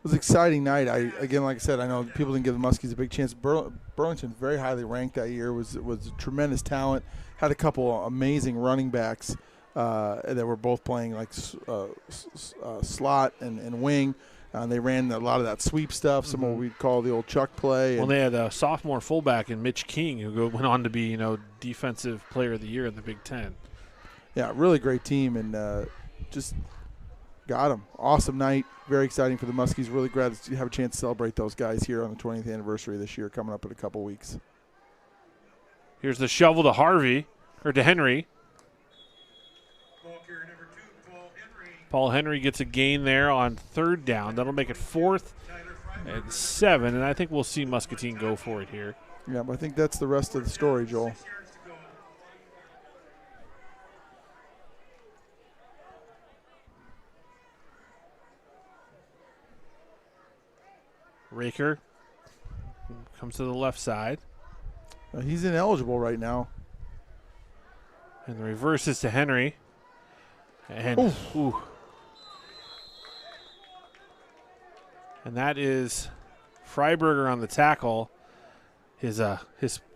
was an exciting night. Again, like I said, I know people didn't give the Muskies a big chance. Burlington, very highly ranked that year, was tremendous talent. Had a couple amazing running backs that were both playing like slot and wing. They ran a lot of that sweep stuff, some of what we'd call the old Chuck play. Well, they had a sophomore fullback in Mitch King, who went on to be, Defensive Player of the Year in the Big Ten. Yeah, really great team, and just got them. Awesome night. Very exciting for the Muskies. Really glad to have a chance to celebrate those guys here on the 20th anniversary this year, coming up in a couple weeks. Here's the shovel to Henry. Paul Henry gets a gain there on third down. That'll make it 4th and 7, and I think we'll see Muscatine go for it here. Yeah, but I think that's the rest of the story, Joel. Raker comes to the left side. He's ineligible right now. And the reverse is to Henry. And and that is Freiberger on the tackle. His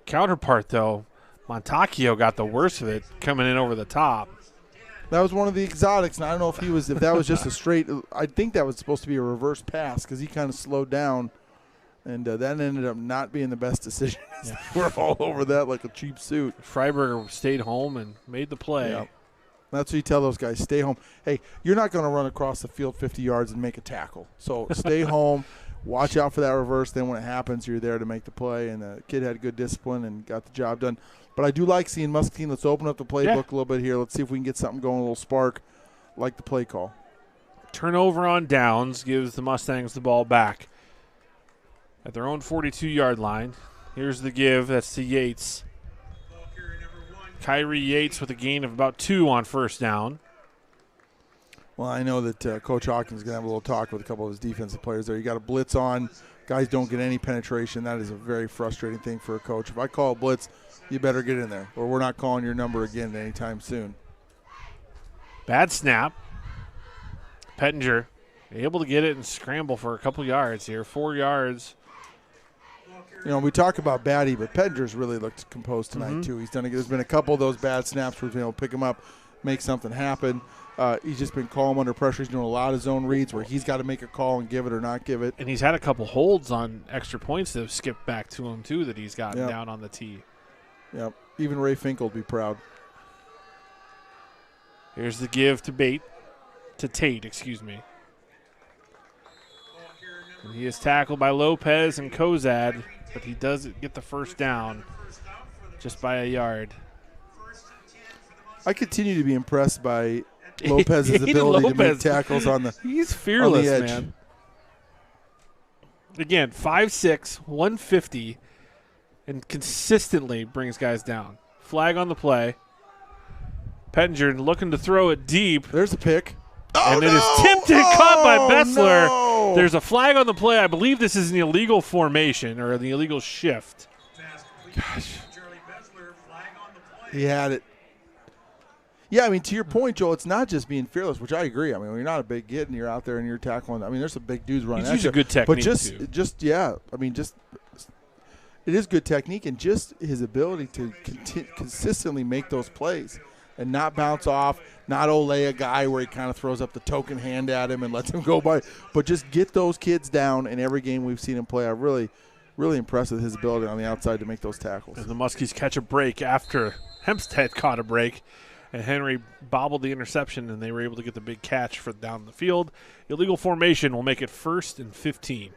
counterpart, though, Montacchio, got the worst of it, coming in over the top. That was one of the exotics, and I don't know if that was just a straight. I think that was supposed to be a reverse pass because he kind of slowed down, and that ended up not being the best decision. Yeah. We're all over that like a cheap suit. Freiberger stayed home and made the play. Yeah. That's what you tell those guys: stay home. Hey, you're not going to run across the field 50 yards and make a tackle. So stay home. Watch out for that reverse. Then when it happens, you're there to make the play. And the kid had good discipline and got the job done. But I do like seeing Muscatine. Let's open up the playbook a little bit here. Let's see if we can get something going, a little spark, like the play call. Turnover on downs gives the Mustangs the ball back at their own 42-yard line. Here's the give. That's to Yates. Kyrie Yates with a gain of about 2 on first down. Well, I know that Coach Hawkins is going to have a little talk with a couple of his defensive players there. You got a blitz on. Guys don't get any penetration. That is a very frustrating thing for a coach. If I call a blitz, you better get in there, or we're not calling your number again anytime soon. Bad snap. Pettinger able to get it and scramble for a couple yards here. 4 yards. You know, we talk about Batty, but Pettinger's really looked composed tonight, too. There's been a couple of those bad snaps where we've been able to pick him up, make something happen. He's just been calm under pressure. He's doing a lot of zone reads where he's got to make a call and give it or not give it. And he's had a couple holds on extra points that have skipped back to him, too, that he's gotten down on the tee. Yep. Even Ray Finkel will be proud. Here's the give to Tate, excuse me. And he is tackled by Lopez and Kozad, but he does get the first down just by a yard. I continue to be impressed by Lopez's ability to make tackles on the He's fearless, on the edge. man. Again, 5'6", 150, and consistently brings guys down. Flag on the play. Pettinger looking to throw it deep. There's a pick. And it is tipped and caught by Bessler. No. There's a flag on the play. I believe this is an illegal formation or an illegal shift. Gosh. He had it. Yeah, I mean, to your point, Joel, it's not just being fearless, which I agree. I mean, when you're not a big kid and you're out there and you're tackling, I mean, there's some big dudes running at you. He's a good technique, but it is good technique and just his ability to consistently make those plays and not bounce off, not Olay a guy where he kind of throws up the token hand at him and lets him go by, but just get those kids down in every game we've seen him play. I'm really, really impressed with his ability on the outside to make those tackles. And the Muskies catch a break after Hempstead caught a break. And Henry bobbled the interception, and they were able to get the big catch for down the field. Illegal formation will make it 1st and 15.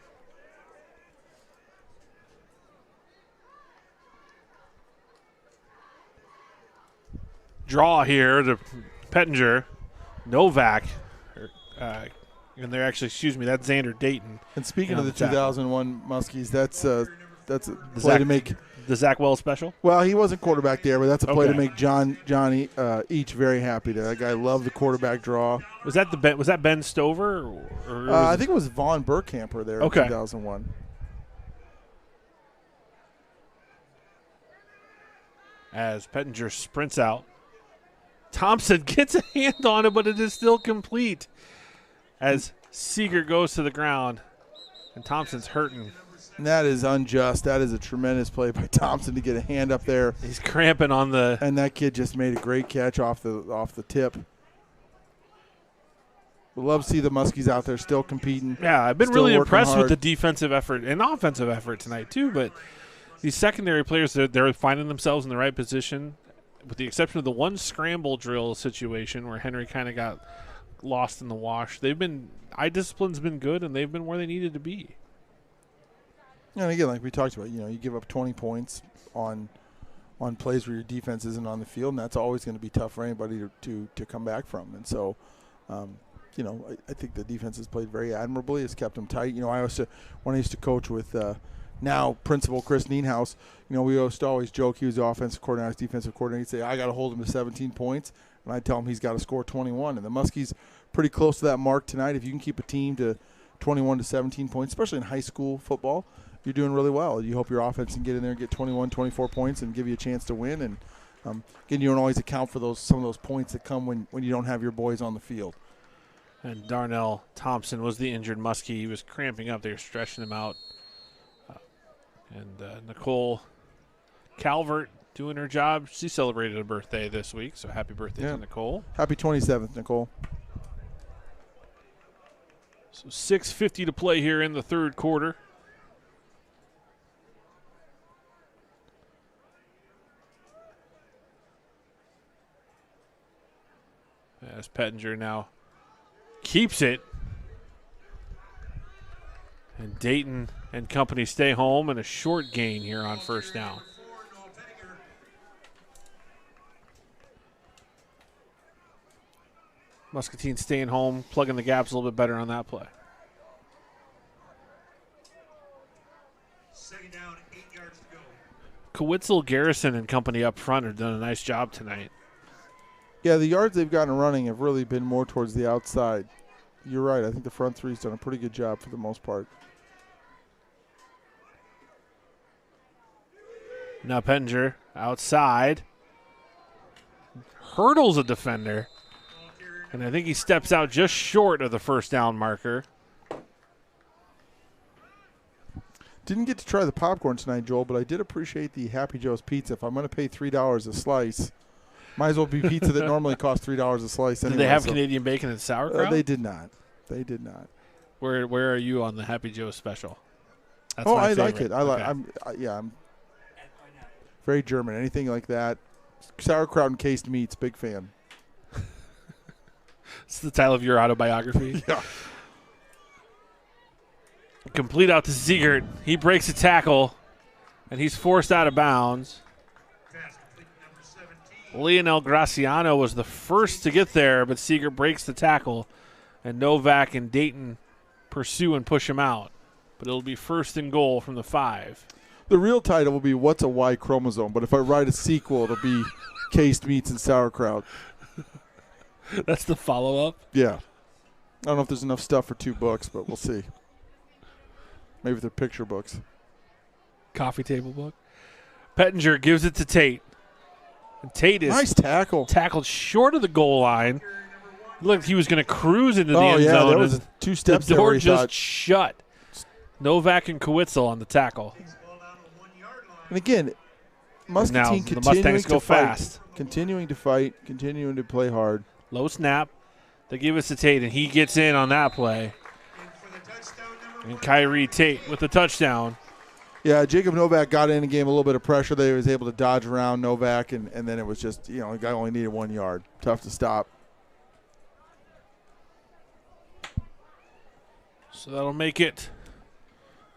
Draw here to Pettinger, Novak, and they're actually, that's Xander Dayton. And speaking of the 2001 Muskies, that's a play to make. The Zach Wells special? Well, he wasn't quarterback there, but that's a play to make Johnny Each very happy. That guy loved the quarterback draw. Was that Ben Stover? Or I think it was Vaughn Burkhamper there in 2001. As Pettinger sprints out. Thompson gets a hand on it, but it is still complete. As Seeger goes to the ground, and Thompson's hurting. And that is unjust. That is a tremendous play by Thompson to get a hand up there. He's cramping on the. And that kid just made a great catch off the tip. We'd love to see the Muskies out there still competing. Yeah, I've been really impressed with the defensive effort and offensive effort tonight too. But these secondary players, they're finding themselves in the right position, with the exception of the one scramble drill situation where Henry kind of got lost in the wash. Eye discipline's been good, and they've been where they needed to be. And again, like we talked about, you give up 20 points on plays where your defense isn't on the field, and that's always going to be tough for anybody to come back from. And so, I think the defense has played very admirably. It's kept them tight. When I used to coach with now Principal Chris Nienhaus, we used to always joke he was the offensive coordinator, I was defensive coordinator. He'd say, I got to hold him to 17 points, and I'd tell him he's got to score 21. And the Muskies pretty close to that mark tonight. If you can keep a team to 21 to 17 points, especially in high school football, you're doing really well. You hope your offense can get in there and get 21, 24 points and give you a chance to win. And again, you don't always account for some of those points that come when you don't have your boys on the field. And Darnell Thompson was the injured Muskie. He was cramping up. They were stretching him out. And Nicole Calvert doing her job. She celebrated a birthday this week, so happy birthday to Nicole. Happy 27th, Nicole. So 6:50 to play here in the third quarter. As Pettinger now keeps it. And Dayton and company stay home, and a short gain here on first down. Muscatine staying home, plugging the gaps a little bit better on that play. Second down, 8 yards to go. Kowitzel, Garrison, and company up front have done a nice job tonight. Yeah, the yards they've gotten running have really been more towards the outside. You're right. I think the front three's done a pretty good job for the most part. Now Pettinger outside. Hurdles a defender. And I think he steps out just short of the first down marker. Didn't get to try the popcorn tonight, Joel, but I did appreciate the Happy Joe's pizza. If I'm going to pay $3 a slice, might as well be pizza that normally costs $3 a slice anyway. Did they have Canadian bacon and sauerkraut? They did not. They did not. Where are you on the Happy Joe's special? That's my favorite. like it. I'm very German. Anything like that. Sauerkraut and cased meats, big fan. It's the title of your autobiography. Yeah. Complete out to Ziegert. He breaks a tackle, and he's forced out of bounds. Lionel Graciano was the first to get there, but Ziegert breaks the tackle, and Novak and Dayton pursue and push him out. But it'll be first and goal from the 5. The real title will be What's a Y Chromosome, but if I write a sequel, it'll be Cased Meats and Sauerkraut. That's the follow-up? Yeah. I don't know if there's enough stuff for 2 books, but we'll see. Maybe they're picture books. Coffee table book. Pettinger gives it to Tate. And Tate is nice tackle. Tackled short of the goal line. Looked like he was going to cruise into the end zone. There was 2 steps the door there just shut. Novak and Kowitzel on the tackle. And again, Muscatine the Mustangs go fast. Continuing to fight, continuing to play hard. Low snap. They give us to Tate, and he gets in on that play. And Kyrie Tate with the touchdown. Yeah, Jacob Novak got in and gave him a little bit of pressure. They was able to dodge around Novak, and then it was just, the guy only needed 1 yard. Tough to stop. So that'll make it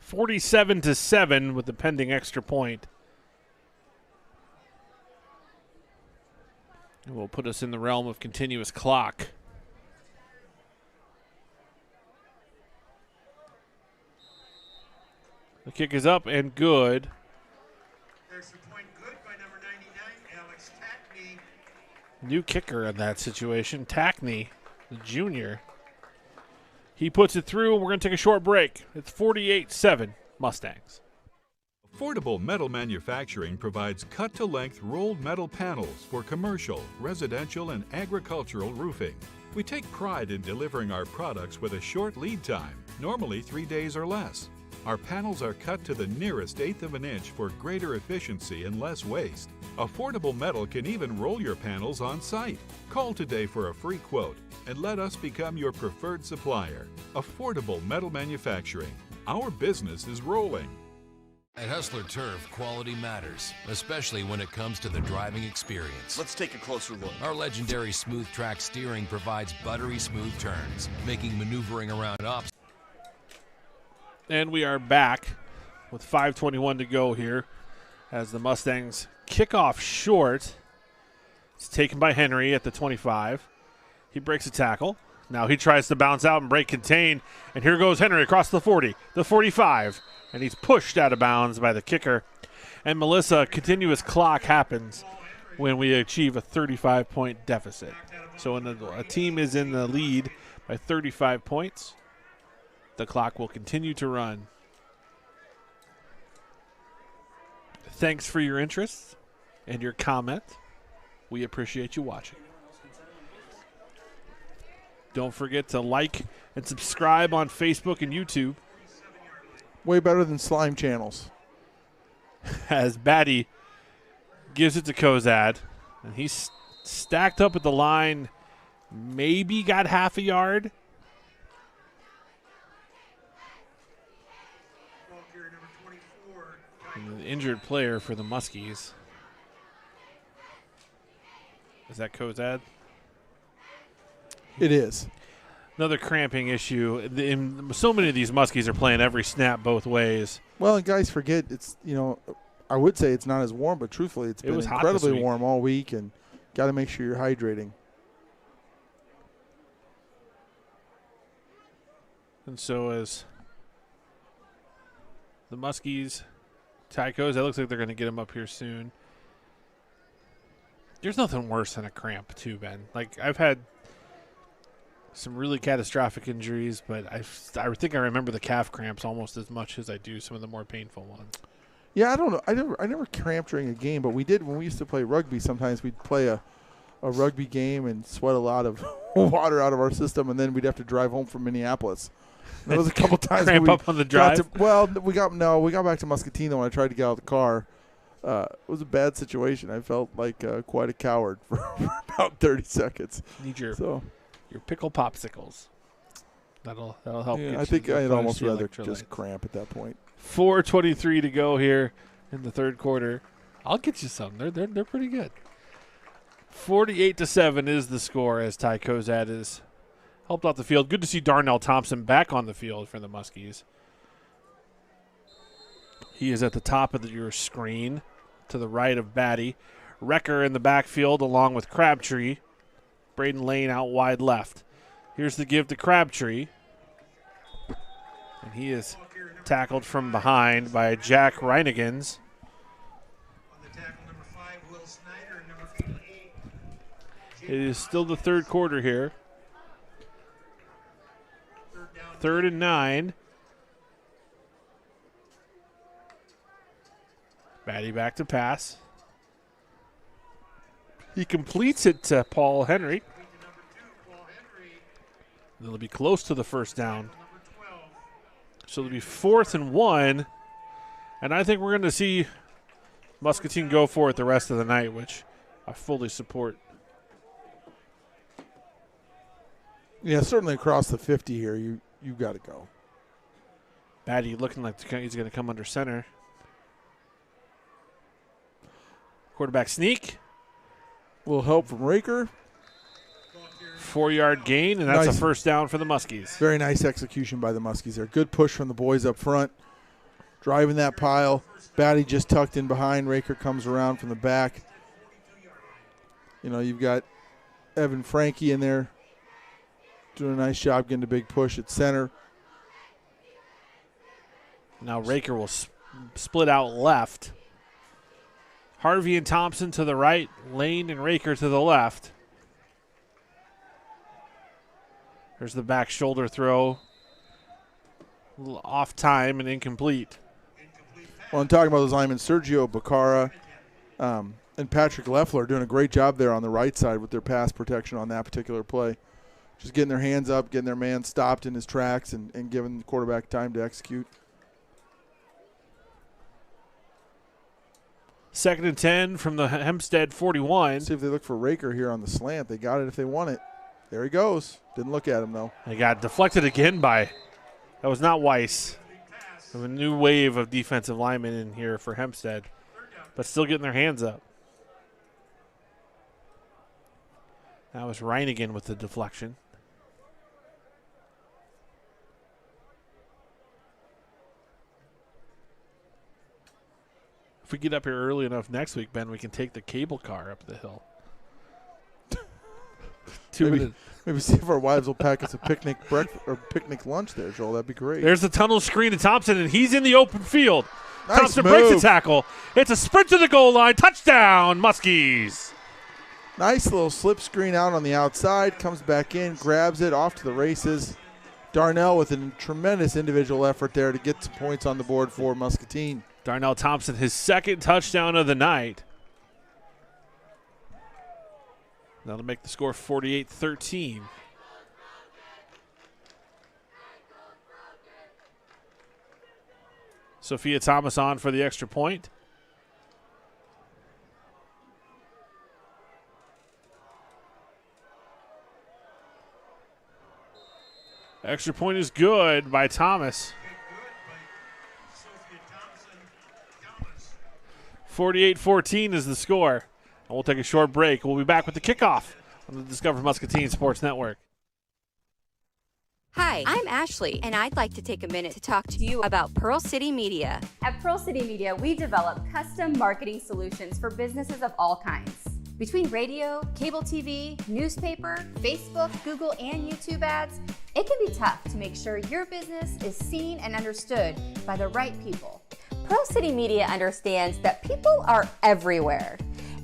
47-7 with the pending extra point. It will put us in the realm of continuous clock. The kick is up and good. There's the point good by number 99, Alex Tackney. New kicker in that situation, Tackney, the junior. He puts it through, and we're going to take a short break. It's 48-7 Mustangs. Affordable Metal Manufacturing provides cut-to-length rolled metal panels for commercial, residential, and agricultural roofing. We take pride in delivering our products with a short lead time, normally 3 days or less. Our panels are cut to the nearest 1/8 of an inch for greater efficiency and less waste. Affordable Metal can even roll your panels on site. Call today for a free quote and let us become your preferred supplier. Affordable Metal Manufacturing. Our business is rolling. At Hustler Turf, quality matters, especially when it comes to the driving experience. Let's take a closer look. Our legendary smooth track steering provides buttery smooth turns, making maneuvering around obstacles. And we are back with 5:21 to go here as the Mustangs kick off short. It's taken by Henry at the 25. He breaks a tackle. Now he tries to bounce out and break contain. And here goes Henry across the 40, the 45. And he's pushed out of bounds by the kicker. And Melissa, continuous clock happens when we achieve a 35-point deficit. So when a team is in the lead by 35 points, the clock will continue to run. Thanks for your interest and your comment. We appreciate you watching. Don't forget to like and subscribe on Facebook and YouTube. Way better than slime channels. As Batty gives it to Kozad, and he's stacked up at the line, maybe got half a yard. And the injured player for the Muskies. Is that Kozad? It is. Another cramping issue. So many of these Muskies are playing every snap both ways. Well, and guys forget, it's, I would say it's not as warm, but truthfully it's been incredibly warm all week, and got to make sure you're hydrating. And so as the Muskies Tyco's, that looks like they're going to get him up here soon. There's nothing worse than a cramp, too, Ben. Like, I've had some really catastrophic injuries, but I think I remember the calf cramps almost as much as I do some of the more painful ones. Yeah, I don't know. I never cramped during a game, but we did when we used to play rugby. Sometimes we'd play a rugby game and sweat a lot of water out of our system, and then we'd have to drive home from Minneapolis. And there was a couple times cramp up on the drive. We got back to Muscatine when I tried to get out of the car. It was a bad situation. I felt like quite a coward for about 30 seconds. Need your pickle popsicles. That'll help. Yeah, I think I'd almost rather just cramp at that point. 4:23 to go here in the third quarter. I'll get you some. They're pretty good. 48-7 is the score as Ty Kozad is helped off the field. Good to see Darnell Thompson back on the field for the Muskies. He is at the top of your screen to the right of Batty. Recker in the backfield along with Crabtree. Braden Lane out wide left. Here's the give to Crabtree. And he is tackled from behind by Jack Reinigans. It is still the third quarter here. 3rd and 9. Batty back to pass. He completes it to Paul Henry. It'll be close to the first down. So it'll be 4th and 1. And I think we're going to see Muscatine go for it the rest of the night, which I fully support. Yeah, certainly across the 50 here, you got to go. Batty looking like he's going to come under center. Quarterback sneak. A little help from Raker. 4-yard gain, and that's nice. A first down for the Muskies. Very nice execution by the Muskies there. Good push from the boys up front. Driving that pile. Batty just tucked in behind. Raker comes around from the back. You know, you've got Evan Frankie in there doing a nice job getting a big push at center. Now Raker will split out left. Harvey and Thompson to the right. Lane and Raker to the left. There's the back shoulder throw. A little off time and incomplete. Well, I'm talking about those linemen, Sergio Bacara and Patrick Leffler doing a great job there on the right side with their pass protection on that particular play. Just getting their hands up, getting their man stopped in his tracks, and giving the quarterback time to execute. 2nd and 10 from the Hempstead 41. See if they look for Raker here on the slant. They got it if they want it. There he goes. Didn't look at him, though. They got deflected again by, that was not Weiss. We have a new wave of defensive linemen in here for Hempstead, but still getting their hands up. That was Reinigan with the deflection. If we get up here early enough next week, Ben, we can take the cable car up the hill. Maybe see if our wives will pack us a picnic breakfast or picnic lunch there, Joel. That'd be great. There's the tunnel screen to Thompson, and he's in the open field. Nice Thompson move. breaks the tackle. It's a sprint to the goal line. Touchdown, Muskies. Nice little slip screen out on the outside. Comes back in, grabs it, off to the races. Darnell with a tremendous individual effort there to get some points on the board for Muscatine. Darnell Thompson, his second touchdown of the night. That'll make the score 48-13. Sophia Thomas on for the extra point. Extra point is good by Thomas. 48-14 is the score. And we'll take a short break. We'll be back with the kickoff on the Discover Muscatine Sports Network. Hi, I'm Ashley, and I'd like to take a minute to talk to you about Pearl City Media. At Pearl City Media, we develop custom marketing solutions for businesses of all kinds. Between radio, cable TV, newspaper, Facebook, Google, and YouTube ads, it can be tough to make sure your business is seen and understood by the right people. Pearl City Media understands that people are everywhere,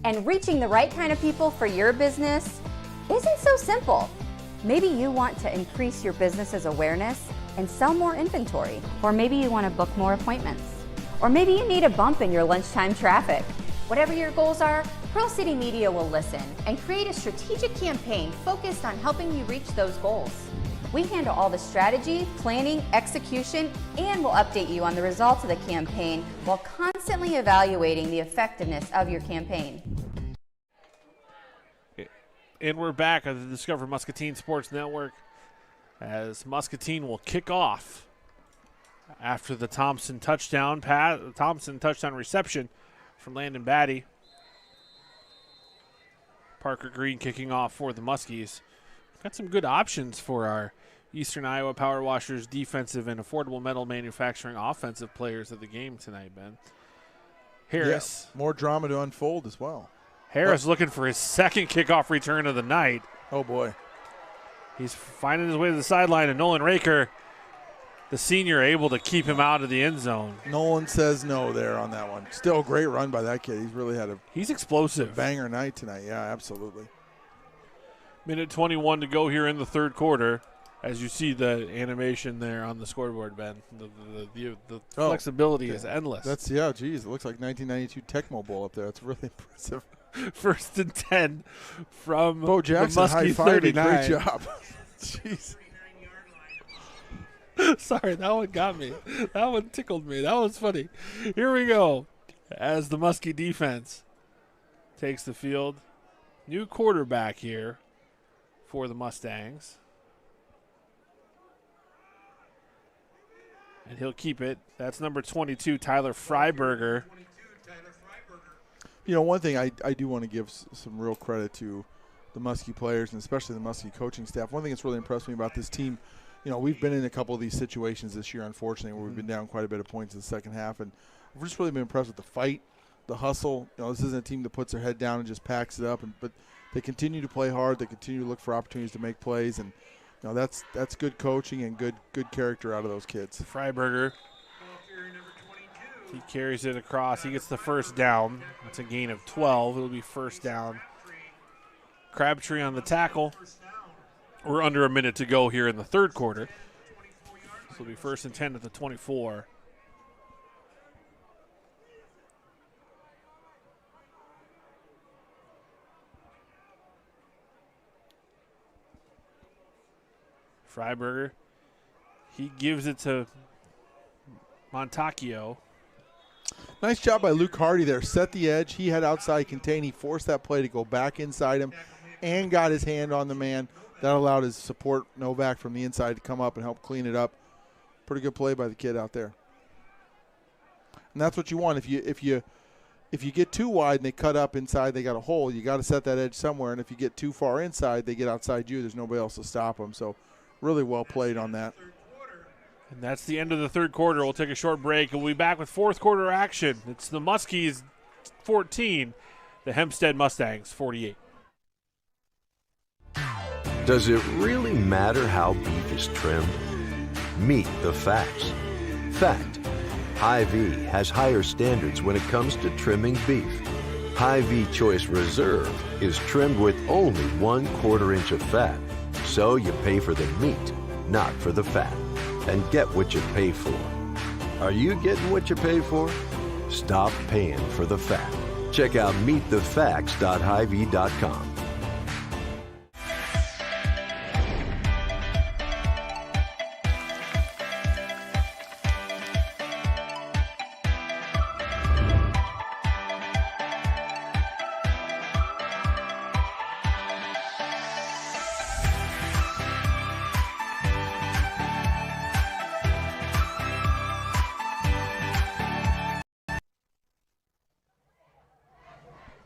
and reaching the right kind of people for your business isn't so simple. Maybe you want to increase your business's awareness and sell more inventory, or maybe you want to book more appointments, or maybe you need a bump in your lunchtime traffic. Whatever your goals are, Pearl City Media will listen and create a strategic campaign focused on helping you reach those goals. We handle all the strategy, planning, execution, and will update you on the results of the campaign while constantly evaluating the effectiveness of your campaign. And we're back on the Discover Muscatine Sports Network as Muscatine will kick off after the Thompson touchdown reception from Landon Batty. Parker Green kicking off for the Muskies. Got some good options for our Eastern Iowa Power Washers defensive and affordable metal manufacturing offensive players of the game tonight, Ben. Harris. Yeah, more drama to unfold as well. Harris looking for his second kickoff return of the night. Oh, boy. He's finding his way to the sideline, and Nolan Raker, the senior, able to keep him out of the end zone. Nolan says no there on that one. Still a great run by that kid. He's really had he's explosive. Banger night tonight. Yeah, absolutely. Minute 21 to go here in the third quarter. As you see the animation there on the scoreboard, Ben, the flexibility is endless. That's, yeah, geez, it looks like 1992 Tecmo Bowl up there. It's really impressive. 1st and 10 from Bo Jackson, the Muskie 39. Great job. Jeez. Sorry, that one got me. That one tickled me. That was funny. Here we go. As the Muskie defense takes the field. New quarterback here for the Mustangs. And he'll keep it. That's number 22, Tyler Freiberger. You know, one thing I do want to give some real credit to the Muskie players and especially the Muskie coaching staff. One thing that's really impressed me about this team, you know, we've been in a couple of these situations this year, unfortunately, where we've been down quite a bit of points in the second half. And I've just really been impressed with the fight, the hustle. You know, this isn't a team that puts their head down and just packs it up. But they continue to play hard. They continue to look for opportunities to make plays. And you know, that's good coaching and good character out of those kids. Freiberger, he carries it across. He gets the first down. That's a gain of 12. It'll be first down. Crabtree on the tackle. We're under a minute to go here in the third quarter. This will be 1st and 10 at the 24. Freiberger, he gives it to Montacchio. Nice job by Luke Hardy there. Set the edge. He had outside contain. He forced that play to go back inside him and got his hand on the man. That allowed his support Novak from the inside to come up and help clean it up. Pretty good play by the kid out there. And that's what you want. If you get too wide and they cut up inside, they got a hole, you got to set that edge somewhere. And if you get too far inside, they get outside you. There's nobody else to stop them. So really well played on that. And that's the end of the third quarter. We'll take a short break. We'll be back with fourth quarter action. It's the Muskies 14, the Hempstead Mustangs 48. Does it really matter how beef is trimmed? Meet the facts. Fact: Hy-Vee has higher standards when it comes to trimming beef. Hy-Vee Choice Reserve is trimmed with only 1/4 inch of fat. So you pay for the meat, not for the fat. And get what you pay for. Are you getting what you pay for? Stop paying for the fat. Check out meetthefacts.hyvee.com.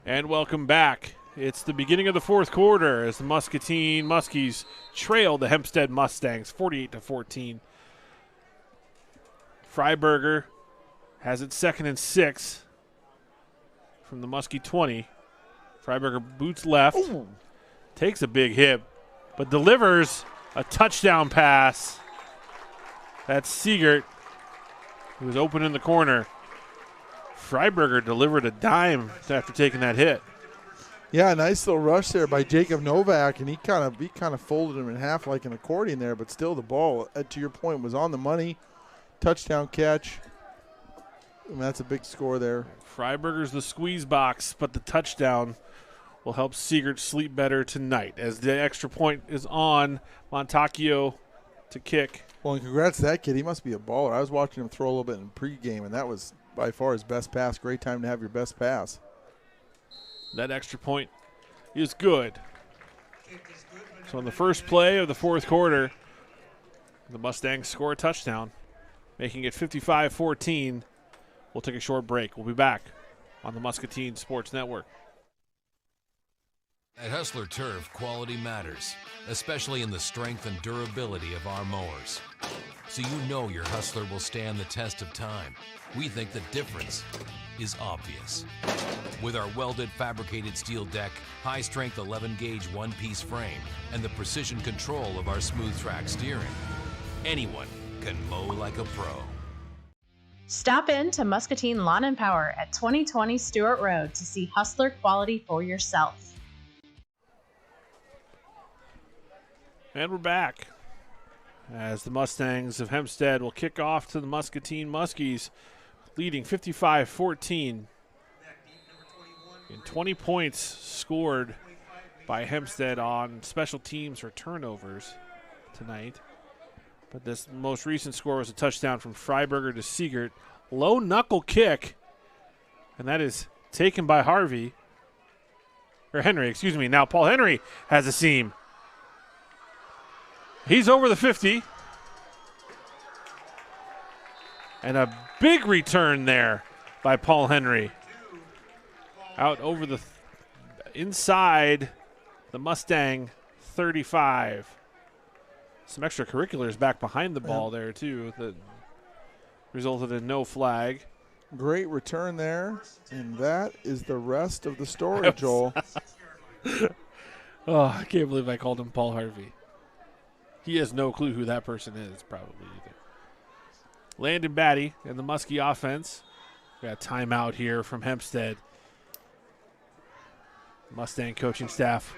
And welcome back. It's the beginning of the fourth quarter as the Muscatine Muskies trail the Hempstead Mustangs 48-14. Freiberger has it 2nd and 6 from the Muskie 20. Freiberger boots left, takes a big hit, but delivers a touchdown pass. That's Siegert, who was open in the corner. Freiberger delivered a dime after taking that hit. Yeah, nice little rush there by Jacob Novak, and he kind of folded him in half like an accordion there, but still the ball, to your point, was on the money. Touchdown catch. I mean, that's a big score there. Freiberger's the squeeze box, but the touchdown will help Siegert sleep better tonight as the extra point is on Montacchio to kick. Well, and congrats to that kid. He must be a baller. I was watching him throw a little bit in pregame, and that was by far his best pass. Great time to have your best pass. That extra point is good. So on the first play of the fourth quarter, the Mustangs score a touchdown, making it 55-14. We'll take a short break. We'll be back on the Muscatine Sports Network. At Hustler Turf, quality matters, especially in the strength and durability of our mowers. So you know your Hustler will stand the test of time. We think the difference is obvious. With our welded fabricated steel deck, high-strength 11-gauge one-piece frame, and the precision control of our smooth track steering, anyone can mow like a pro. Stop in to Muscatine Lawn and Power at 2020 Stewart Road to see Hustler quality for yourself. And we're back as the Mustangs of Hempstead will kick off to the Muscatine Muskies, leading 55-14. And 20 points scored by Hempstead on special teams or turnovers tonight. But this most recent score was a touchdown from Freiberger to Siegert. Low knuckle kick, and that is taken by Hy-Vee. Or Henry, excuse me. Now Paul Henry has a seam. He's over the 50. And a big return there by Paul Henry. Out over the inside the Mustang 35. Some extracurriculars back behind the ball there, too, that resulted in no flag. Great return there, and that is the rest of the story, Joel. Oh, I can't believe I called him Paul Hy-Vee. He has no clue who that person is, probably, either. Landon Batty and the Muskie offense. We got a timeout here from Hempstead. Mustang coaching staff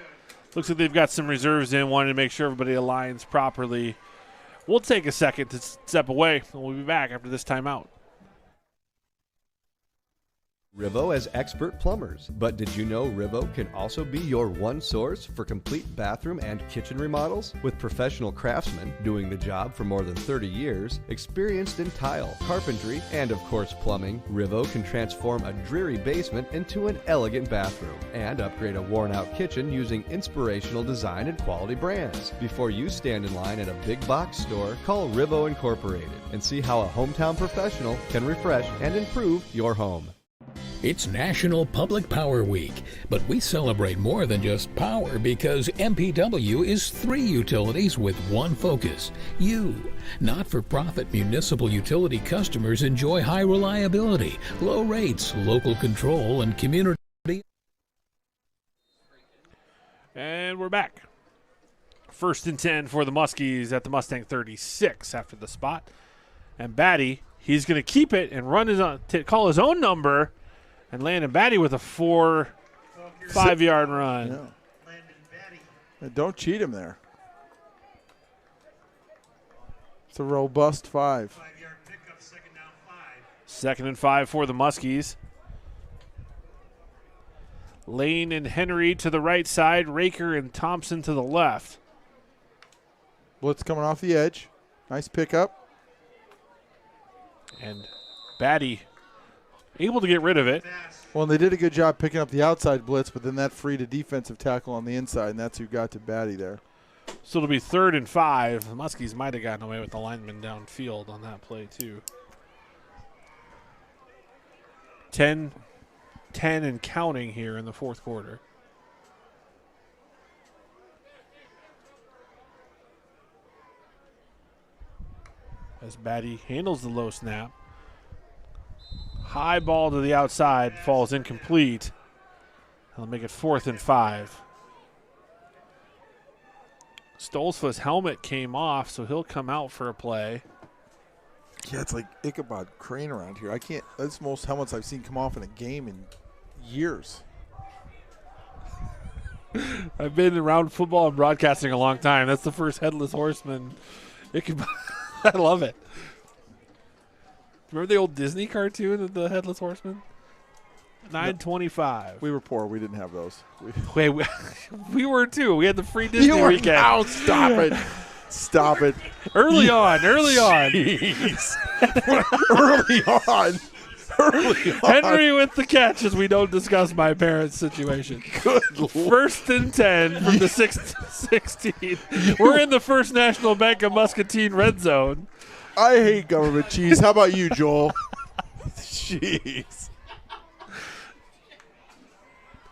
looks like they've got some reserves in, wanting to make sure everybody aligns properly. We'll take a second to step away, and we'll be back after this timeout. RIVO has expert plumbers, but did you know RIVO can also be your one source for complete bathroom and kitchen remodels? With professional craftsmen doing the job for more than 30 years, experienced in tile, carpentry, and of course plumbing, RIVO can transform a dreary basement into an elegant bathroom and upgrade a worn-out kitchen using inspirational design and quality brands. Before you stand in line at a big box store, call RIVO Incorporated and see how a hometown professional can refresh and improve your home. It's National Public Power Week, but we celebrate more than just power because MPW is 3 utilities with one focus. You. Not-for-profit municipal utility customers enjoy high reliability, low rates, local control, and community. And we're back. 1st and 10 for the Muskies at the Mustang 36 after the spot. And Batty, he's going to keep it and run his own, call his own number. And Landon Batty with a 5-yard run. Yeah. Don't cheat him there. It's a robust 5. 2nd and 5 for the Muskies. Lane and Henry to the right side. Raker and Thompson to the left. Blitz coming off the edge. Nice pickup. And Batty able to get rid of it. Well, they did a good job picking up the outside blitz, but then that freed a defensive tackle on the inside, and that's who got to Batty there. So it'll be 3rd and 5. The Muskies might have gotten away with the lineman downfield on that play, too. 10 and counting here in the fourth quarter. As Batty handles the low snap. High ball to the outside, falls incomplete. They'll make it 4th and 5. Stolzfa's helmet came off, so he'll come out for a play. Yeah, it's like Ichabod Crane around here. I can't. That's the most helmets I've seen come off in a game in years. I've been around football and broadcasting a long time. That's the first headless horseman. Ichabod. I love it. Remember the old Disney cartoon of the headless horseman? 925. We were poor. We didn't have those. Wait, we were too. We had the free Disney weekend. Now stop it. Stop it. Early on. Jeez. Early on. Henry with the catch as we don't discuss my parents' situation. Good First and 10 from the 16. We're in the First National Bank of Muscatine red zone. I hate government cheese. How about you, Joel? Jeez.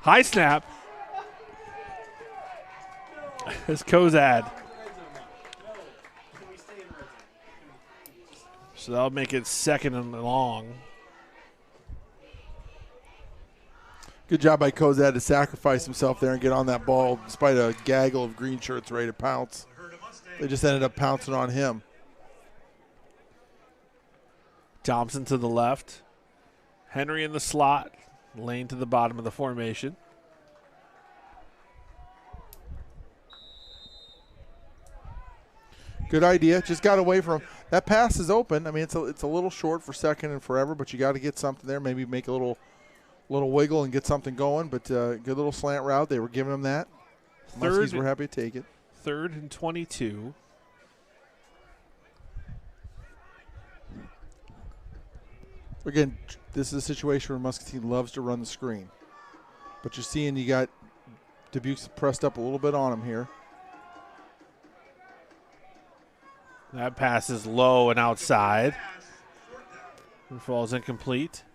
High snap. It's Kozad. So that'll make it second and long. Good job by Kozad to sacrifice himself there and get on that ball despite a gaggle of green shirts ready to pounce. They just ended up pouncing on him. Thompson to the left. Henry in the slot. Lane to the bottom of the formation. Good idea. Just got away from him. That pass is open. I mean, it's a little short for second and forever, but you got to get something there. Maybe make a little wiggle and get something going. But good little slant route. They were giving him that. Muskies were happy to take it. 3rd and 22. Again, this is a situation where Muscatine loves to run the screen. But you're seeing you got Dubuque's pressed up a little bit on him here. That pass is low and outside. It falls incomplete.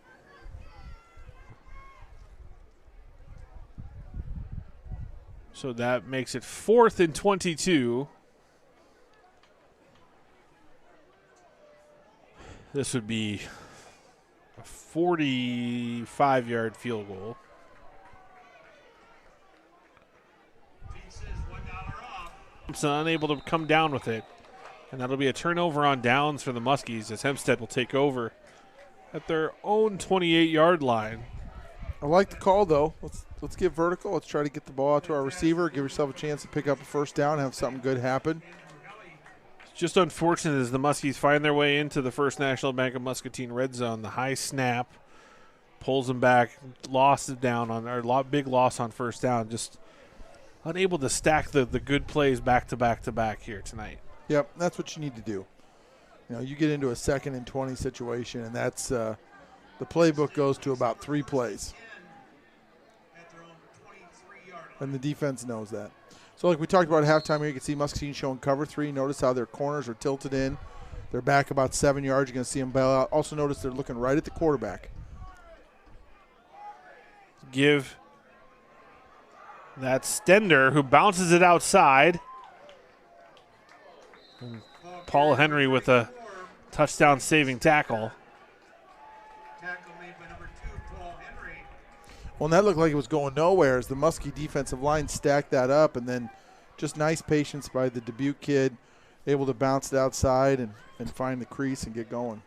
So that makes it 4th and 22. This would be a 45-yard field goal. Thompson unable to come down with it. And that'll be a turnover on downs for the Muskies as Hempstead will take over at their own 28-yard line. I like the call, though. Let's get vertical. Let's try to get the ball out to our receiver, give yourself a chance to pick up a first down, have something good happen. It's just unfortunate as the Muskies find their way into the First National Bank of Muscatine red zone. The high snap pulls them back, big loss on first down. Just unable to stack the good plays back to back here tonight. Yep, that's what you need to do. You know, you get into a 2nd and 20 situation, and that's the playbook goes to about 3 plays. And the defense knows that. So like we talked about at halftime here, you can see Muscatine showing cover 3. Notice how their corners are tilted in. They're back about 7 yards. You're going to see them bail out. Also notice they're looking right at the quarterback. Give that Stender, who bounces it outside. And Paul Henry with a touchdown-saving tackle. Well, and that looked like it was going nowhere as the Muskie defensive line stacked that up, and then just nice patience by the Dubuque kid, able to bounce it outside and find the crease and get going.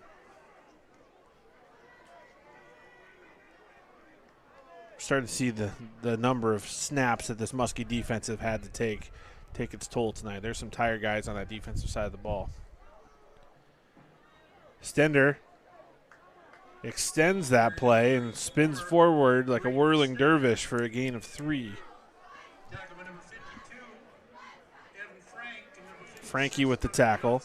Starting to see the number of snaps that this Muskie defense have had to take its toll tonight. There's some tired guys on that defensive side of the ball. Stender extends that play and spins forward like a whirling dervish for a gain of 3. Frankie with the tackle.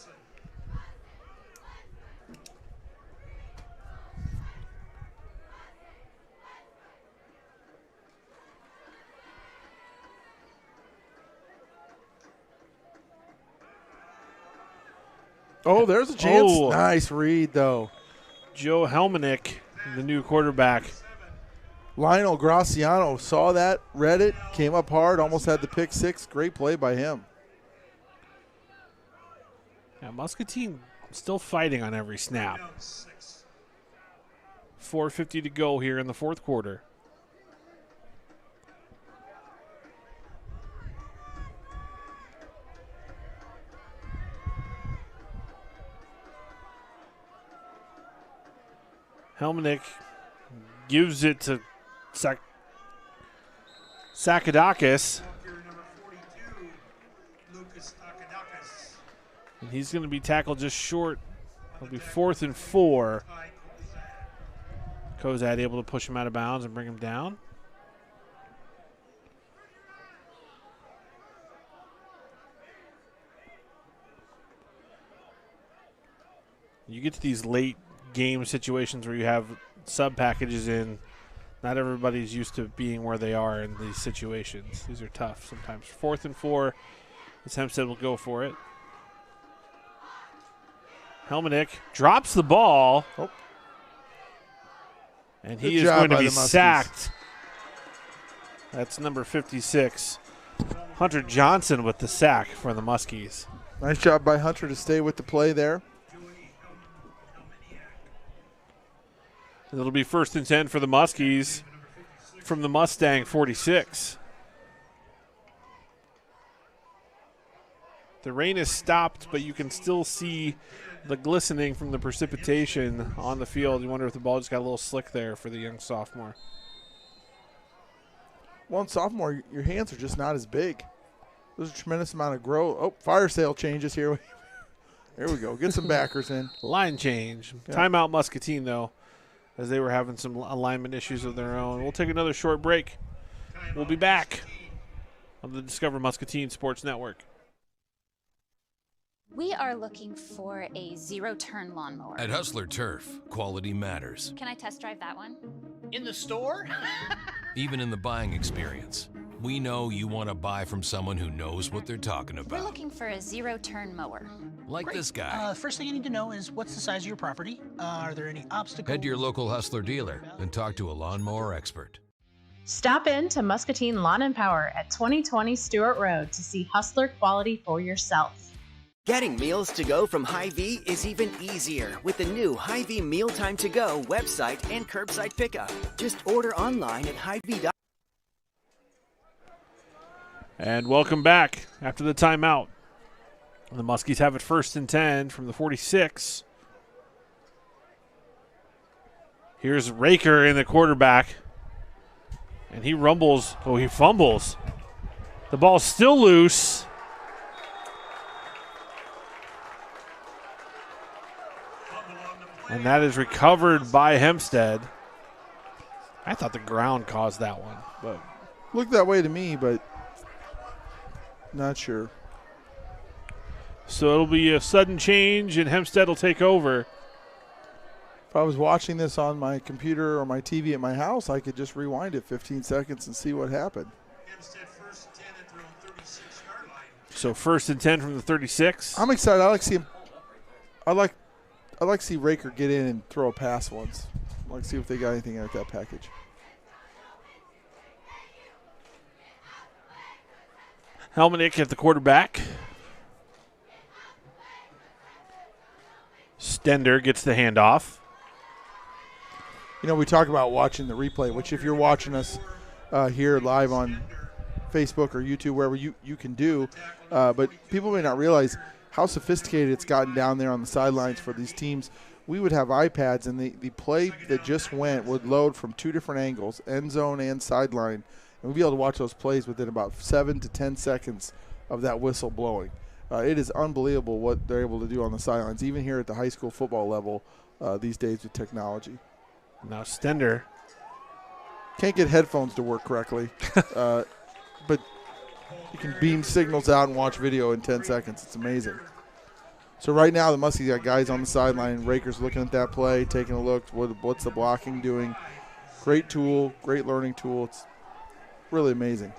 Oh, there's a chance. Oh. Nice read, though. Joe Helminick, the new quarterback. Lionel Graciano saw that, read it, came up hard, almost had the pick 6. Great play by him. Yeah, Muscatine still fighting on every snap. 4:50 to go here in the 4th quarter. Helminick gives it to Sakadakis. And he's going to be tackled just short. It'll be 4th and 4. Kozad able to push him out of bounds and bring him down. You get to these late game situations where you have sub packages in. Not everybody's used to being where they are in these situations. These are tough sometimes. 4th and 4. As Hempstead will go for it. Helminick drops the ball. Oh. And he is going to be sacked. That's number 56. Hunter Johnson with the sack for the Muskies. Nice job by Hunter to stay with the play there. It'll be 1st and 10 for the Muskies from the Mustang 46. The rain has stopped, but you can still see the glistening from the precipitation on the field. You wonder if the ball just got a little slick there for the young sophomore. Well, in sophomore, your hands are just not as big. There's a tremendous amount of growth. Oh, fire sale changes here. There we go. Get some backers in. Line change. Yeah. Timeout Muscatine, though, as they were having some alignment issues of their own. We'll take another short break. We'll be back on the Discover Muscatine Sports Network. We are looking for a zero-turn lawnmower. At Hustler Turf, quality matters. Can I test drive that one? In the store? Even in the buying experience. We know you want to buy from someone who knows what they're talking about. We're looking for a zero-turn mower. Like Great. This guy. First thing you need to know is what's the size of your property? Are there any obstacles? Head to your local Hustler dealer and talk to a lawnmower expert. Stop in to Muscatine Lawn and Power at 2020 Stewart Road to see Hustler quality for yourself. Getting meals to go from Hy-Vee is even easier with the new Hy-Vee Mealtime to Go website and curbside pickup. Just order online at Hy-Vee.com. And welcome back after the timeout. The Muskies have it 1st and 10 from the 46. Here's Raker in the quarterback. And he rumbles. Oh, he fumbles. The ball's still loose. And that is recovered by Hempstead. I thought the ground caused that one, but looked that way to me, but not sure. So it'll be a sudden change, and Hempstead will take over. If I was watching this on my computer or my TV at my house, I could just rewind it 15 seconds and see what happened. So 1st and 10 from the 36. I'm excited. I like to see Raker get in and throw a pass once. I'd like to see if they got anything out of that package. Helminick at the quarterback. Stender gets the handoff. You know, we talk about watching the replay, which if you're watching us here live on Facebook or YouTube, wherever you can do, but people may not realize how sophisticated it's gotten down there on the sidelines for these teams. We would have iPads, and the play that just went would load from 2 different angles, end zone and sideline, and we'd be able to watch those plays within about 7 to 10 seconds of that whistle blowing. It is unbelievable what they're able to do on the sidelines, even here at the high school football level these days with technology. Now Stender. Can't get headphones to work correctly, but you can beam signals out and watch video in 10 seconds. It's amazing. So right now the Muskies got guys on the sideline. Raker's looking at that play, taking a look. What's the blocking doing? Great tool, great learning tool. It's really amazing.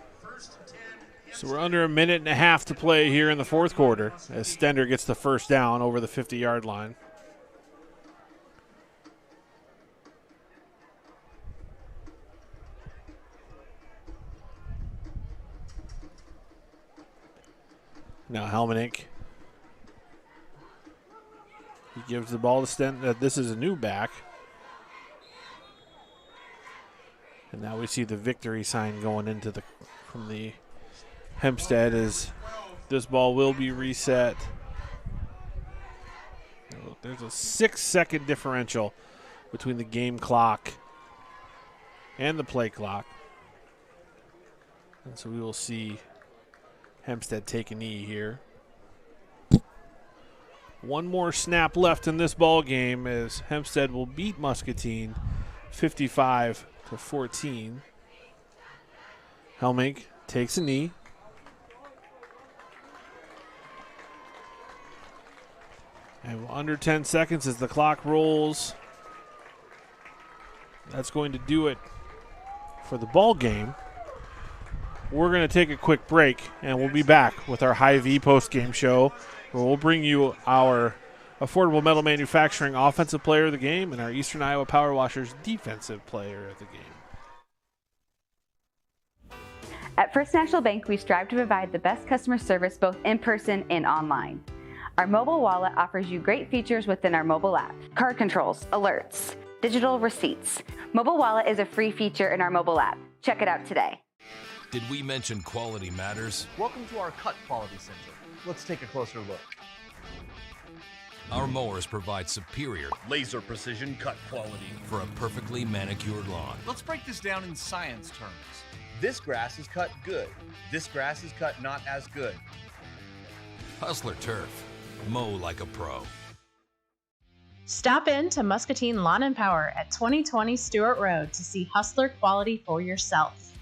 So we're under a minute and a half to play here in the 4th quarter as Stender gets the 1st down over the 50-yard line. Now Helminick. He gives the ball to Stender. This is a new back. And now we see the victory sign going into from the Hempstead as this ball will be reset. There's a 6-second differential between the game clock and the play clock. And so we will see Hempstead take a knee here. One more snap left in this ball game as Hempstead will beat Muscatine 55-14. Helmink takes a knee. And under 10 seconds as the clock rolls. That's going to do it for the ball game. We're going to take a quick break, and we'll be back with our Hy-Vee post-game show, where we'll bring you our Affordable Metal Manufacturing Offensive Player of the Game and our Eastern Iowa Power Washers Defensive Player of the Game. At First National Bank, we strive to provide the best customer service both in person and online. Our mobile wallet offers you great features within our mobile app: card controls, alerts, digital receipts. Mobile wallet is a free feature in our mobile app. Check it out today. Did we mention quality matters? Welcome to our Cut Quality Center. Let's take a closer look. Our mowers provide superior laser precision cut quality for a perfectly manicured lawn. Let's break this down in science terms. This grass is cut good. This grass is cut not as good. Hustler Turf. Mow like a pro. Stop in to Muscatine Lawn and Power at 2020 Stewart Road to see Hustler quality for yourself.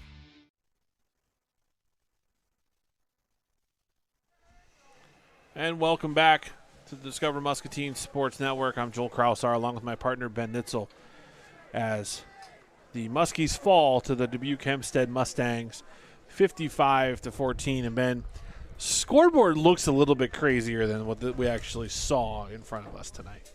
And welcome back to the Discover Muscatine Sports Network. I'm Joel Kraushaar along with my partner Ben Nietzel as the Muskies fall to the Dubuque Hempstead Mustangs 55-14. And Ben, scoreboard looks a little bit crazier than what we actually saw in front of us tonight.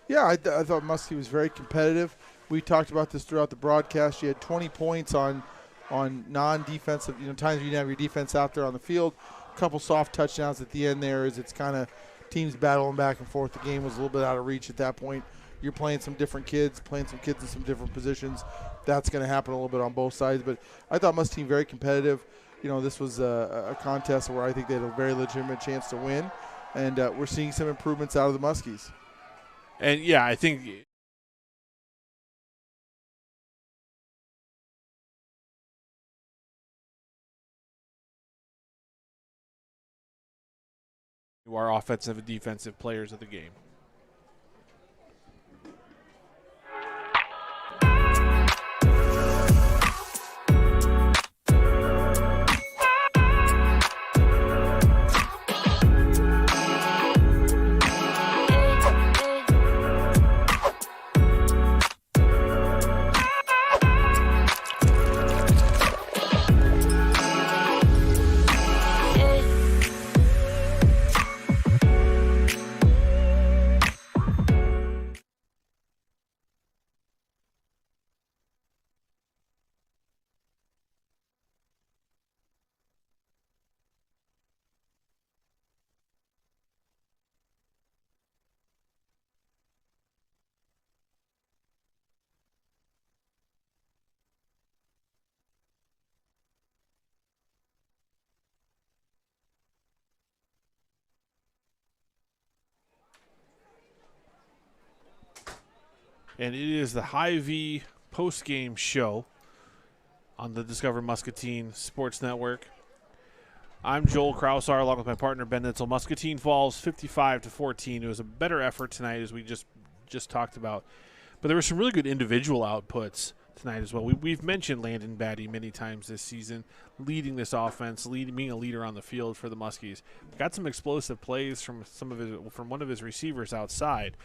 Yeah, I thought Muskie was very competitive. We talked about this throughout the broadcast. You had 20 points on non-defensive, times you didn't have your defense out there on the field. A couple soft touchdowns at the end there as it's kind of teams battling back and forth. The game was a little bit out of reach at that point. You're playing some different kids, playing some kids in some different positions. That's going to happen a little bit on both sides. But I thought Muskie very competitive. This was a contest where I think they had a very legitimate chance to win. And we're seeing some improvements out of the Muskies. And, yeah, I think our offensive and defensive players of the game. And it is the Hy-Vee post-game show on the Discover Muscatine Sports Network. I'm Joel Kraushaar along with my partner Ben Nietzel. Muscatine falls 55-14. It was a better effort tonight, as we just talked about. But there were some really good individual outputs tonight as well. We've mentioned Landon Batty many times this season, leading this offense, being a leader on the field for the Muskies. Got some explosive plays from one of his receivers outside.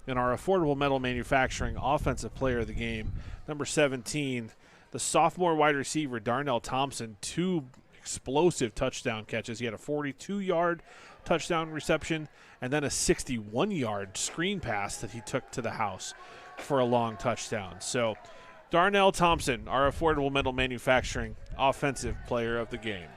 And our Affordable Metal Manufacturing Offensive Player of the Game, number 17, the sophomore wide receiver Darnell Thompson, 2 explosive touchdown catches. He had a 42-yard touchdown reception and then a 61-yard screen pass that he took to the house for a long touchdown. So Darnell Thompson, our Affordable Metal Manufacturing Offensive Player of the Game.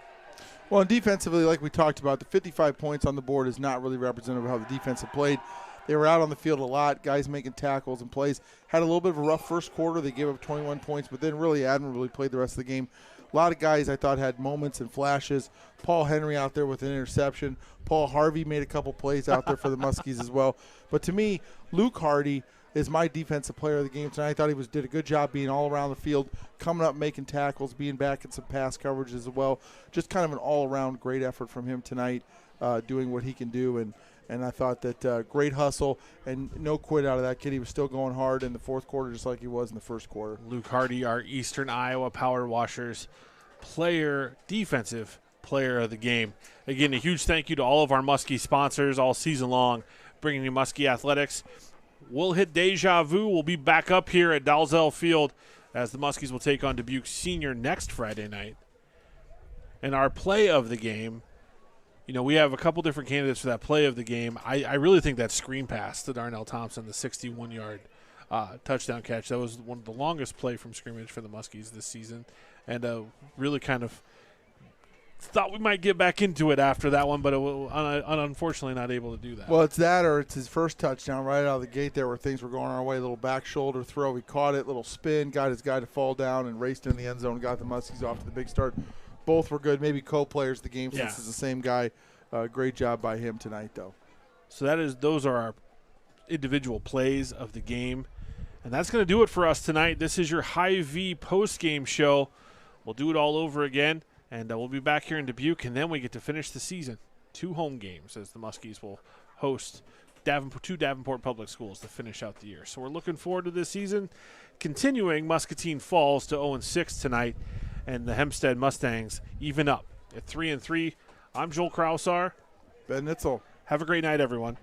Well, and defensively, like we talked about, the 55 points on the board is not really representative of how the defense had played. They were out on the field a lot, guys making tackles and plays. Had a little bit of a rough first quarter. They gave up 21 points, but then really admirably played the rest of the game. A lot of guys I thought had moments and flashes. Paul Henry out there with an interception. Paul Harvey made a couple plays out there for the Muskies as well. But to me, Luke Hardy, is my defensive player of the game tonight. I thought he did a good job being all around the field, coming up, making tackles, being back in some pass coverage as well. Just kind of an all-around great effort from him tonight, doing what he can do. And I thought that great hustle and no quit out of that kid. He was still going hard in the fourth quarter just like he was in the first quarter. Luke Hardy, our Eastern Iowa Power Washers defensive player of the game. Again, a huge thank you to all of our Muskie sponsors all season long, bringing you Muskie Athletics. We'll hit deja vu. We'll be back up here at Dalzell Field as the Muskies will take on Dubuque Senior next Friday night. And our play of the game, we have a couple different candidates for that play of the game. I really think that screen pass to Darnell Thompson, the 61-yard touchdown catch, that was one of the longest play from scrimmage for the Muskies this season. And really kind of thought we might get back into it after that one, but unfortunately not able to do that. Well, it's that or it's his first touchdown right out of the gate there where things were going our way. A little back shoulder throw. He caught it, little spin, got his guy to fall down and raced in the end zone and got the Muskies off to the big start. Both were good. Maybe co-players of the game since it's the same guy. Great job by him tonight, though. So those are our individual plays of the game. And that's going to do it for us tonight. This is your Hy-Vee post-game show. We'll do it all over again. And we'll be back here in Dubuque, and then we get to finish the season. 2 home games as the Muskies will host 2 Davenport Public Schools to finish out the year. So we're looking forward to this season. Continuing, Muscatine falls to 0-6 tonight, and the Hempstead Mustangs even up at 3-3. I'm Joel Kraushaar. Ben Nietzel. Have a great night, everyone.